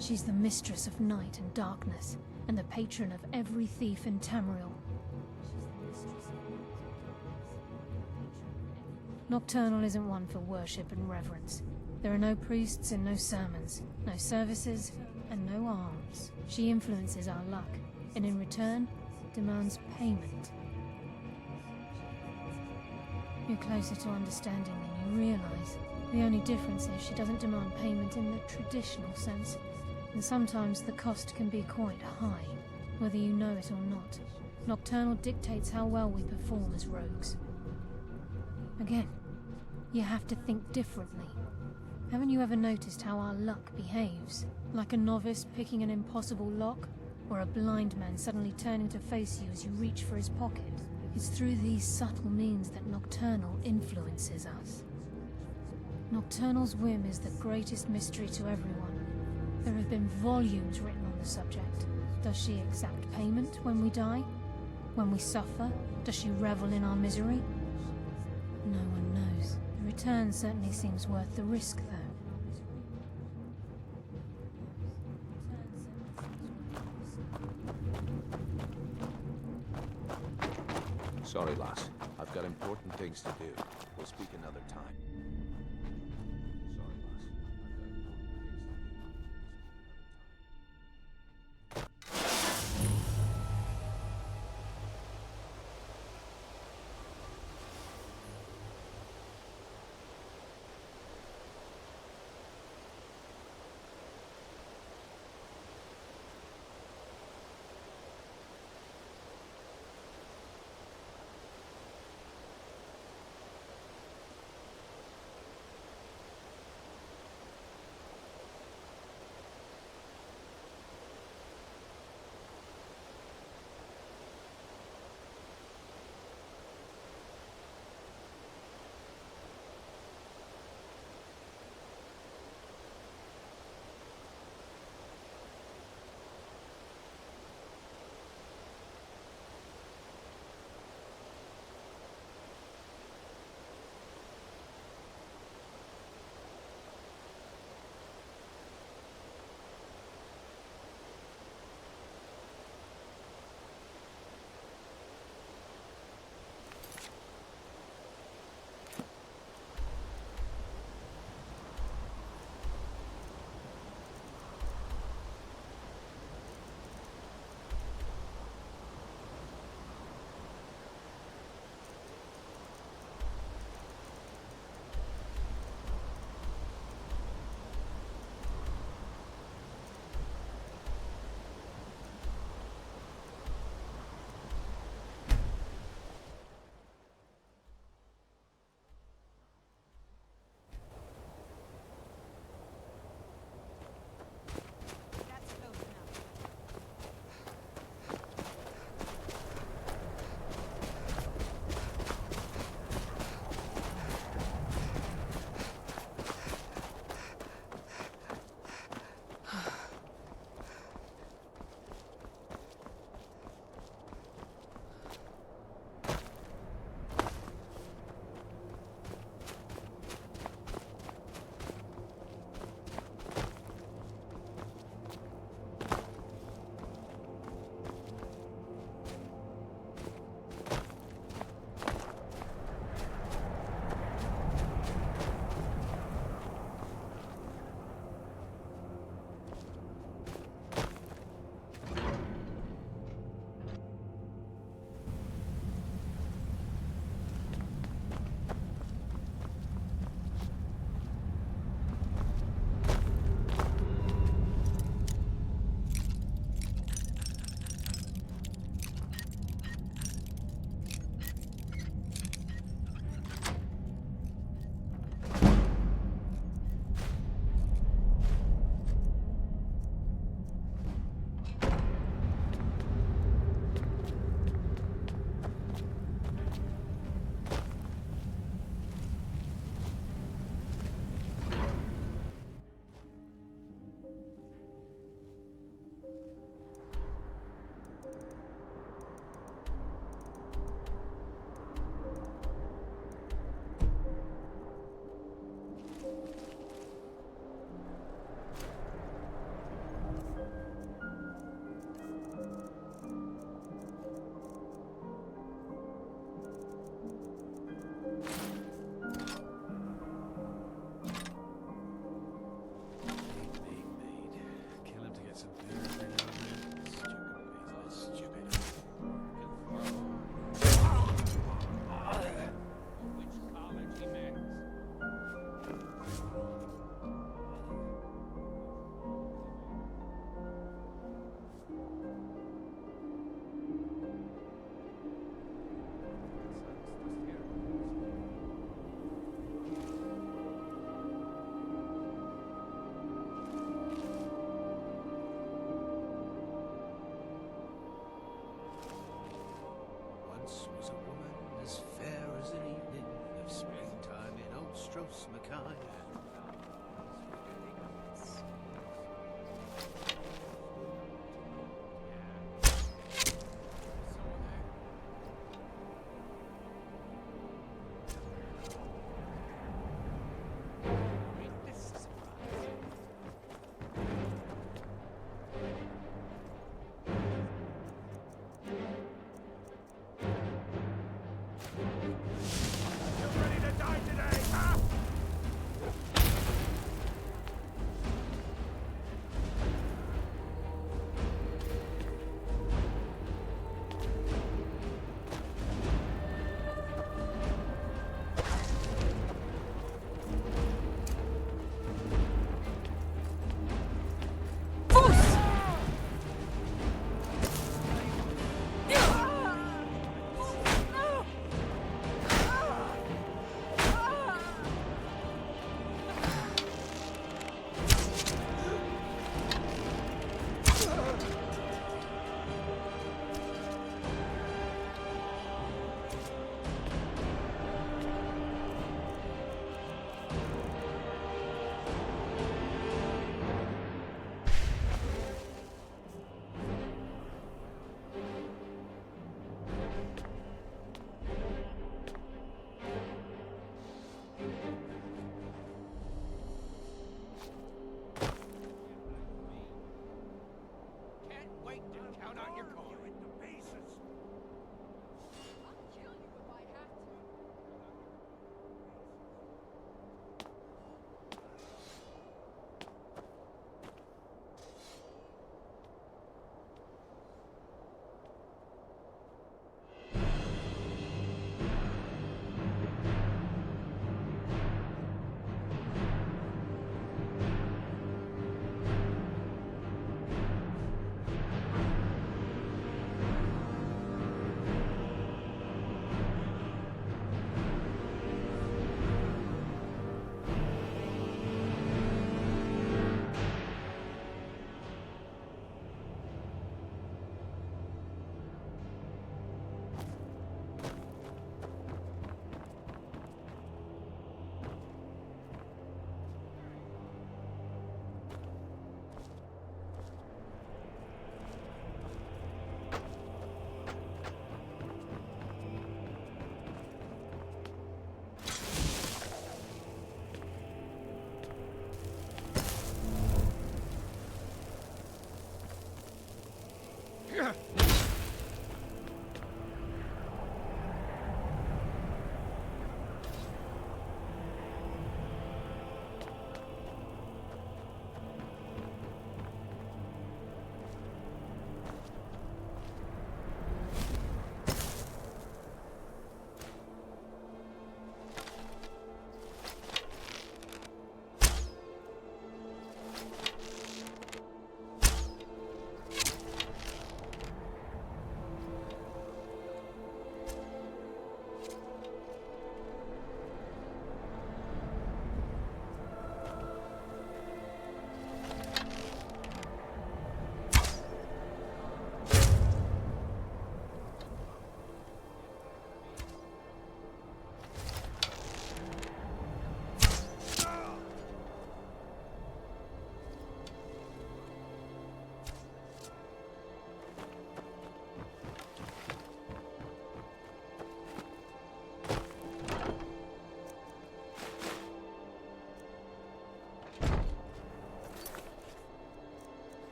S10: She's the mistress of night and darkness, and the patron of every thief in Tamriel. Nocturnal isn't one for worship and reverence. There are no priests and no sermons, no services, and no alms. She influences our luck, and in return, demands payment. You're closer to understanding than you realize. The only difference is she doesn't demand payment in the traditional sense, and sometimes the cost can be quite high, whether you know it or not. Nocturnal dictates how well we perform as rogues. Again, you have to think differently. Haven't you ever noticed how our luck behaves? Like a novice picking an impossible lock, or a blind man suddenly turning to face you as you reach for his pocket? It's through these subtle means that Nocturnal influences us. Nocturnal's whim is the greatest mystery to everyone. There have been volumes written on the subject. Does she exact payment when we die? When we suffer, does she revel in our misery? No one knows. The return certainly seems worth the risk, though.
S1: Sorry, lass. I've got important things to do. We'll speak another time.
S17: Monstrous, Mackay.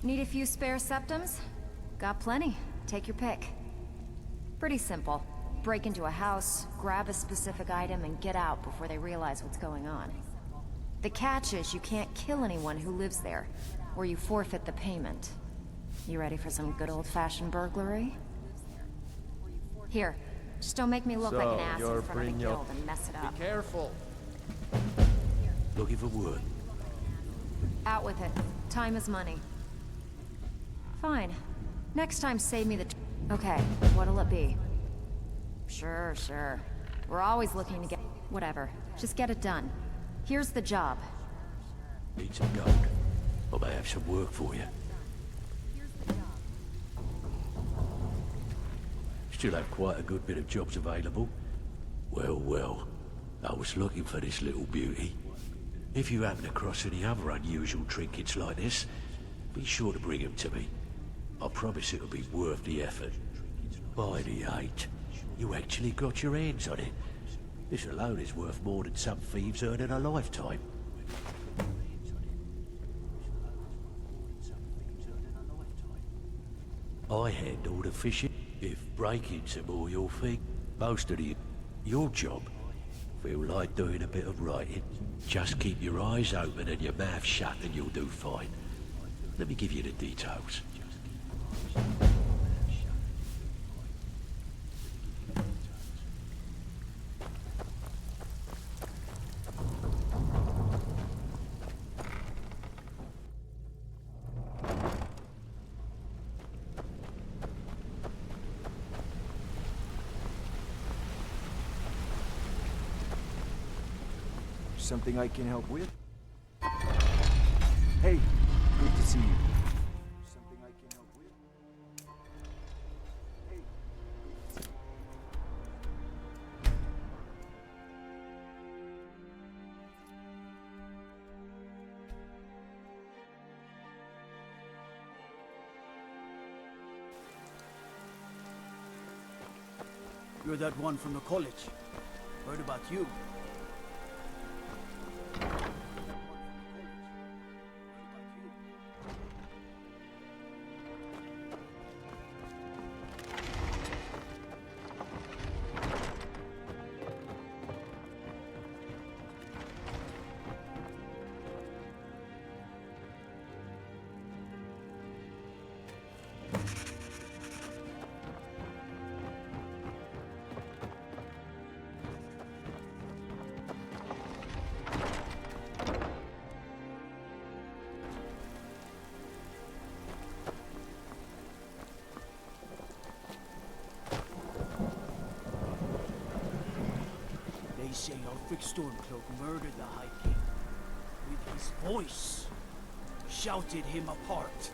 S16: Need a few spare septums? Got plenty. Take your pick. Pretty simple. break into a house, grab a specific item, and get out before they realize what's going on. The catch is you can't kill anyone who lives there, or you forfeit the payment. You ready for some good old-fashioned burglary? Here, just don't make me look like an ass in front of the guild and mess it up.
S21: Be careful.
S17: Looking for work?
S16: Out with it. Time is money. Fine. Next time, save me the... Okay, what'll it be? Sure, sure. We're always looking to get... Whatever. Just get it done. Here's the job.
S17: Need some gold. I may have some work for you. Still have quite a good bit of jobs available. Well, well. I was looking for this little beauty. If you happen across any other unusual trinkets like this, be sure to bring them to me. I promise it'll be worth the effort. By the 8, you actually got your hands on it. This alone is worth more than some thieves earn in a lifetime. I handle the fishing. If breaking's more your thing, most of your job, feel like doing a bit of writing. Just keep your eyes open and your mouth shut and you'll do fine. Let me give you the details.
S7: Something I can help with? Hey, good to see you. Something I can help with? Hey, good to see
S13: you. You're that one from the college. Heard about you. They say Ulfric Stormcloak murdered the High King. With his voice. Shouted him apart.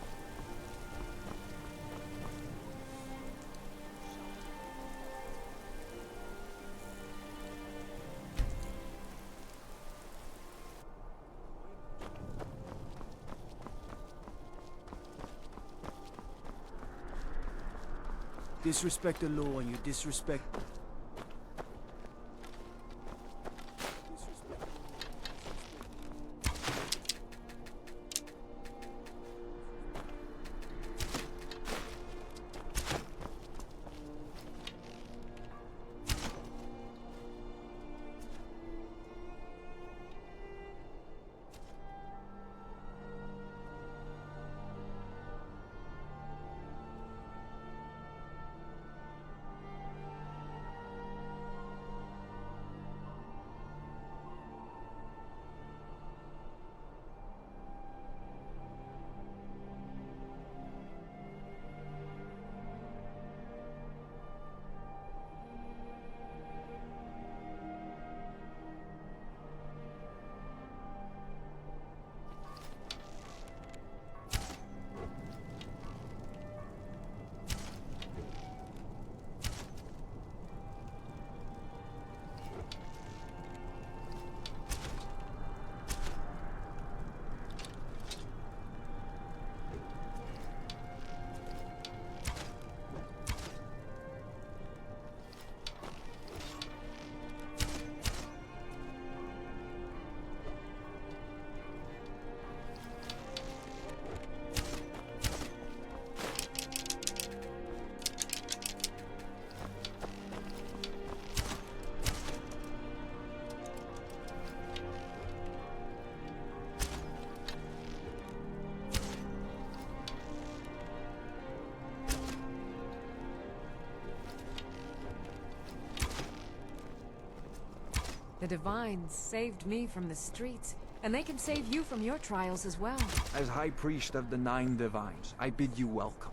S13: Disrespect the law and you disrespect...
S6: The Divines saved me from the streets, and they can save you from your trials as well.
S7: As High Priest of the Nine Divines, I bid you welcome.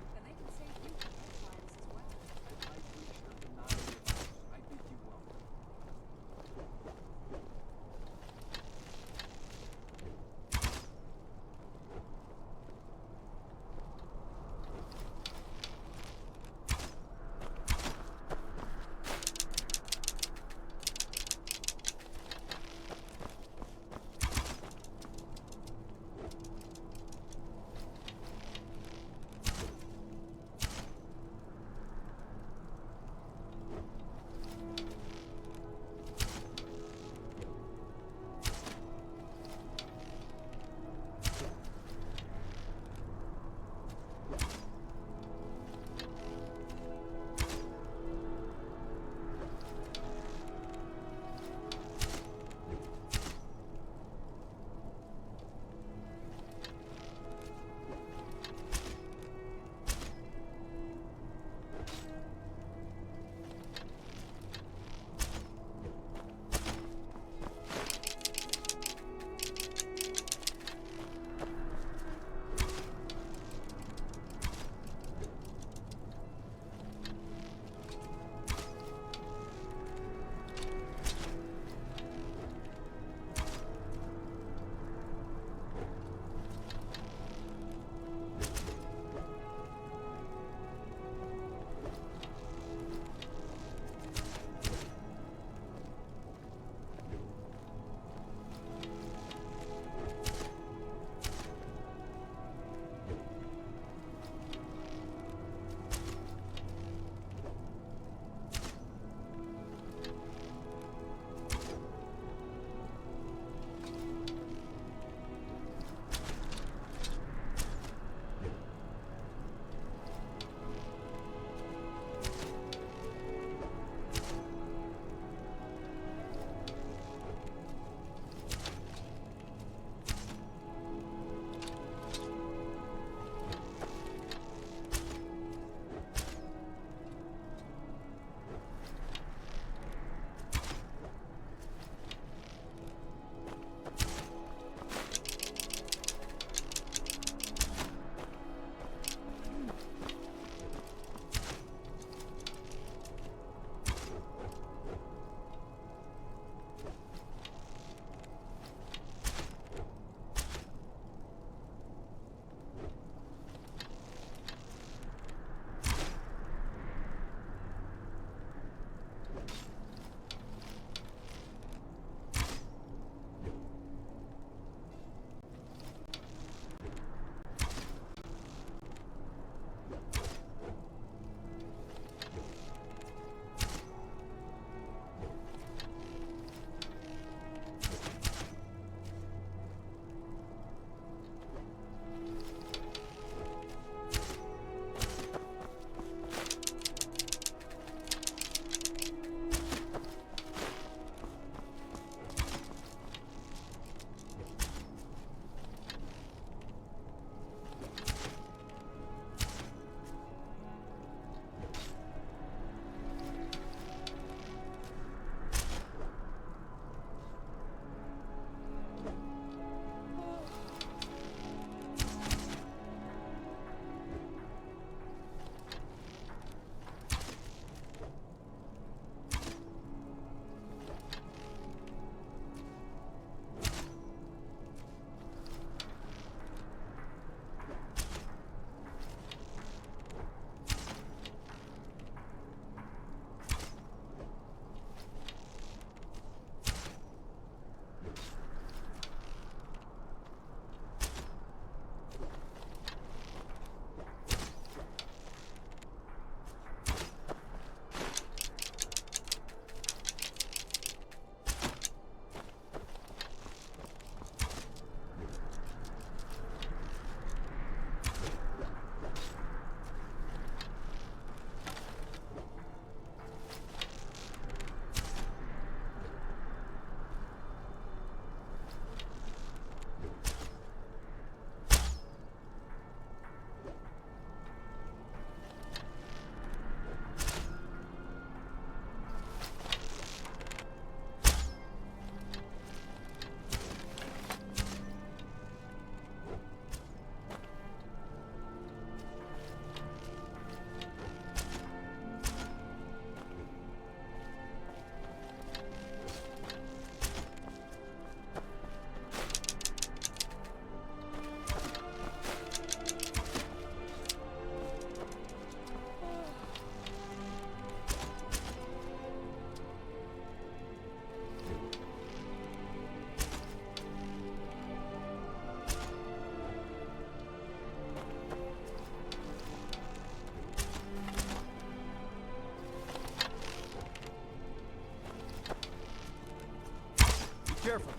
S13: Careful.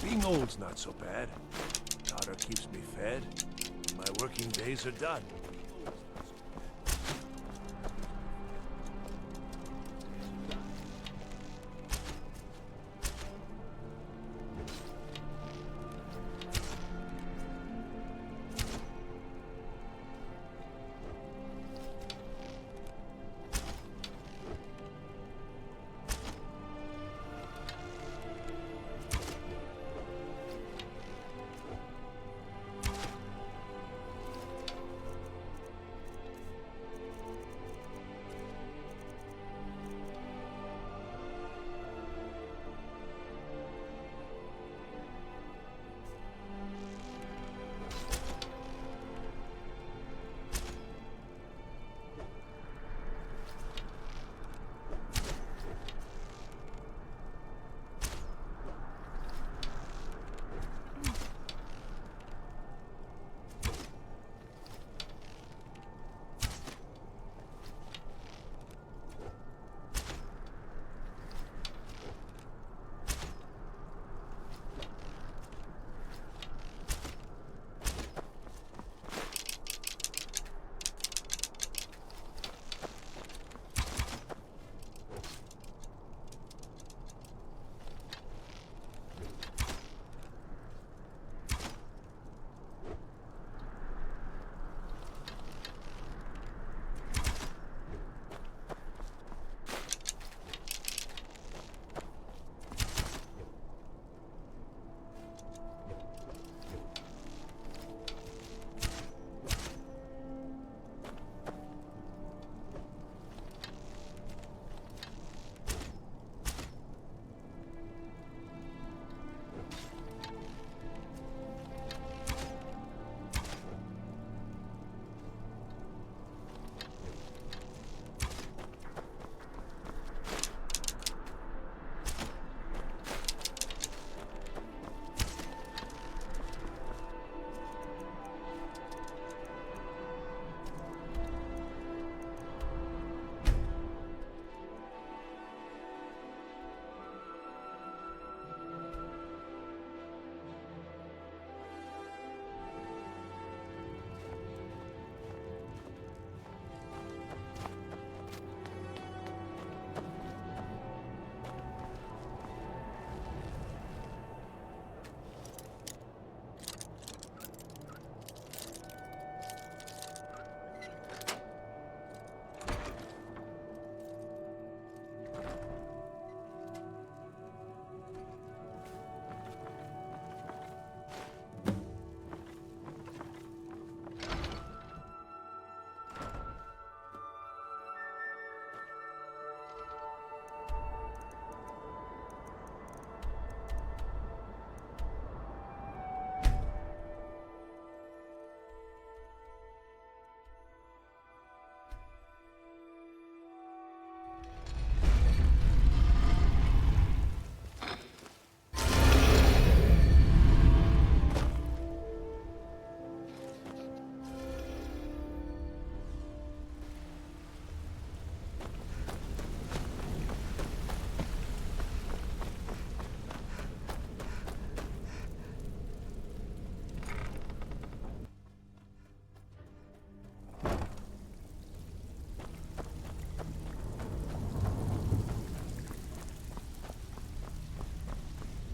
S3: Being old's not so bad. Daughter keeps me fed. My working days are done.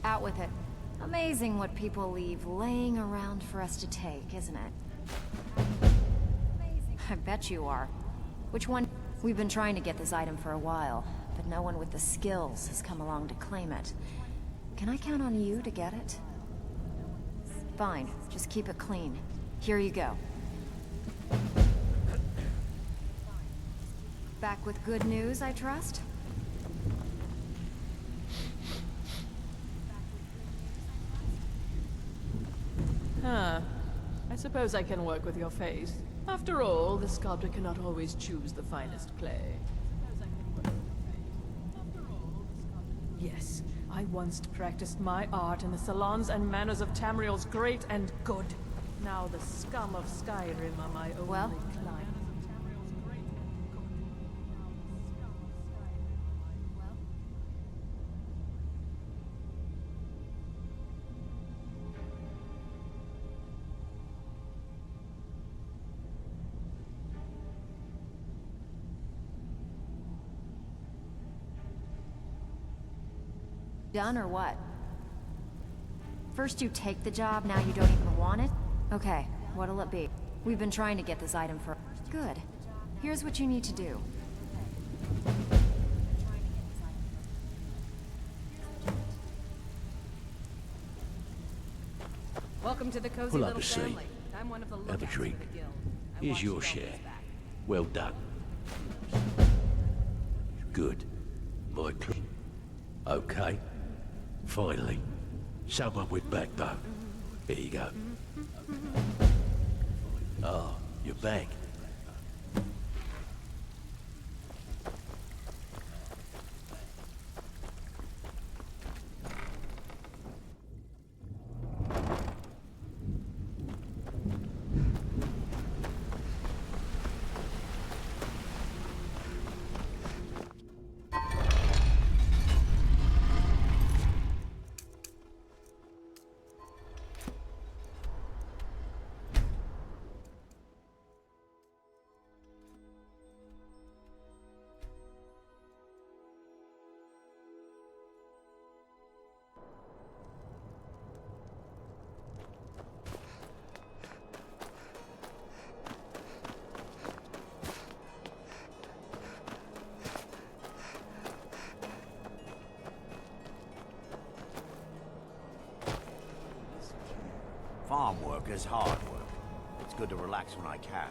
S16: Out with it. Amazing what people leave laying around for us to take, isn't it? I bet you are. Which one? We've been trying to get this item for a while, but no one with the skills has come along to claim it. Can I count on you to get it? Fine, just keep it clean. Here you go. Back with good news, I trust?
S11: Huh. I suppose I can work with your face. After all, the sculptor cannot always choose the finest clay. Yes, I once practiced my art in the salons and manners of Tamriel's great and good. Now the scum of Skyrim are my only client.
S16: Done or what? First you take the job, now you don't even want it? Okay, what'll it be? We've been trying to get this item for... Good. Here's what you need to do.
S9: Welcome to the cozy
S17: Pull up
S9: little
S17: a seat.
S9: family. I'm one of the
S17: Have a
S9: lookouts for
S17: drink.
S9: the guild.
S17: Here's your share. Well done. Good. My okay. Finally. Someone with backbone. Here you go. Oh, you're back.
S12: Farm work is hard work. It's good to relax when I can,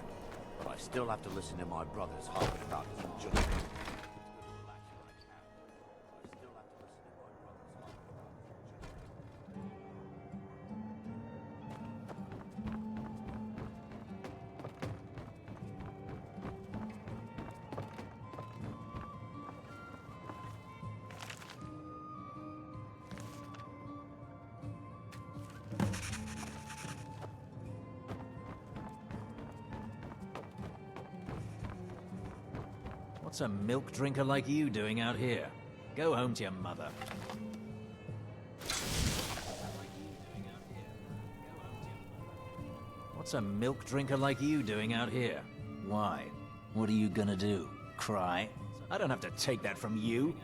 S12: but I still have to listen to my brothers harping about injustice.
S23: What's a milk drinker like you doing out here? Go home to your mother. What's a milk drinker like you doing out here? Why? What are you gonna do? Cry? I don't have to take that from you.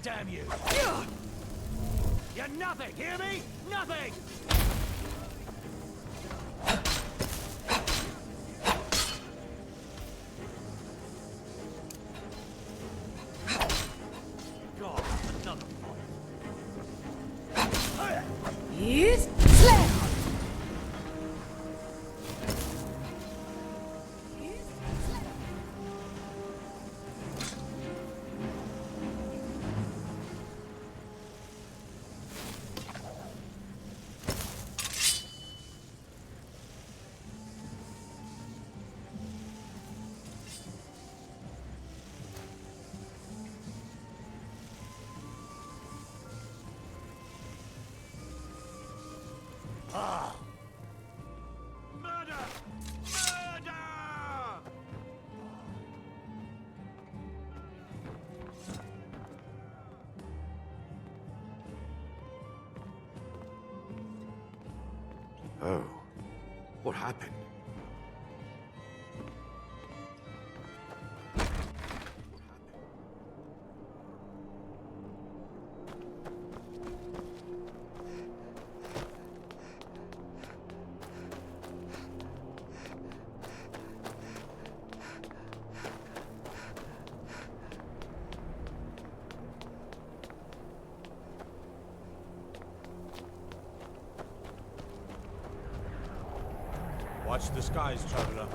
S12: Damn you! You're nothing, hear me? Nothing! God, another fight.
S16: Yes, slam!
S18: Oh. What happened?
S5: Watch the skies, traveler.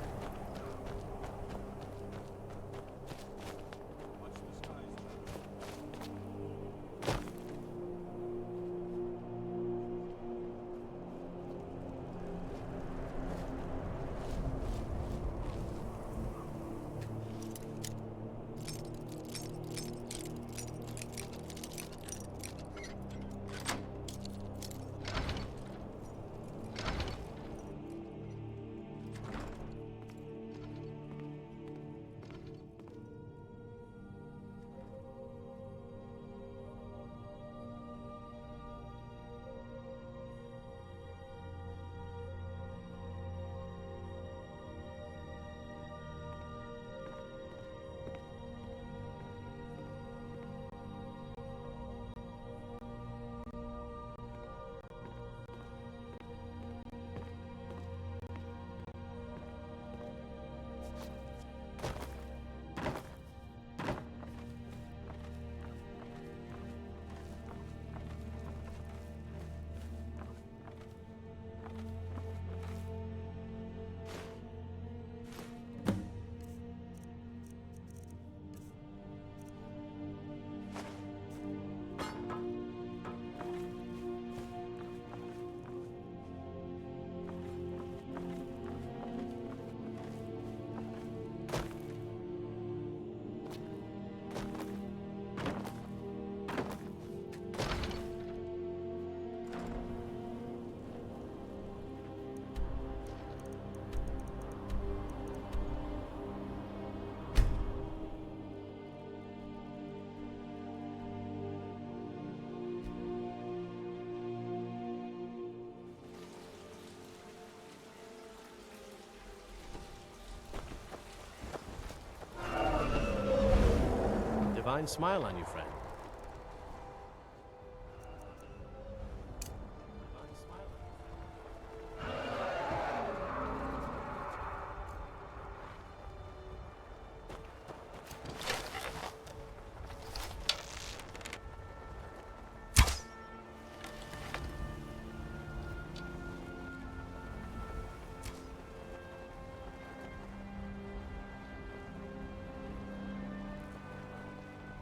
S22: Divine smile on you, friend.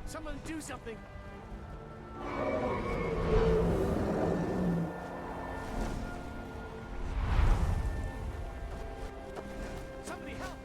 S13: Someone do something! Somebody help!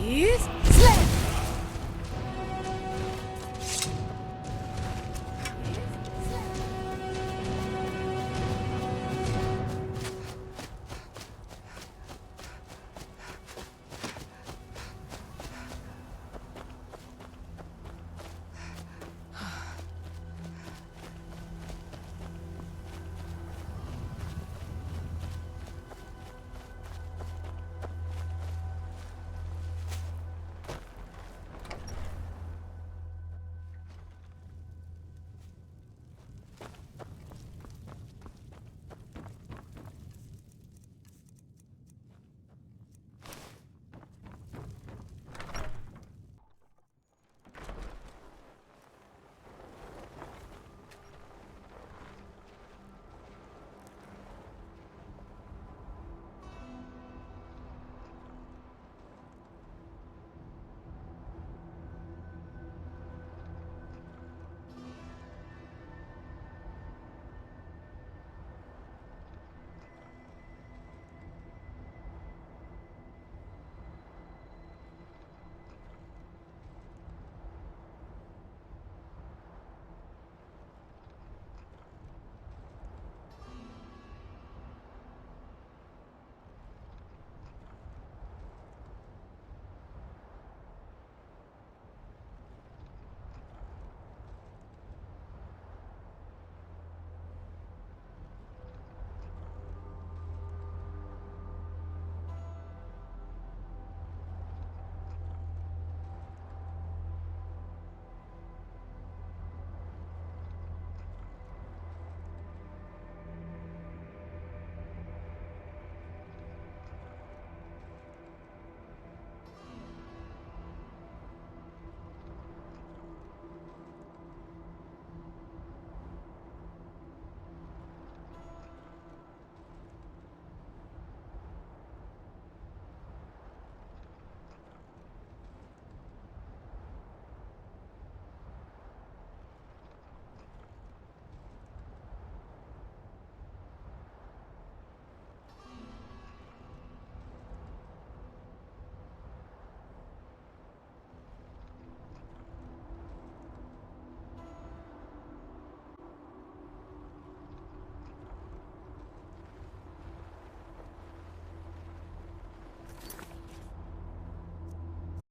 S6: Yes.